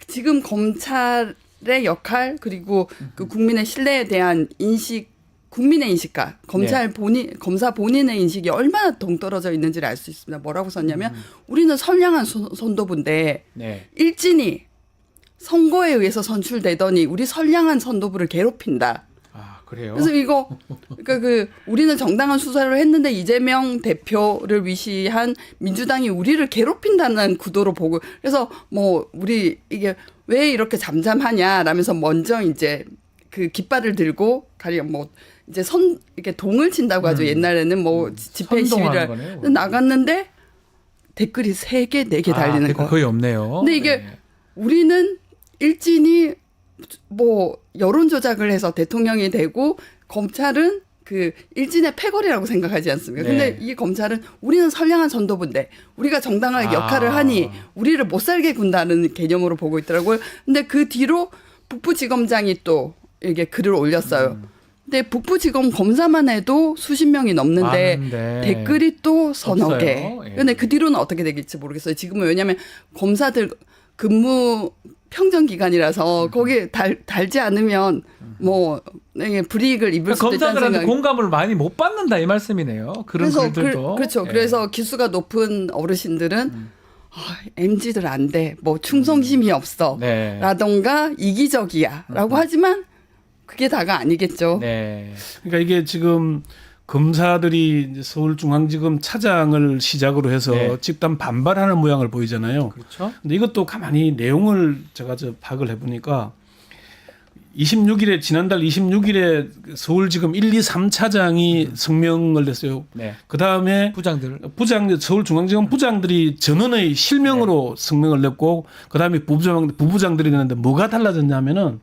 지금 검찰의 역할 그리고 그 국민의 신뢰에 대한 인식, 국민의 인식과 검사 본인의 인식이 얼마나 동떨어져 있는지를 알 수 있습니다. 뭐라고 썼냐면 우리는 선량한 선도부인데 네. 일진이 선거에 의해서 선출되더니 우리 선량한 선도부를 괴롭힌다. 그래요. 그래서 이거 그러니까 우리는 정당한 수사를 했는데 이재명 대표를 위시한 민주당이 우리를 괴롭힌다는 구도로 보고 그래서 뭐 우리 이게 왜 이렇게 잠잠하냐라면서 먼저 이제 그 깃발을 들고 가령 뭐 이제 이렇게 동을 친다고 하죠. 옛날에는 뭐 집회 시위를 거네요. 나갔는데 댓글이 3개, 4개 달리는 댓글 거예요. 거의 없네요. 근데 이게 네. 우리는 일진이 뭐 여론 조작을 해서 대통령이 되고 검찰은 그 일진의 패거리라고 생각하지 않습니까? 근데 이 검찰은 우리는 선량한 선도부인데 우리가 정당하게 역할을 하니 우리를 못 살게 군다는 개념으로 보고 있더라고요. 근데 그 뒤로 북부지검장이 또 이게 글을 올렸어요. 근데 북부지검 검사만 해도 수십 명이 넘는데 많은데. 댓글이 또 서너 개. 없어요. 예. 근데 그 뒤로는 어떻게 되겠지 모르겠어요. 지금은 왜냐하면 검사들 근무 평정 기간이라서 거기에 달지 않으면 뭐 불이익을 입을 수도 있다는 검사들한테 생각이. 공감을 많이 못 받는다 이 말씀이네요. 그런 그래서 글들도. 그렇죠. 예. 그래서 기수가 높은 어르신들은 MZ들 안 돼. 뭐 충성심이 없어. 네. 라던가 이기적이야라고 하지만 그게 다가 아니겠죠. 네. 그러니까 이게 지금 검사들이 이제 서울중앙지검 차장을 시작으로 해서 네. 집단 반발하는 모양을 보이잖아요. 그렇죠. 근데 이것도 가만히 내용을 제가 파악을 해보니까 26일에 지난달 26일에 서울지검 1, 2, 3차장이 성명을 냈어요. 네. 그 다음에 부장들. 서울중앙지검 부장들이 전원의 실명으로 성명을 냈고 그 다음에 부부장들이 냈는데 뭐가 달라졌냐면은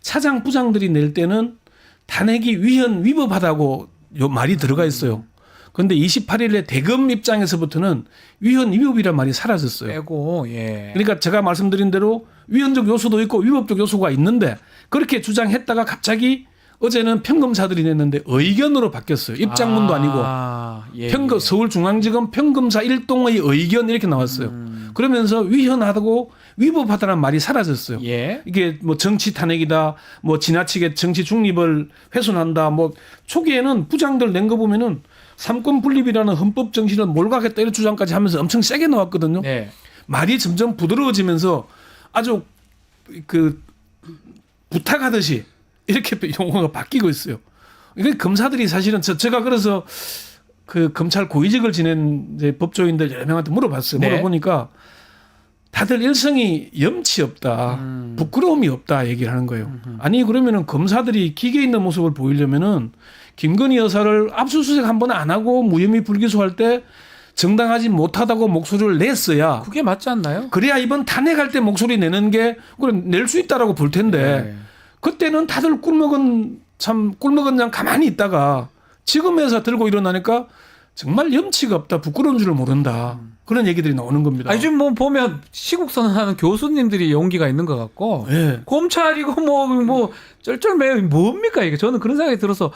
차장 부장들이 낼 때는 탄핵이 위헌위법하다고 요 말이 들어가 있어요. 그런데 28일에 대검 입장에서부터는 위헌위법이란 말이 사라졌어요. 빼고 예. 그러니까 제가 말씀드린 대로 위헌적 요소도 있고 위법적 요소가 있는데 그렇게 주장했다가 갑자기 어제는 평검사들이 냈는데 의견으로 바뀌었어요. 입장문도 아니고 예, 서울중앙지검 평검사 일동의 의견 이렇게 나왔어요. 그러면서 위헌하다고 위법하다는 말이 사라졌어요. 예. 이게 뭐 정치 탄핵이다, 뭐 지나치게 정치 중립을 훼손한다. 뭐 초기에는 부장들 낸 거 보면은 삼권 분립이라는 헌법 정신을 몰각했다 이런 주장까지 하면서 엄청 세게 나왔거든요. 네. 말이 점점 부드러워지면서 아주 그 부탁하듯이 이렇게 용어가 바뀌고 있어요. 이게 검사들이 사실은 제가 그래서 그 검찰 고위직을 지낸 이제 법조인들 여러 명한테 물어봤어요. 네. 물어보니까 다들 일성이 염치 없다, 부끄러움이 없다 얘기를 하는 거예요. 아니 그러면은 검사들이 기계 있는 모습을 보이려면은 김건희 여사를 압수수색 한 번 안 하고 무혐의 불기소할 때 정당하지 못하다고 목소리를 냈어야. 그게 맞지 않나요? 그래야 이번 탄핵할 때 목소리 내는 게 낼 수 있다라고 볼 텐데 네. 그때는 다들 꿀먹은 양 가만히 있다가 지금에서 들고 일어나니까 정말 염치가 없다, 부끄러운 줄을 모른다. 그런 얘기들이 나오는 겁니다. 아니 지금 뭐 보면 시국 선언하는 교수님들이 용기가 있는 것 같고 예. 검찰이고 뭐 쩔쩔매요 뭡니까 이게 저는 그런 생각이 들어서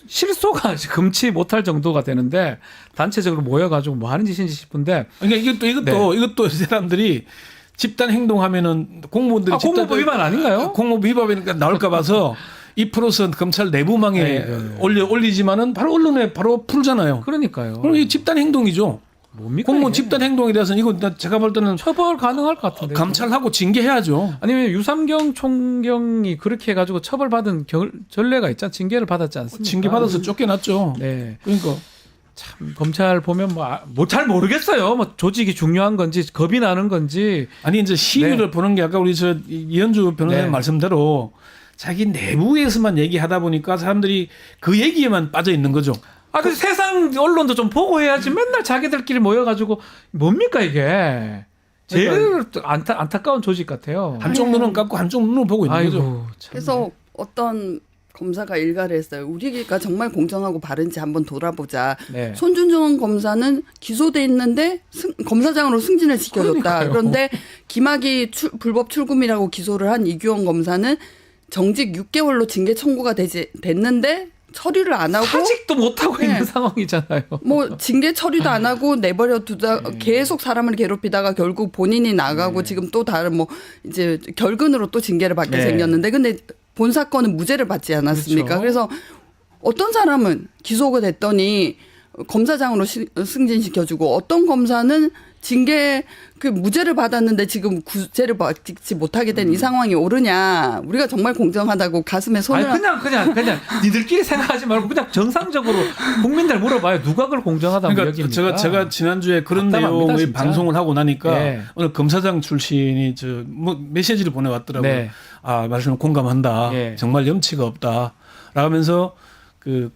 실소가 금치 못할 정도가 되는데 단체적으로 모여가지고 뭐 하는 짓인지 싶은데 그러니까 이것도 사람들이 집단 행동하면은 공무원들이 공무법 위반 아닌가요? 공무법 위반이니까 나올까 봐서 2% 검찰 내부망에 올리지만은 바로 언론에 바로 풀잖아요. 그러니까요. 그럼 이 집단 행동이죠. 뭡니까? 공무원 이게? 집단 행동에 대해서는 이거 제가 볼 때는 처벌 가능할 것 같은데. 감찰하고 징계해야죠. 아니면 유삼경 총경이 그렇게 해가지고 처벌받은 전례가 있잖아. 징계를 받았지 않습니까? 징계 받아서 쫓겨났죠. 네. 그러니까 참 검찰 보면 뭐 잘 모르겠어요. 뭐 조직이 중요한 건지 겁이 나는 건지. 아니 이제 시위를 보는 게 아까 우리 저 이현주 변호사님 네. 말씀대로 자기 내부에서만 얘기하다 보니까 사람들이 그 얘기에만 빠져 있는 거죠. 그 세상 언론도 좀 보고 해야지. 맨날 자기들끼리 모여가지고 뭡니까 이게. 제일 안타까운 조직 같아요. 한쪽 눈은 감고 한쪽 눈은 보고 있는 거죠. 아이고, 참. 그래서 어떤 검사가 일가를 했어요. 우리가 정말 공정하고 바른지 한번 돌아보자. 네. 손준정 검사는 기소돼 있는데 검사장으로 승진을 시켜줬다. 그러니까요. 그런데 김학의 불법 출금이라고 기소를 한 이규원 검사는 정직 6개월로 징계 청구가 됐는데 처리를 안 하고 아직도 못하고 네. 있는 상황이잖아요. 뭐 징계 처리도 안 하고 내버려 두다 계속 사람을 괴롭히다가 결국 본인이 나가고 지금 또 다른 뭐 이제 결근으로 또 징계를 받게 네. 생겼는데 근데 본 사건은 무죄를 받지 않았습니까? 그렇죠. 그래서 어떤 사람은 기소가 됐더니 검사장으로 승진시켜주고 어떤 검사는 징계 그 무죄를 받았는데 지금 구제를 받지 못하게 된 이 상황이 옳으냐? 우리가 정말 공정하다고 가슴에 손을 그냥 니들끼리 생각하지 말고 그냥 정상적으로 국민들 물어봐요. 누가 그걸 공정하다고 그러니까 여깁니까? 제가 지난주에 그런 답답합니다, 내용의 진짜. 방송을 하고 나니까 네. 오늘 검사장 출신이 뭐 메시지를 보내왔더라고요. 네. 말씀 공감한다. 네. 정말 염치가 없다. 라면서 그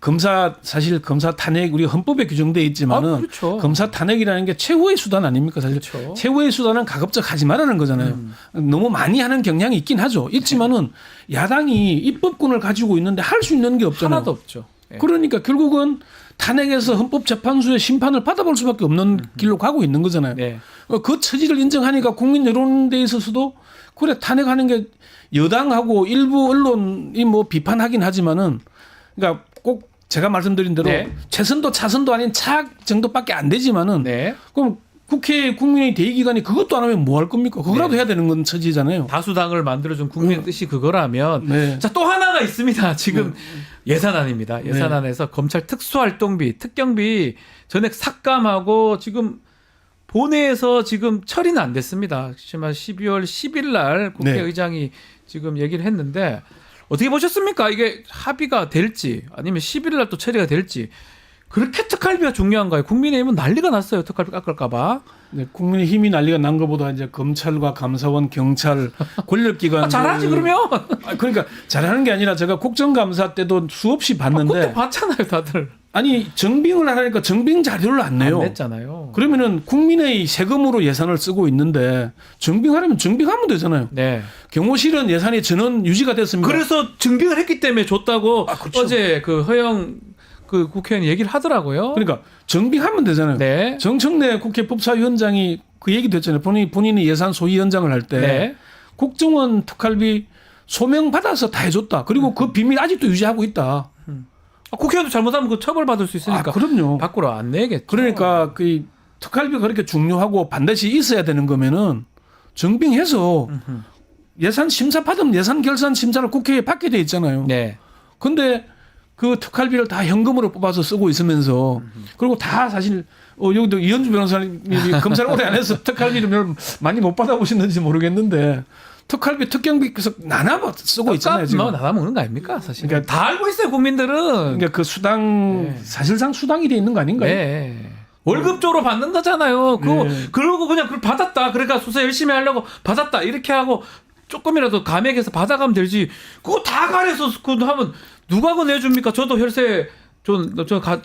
사실 검사 탄핵 우리 헌법에 규정돼 있지만은 그렇죠. 검사 탄핵이라는 게 최후의 수단 아닙니까? 사실 그렇죠. 최후의 수단은 가급적 하지 말라는 거잖아요. 너무 많이 하는 경향이 있긴 하죠. 있지만은 야당이 입법권을 가지고 있는데 할 수 있는 게 없잖아요. 하나도 없죠. 네. 그러니까 결국은 탄핵에서 헌법재판소의 심판을 받아볼 수밖에 없는 길로 가고 있는 거잖아요. 네. 그 처지를 인정하니까 국민 여론에 있어서도 그래 탄핵하는 게 여당하고 일부 언론이 뭐 비판하긴 하지만은 그러니까 꼭 제가 말씀드린 대로 네. 최선도 차선도 아닌 차악 정도밖에 안 되지만은 네. 그럼 국회 국민의 대의기관이 그것도 안 하면 뭐 할 겁니까? 그거라도 해야 되는 건 처지잖아요. 다수당을 만들어준 국민의 뜻이 그거라면 네. 자, 또 하나가 있습니다. 지금 예산안입니다. 예산안에서 검찰 특수활동비, 특경비 전액 삭감하고 지금 본회에서 지금 처리는 안 됐습니다. 하지만 12월 10일 날 국회의장이 지금 얘기를 했는데 어떻게 보셨습니까? 이게 합의가 될지 아니면 11일 날 또 처리가 될지. 그렇게 특활비가 중요한가요? 국민의힘은 난리가 났어요. 특활비 깎을까 봐. 네, 국민의힘이 난리가 난 것보다 이제 검찰과 감사원, 경찰, 권력기관 잘하지 그러면. 그러니까 잘하는 게 아니라 제가 국정감사 때도 수없이 봤는데 그때 봤잖아요, 다들. 아니 정빙을 하니까 정빙 자료를 안 내요. 안 냈잖아요. 그러면은 국민의 세금으로 예산을 쓰고 있는데 정빙하려면 정빙하면 되잖아요. 네. 경호실은 예산이 전원 유지가 됐습니다. 그래서 증빙을 했기 때문에 줬다고 그렇죠. 어제 그 허영 그 국회의원이 얘기를 하더라고요. 그러니까 정빙하면 되잖아요. 네. 정청래 국회 법사위원장이 그 얘기도 했잖아요. 본인이 예산 소위원장을 할 때 네. 국정원 특활비 소명 받아서 다 해줬다. 그리고 그 비밀 아직도 유지하고 있다. 국회의원도 잘못하면 그 처벌받을 수 있으니까 그럼요. 밖으로 안 내겠죠. 그러니까 그 특활비가 그렇게 중요하고 반드시 있어야 되는 거면은 정빙해서 예산 심사 받으면 예산 결산 심사를 국회에 받게 돼 있잖아요. 네. 근데 그 특활비를 다 현금으로 뽑아서 쓰고 있으면서 그리고 다 사실 여기도 이현주 변호사님이 검찰 오래 안 해서 특활비를 많이 못 받아보셨는지 모르겠는데 특활비 특경비 계속 나눠 쓰고 있잖아요. 지금. 나눠 먹는 거 아닙니까 사실. 그러니까 다 알고 있어요 국민들은. 그러니까 그 수당 사실상 수당이 돼 있는 거 아닌가요? 네. 월급조로 받는 거잖아요. 그러고 그냥 그걸 받았다. 그러니까 수사 열심히 하려고 받았다. 이렇게 하고 조금이라도 감액해서 받아가면 되지. 그거 다 가려서 그거 하면 누가 그거 내줍니까? 저도 혈세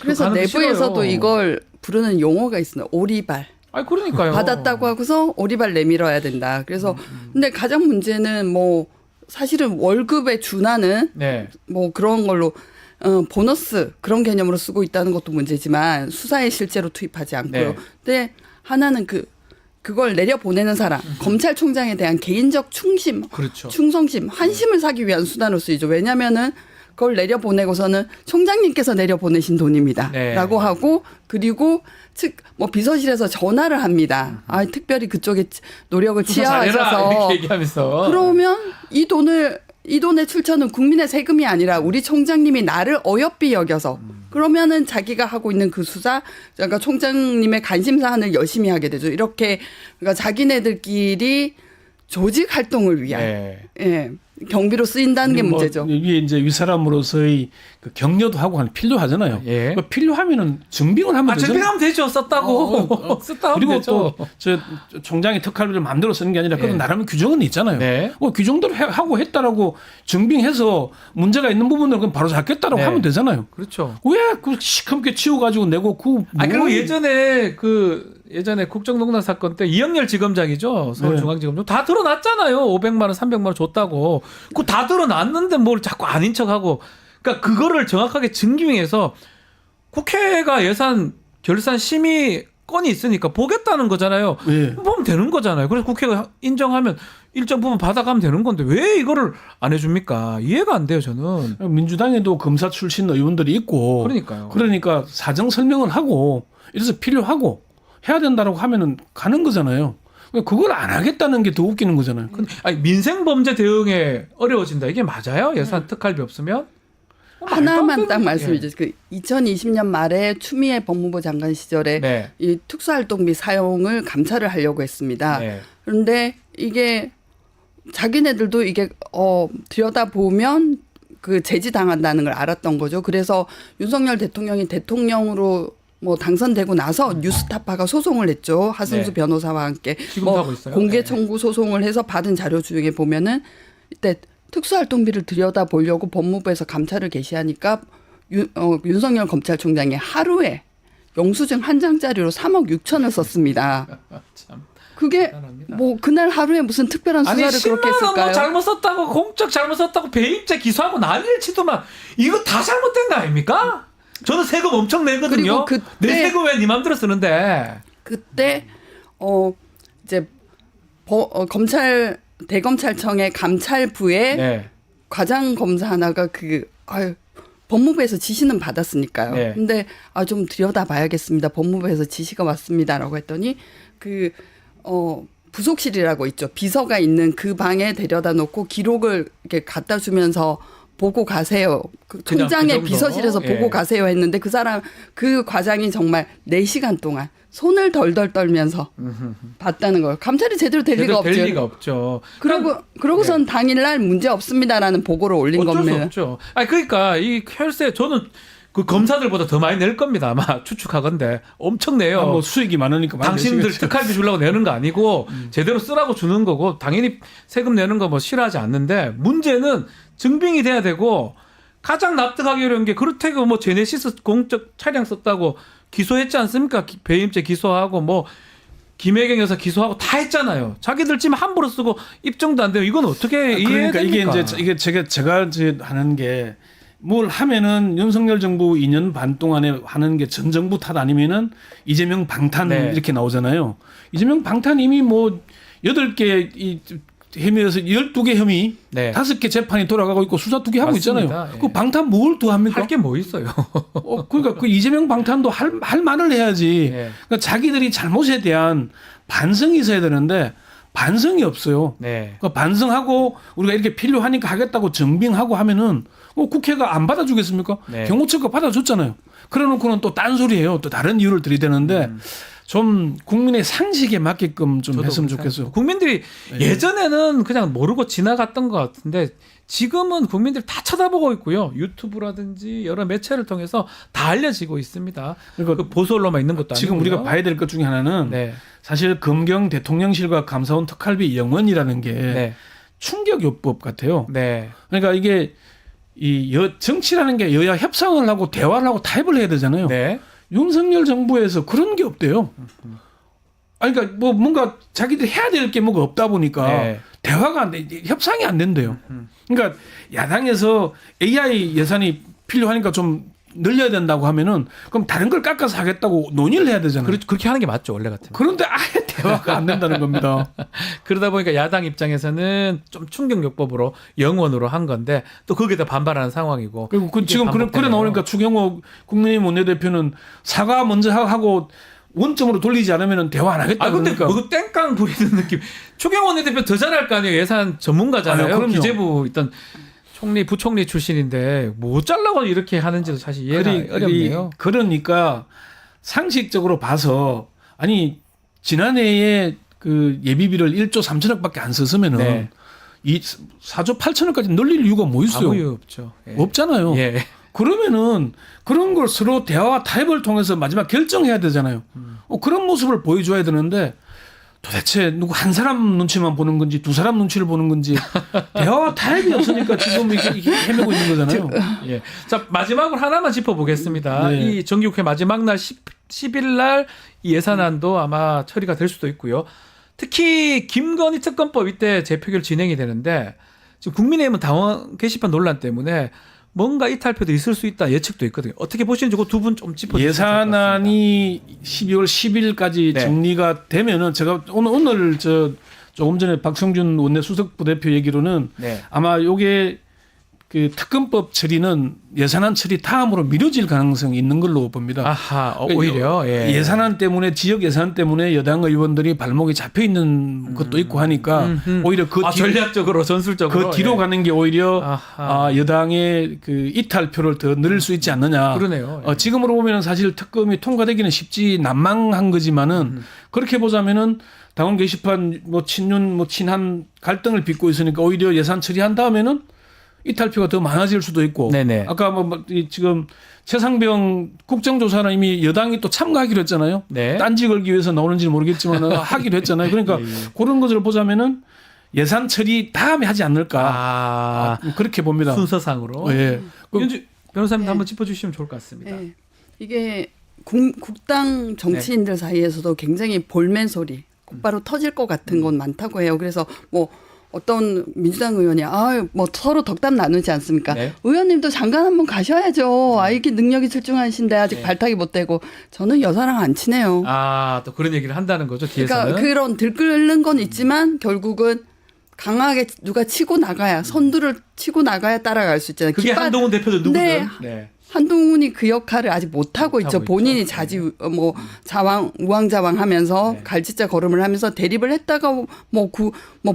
그래서 내부에서도 싫어요. 이걸 부르는 용어가 있습니다. 오리발. 아니 그러니까요. 받았다고 하고서 오리발 내밀어야 된다. 그래서 근데 가장 문제는 뭐 사실은 월급에 준하는 네. 뭐 그런 걸로 보너스 그런 개념으로 쓰고 있다는 것도 문제지만 수사에 실제로 투입하지 않고요. 네. 근데 하나는 그걸 내려보내는 사람, 검찰총장에 대한 개인적 충심, 그렇죠. 충성심, 환심을 사기 위한 수단으로 쓰이죠. 왜냐하면은 그걸 내려보내고서는 총장님께서 내려보내신 돈입니다. 네. 라고 하고 그리고 뭐 비서실에서 전화를 합니다. 특별히 그쪽에 노력을 수사 잘해라 취하셔서 이렇게 얘기하면서. 그러면 이 돈을 이 돈의 출처는 국민의 세금이 아니라 우리 총장님이 나를 어여삐 여겨서 그러면은 자기가 하고 있는 그 수사, 그러니까 총장님의 관심 사안을 열심히 하게 되죠. 이렇게 그러니까 자기네들끼리 조직 활동을 위한 예, 경비로 쓰인다는 게 문제죠. 이게 이제 윗사람으로서의 그 격려도 하고 필요하잖아요. 예. 그 필요하면은 증빙을 하면 되죠. 증빙하면 되죠. 썼다고. 썼다고 그리고 되죠. 또 저 총장이 특활비를 마음대로 쓰는 게 아니라 그건 예. 나름 규정은 있잖아요. 네. 규정대로 하고 했다라고 증빙해서 문제가 있는 부분을 그럼 바로 잡겠다라고 네. 하면 되잖아요. 그렇죠. 왜 그 시커멓게 치워가지고 내고 그리고 예전에 국정농단 사건 때 이영렬 지검장이죠. 서울중앙지검장 다 드러났잖아요. 500만 원, 300만 원 줬다고. 그거 다 드러났는데 뭘 자꾸 아닌 척하고. 그러니까 그거를 정확하게 증빙해서 국회가 예산 결산 심의 건이 있으니까 보겠다는 거잖아요. 예. 보면 되는 거잖아요. 그래서 국회가 인정하면 일정 부분 받아가면 되는 건데 왜 이거를 안 해줍니까? 이해가 안 돼요, 저는. 민주당에도 검사 출신 의원들이 있고 그러니까요. 그러니까 사정 설명을 하고 이래서 필요하고 해야 된다라고 하면은 가는 거잖아요. 그걸 안 하겠다는 게 더 웃기는 거잖아요. 아니, 민생 범죄 대응에 어려워진다. 이게 맞아요? 예산 특활비 없으면? 하나만 딱 말씀드리죠. 그 2020년 말에 추미애 법무부 장관 시절에 네. 이 특수활동비 사용을 감찰을 하려고 했습니다. 네. 그런데 이게 자기네들도 이게 들여다보면 그 제지당한다는 걸 알았던 거죠. 그래서 윤석열 대통령이 대통령으로 뭐 당선되고 나서 뉴스타파가 소송을 했죠. 하승수 네. 변호사와 함께 지금도 하고 있어요. 공개 네. 청구 소송을 해서 받은 자료 중에 보면은 이때 특수활동비를 들여다보려고 법무부에서 감찰을 개시하니까 윤석열 검찰총장이 하루에 영수증 한 장짜리로 3억 6천을 썼습니다. 참. 그게 대단합니다. 뭐 그날 하루에 무슨 특별한 아니 수사를 10만 그렇게 원 뭐 했을까요? 잘못 썼다고 공적 잘못 썼다고 배임죄 기소하고 난리를 치더만 이거 다 잘못된 거 아닙니까? 저는 세금 엄청 내거든요. 그리고 그때- 내 세금 왜 네 맘대로 쓰는데? 그때 이제 검찰 대검찰청의 감찰부에 네. 과장 검사 하나가 법무부에서 지시는 받았으니까요. 네. 근데 좀 들여다봐야겠습니다. 법무부에서 지시가 왔습니다라고 했더니 부속실이라고 있죠. 비서가 있는 그 방에 데려다 놓고 기록을 이렇게 갖다 주면서 보고 가세요. 그 그냥 총장의 그 정도? 비서실에서 예. 보고 가세요 했는데 그 과장이 정말 4시간 동안 손을 덜덜 떨면서 봤다는 거예요. 감찰이 제대로 될 리가 없죠. 될 리가 없죠. 그러고선 당일날 문제 없습니다라는 보고를 올린 어쩔 수 겁니다. 없죠. 아니 그러니까 이 혈세 저는 그 검사들보다 더 많이 낼 겁니다. 아마 추측하건데 엄청 내요. 뭐 수익이 많으니까 많이 당신들 내시겠죠. 특활비 주려고 내는 거 아니고 제대로 쓰라고 주는 거고 당연히 세금 내는 거 뭐 싫어하지 않는데 문제는 증빙이 돼야 되고 가장 납득하기 어려운 게 그렇다고 뭐 제네시스 공적 차량 썼다고 기소했지 않습니까? 배임죄 기소하고 뭐 김혜경 여사 기소하고 다 했잖아요. 자기들 지금 함부로 쓰고 입증도 안 돼요. 이건 어떻게 이해해야 그러니까 됩니까? 이게 제가 이제 하는 게 뭘 하면은 윤석열 정부 2년 반 동안에 하는 게 전 정부 탓 아니면은 이재명 방탄 네. 이렇게 나오잖아요. 이재명 방탄 이미 뭐 8개 이 혐의에서 12개 혐의, 네. 5개 재판이 돌아가고 있고 수사 2개 하고 맞습니다. 있잖아요. 예. 그 방탄 뭘 더 합니까? 할 게 뭐 있어요? 그러니까 그 이재명 방탄도 할 말을 해야지. 네. 그러니까 자기들이 잘못에 대한 반성이 있어야 되는데 반성이 없어요. 네. 그러니까 반성하고 우리가 이렇게 필요하니까 하겠다고 증빙하고 하면은 국회가 안 받아주겠습니까? 네. 경호처가 받아줬잖아요. 그래놓고는 또 딴소리예요. 또 다른 이유를 들이대는데 좀 국민의 상식에 맞게끔 좀 저도 했으면 그렇게 좋겠어요. 생각해요. 국민들이 예전에는 그냥 모르고 지나갔던 것 같은데 지금은 국민들 다 쳐다보고 있고요. 유튜브라든지 여러 매체를 통해서 다 알려지고 있습니다. 그러니까 그 보수 언론만 있는 것도 아니고 지금 우리가 봐야 될 것 중에 하나는 네. 사실 검경 대통령실과 감사원 특활비 영원이라는 게 네. 충격요법 같아요. 네. 그러니까 이게 정치라는 게 여야 협상을 하고 대화를 하고 타협을 해야 되잖아요. 네. 윤석열 정부에서 그런 게 없대요. 아니, 그러니까 뭐 뭔가 자기들이 해야 될 게 뭐가 없다 보니까 네. 대화가 안 돼, 협상이 안 된대요. 그러니까 야당에서 AI 예산이 필요하니까 좀 늘려야 된다고 하면은 그럼 다른 걸 깎아서 하겠다고 논의를 해야 되잖아요. 그렇게 하는 게 맞죠, 원래 같으면. 그런데 아예 대화가 안 된다는 겁니다. 그러다 보니까 야당 입장에서는 좀 충격요법으로 영원으로 한 건데 또 거기에다 반발하는 상황이고. 그리고 이게 지금 그래 반복되네요. 나오니까 추경호 국민의힘 원내대표는 사과 먼저 하고 원점으로 돌리지 않으면 대화 안 하겠다. 아 근데 그러니까. 뭐 땡깡 부리는 느낌. 추경호 원내대표 더 잘할 거 아니에요. 예산 전문가잖아요. 아유, 그럼요. 기재부 있던 총리 부총리 출신인데 뭐 잘라고 이렇게 하는지도 사실 이해가 어렵네요. 그러니까 상식적으로 봐서 아니 지난해에 그 예비비를 1조 3천억밖에 안 썼으면은 네. 이 4조 8천억까지 늘릴 이유가 뭐 있어요? 아무 이유 없죠. 예. 없잖아요. 예. 그러면은 그런 걸 서로 대화와 타협을 통해서 마지막 결정해야 되잖아요. 그런 모습을 보여줘야 되는데 도대체 누구 한 사람 눈치만 보는 건지 두 사람 눈치를 보는 건지 대화와 타협이 없으니까 지금 이게 헤매고 있는 거잖아요. 예. 자 마지막으로 하나만 짚어보겠습니다. 네. 이 정기국회 마지막 날 10일 날 이 예산안도 아마 처리가 될 수도 있고요. 특히 김건희 특검법 이때 재표결 진행이 되는데 지금 국민의힘은 당원 게시판 논란 때문에 뭔가 이탈표도 있을 수 있다 예측도 있거든요. 어떻게 보시는지 그 두 분 좀 짚어주시면 예산안이 12월 10일까지 네. 정리가 되면은 제가 오늘 조금 전에 박성준 원내 수석 부대표 얘기로는 네. 아마 요게 그 특검법 처리는 예산안 처리 다음으로 미뤄질 가능성이 있는 걸로 봅니다. 아하 오히려 예. 예산안 때문에 지역 예산 때문에 여당 의원들이 발목이 잡혀 있는 것도 있고 하니까 오히려 그 전략적으로 전술적으로 그 뒤로 예. 가는 게 오히려 아하. 여당의 그 이탈표를 더 늘릴 수 있지 않느냐. 그러네요. 예. 지금으로 보면 사실 특검이 통과되기는 쉽지 난망한 거지만은 그렇게 보자면은 당원 게시판 뭐 친윤 뭐 친한 갈등을 빚고 있으니까 오히려 예산 처리한 다음에는 이탈표가 더 많아질 수도 있고. 네네. 아까 지금 최상병 국정조사는 이미 여당이 또 참가하기로 했잖아요. 네. 딴지 걸기 위해서 나오는지는 모르겠지만 하기로 했잖아요. 그러니까 그런 것을 보자면은 예산 처리 다음에 하지 않을까. 그렇게 봅니다. 순서상으로. 예. 윤주 변호사님 네. 한번 짚어주시면 좋을 것 같습니다. 네. 이게 국당 정치인들 사이에서도 굉장히 볼멘 소리, 곧바로 터질 것 같은 건 많다고 해요. 그래서 뭐 어떤 민주당 의원이 뭐 서로 덕담 나누지 않습니까? 네. 의원님도 장관 한번 가셔야죠. 이렇게 능력이 출중하신데 아직 네. 발탁이 못 되고 저는 여사랑 안 친해요. 또 그런 얘기를 한다는 거죠 뒤에서는. 그러니까 그런 들끓는 건 있지만 결국은 강하게 누가 치고 나가야 선두를 치고 나가야 따라갈 수 있잖아요. 그게 한동훈 대표도 누구든. 네. 네. 한동훈이 그 역할을 아직 못하고 있죠. 있죠. 본인이 네. 뭐 우왕좌왕하면서 네. 갈짓자 걸음을 하면서 대립을 했다가 뭐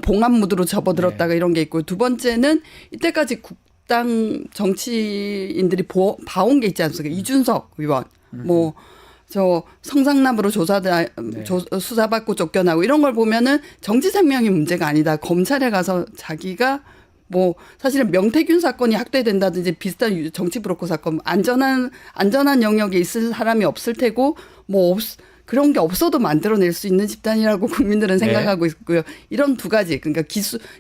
봉합 무드로 접어들었다가 네. 이런 게 있고 두 번째는 이때까지 국당 정치인들이 봐온 게 있지 않습니까? 이준석 의원 뭐 저 성상납으로 수사받고 쫓겨나고 이런 걸 보면은 정치 생명이 문제가 아니다. 검찰에 가서 자기가 뭐 사실은 명태균 사건이 확대된다든지 비슷한 정치 브로커 사건 안전한 영역에 있을 사람이 없을 테고 그런 게 없어도 만들어낼 수 있는 집단이라고 국민들은 생각하고 있고요. 이런 두 가지 그러니까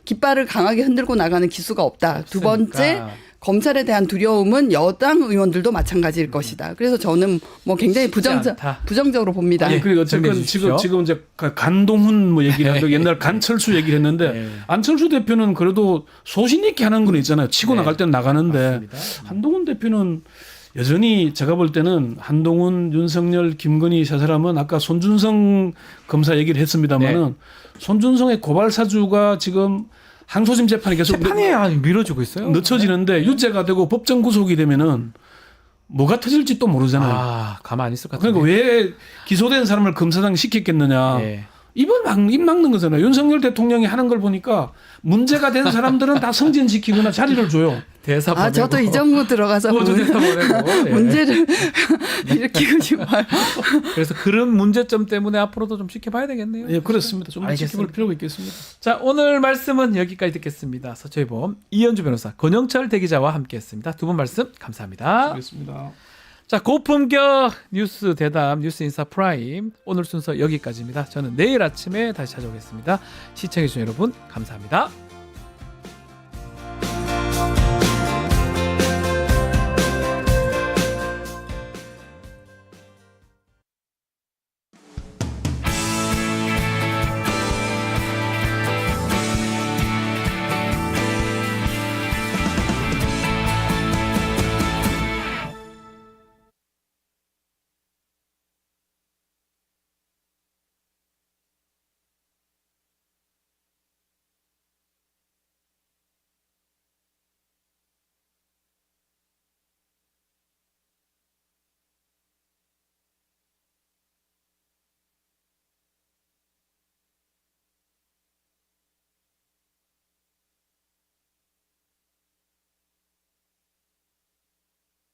깃발을 강하게 흔들고 나가는 기수가 없다. 두 번째 검찰에 대한 두려움은 여당 의원들도 마찬가지일 것이다. 그래서 저는 뭐 굉장히 부정적으로 봅니다. 그리고 어쨌든 지금 이제 간동훈 뭐 얘기를 하고 옛날 간철수 얘기를 했는데 네. 안철수 대표는 그래도 소신 있게 하는 건 있잖아요. 치고 나갈 때는 나가는데 맞습니다. 한동훈 대표는 여전히 제가 볼 때는 한동훈, 윤석열, 김건희 세 사람은 아까 손준성 검사 얘기를 했습니다마는 손준성의 고발 사주가 지금 항소심 재판이 계속 밀어주고 있어요. 늦춰지는데 유죄가 되고 법정 구속이 되면은 뭐가 터질지 또 모르잖아요. 가만히 있을 것 같아요. 그러니까 왜 기소된 사람을 검사장 시켰겠느냐. 예. 입 막는 거잖아요. 윤석열 대통령이 하는 걸 보니까 문제가 된 사람들은 다 승진시키거나 자리를 줘요. 대사 보내고. 저도 이 정부 들어가서 대사 보내고. 예. 문제를 일으키고 싶어요. 그래서 그런 문제점 때문에 앞으로도 좀 지켜봐야 되겠네요. 예, 그렇습니다. 좀 더 알겠습니다. 지켜볼 필요가 있겠습니다. 자, 오늘 말씀은 여기까지 듣겠습니다. 서초의범 이현주 변호사, 권영철 대기자와 함께했습니다. 두 분 말씀 감사합니다. 알겠습니다. 자, 고품격 뉴스 대담 뉴스인사 프라임 오늘 순서 여기까지입니다. 저는 내일 아침에 다시 찾아오겠습니다. 시청해주신 여러분 감사합니다.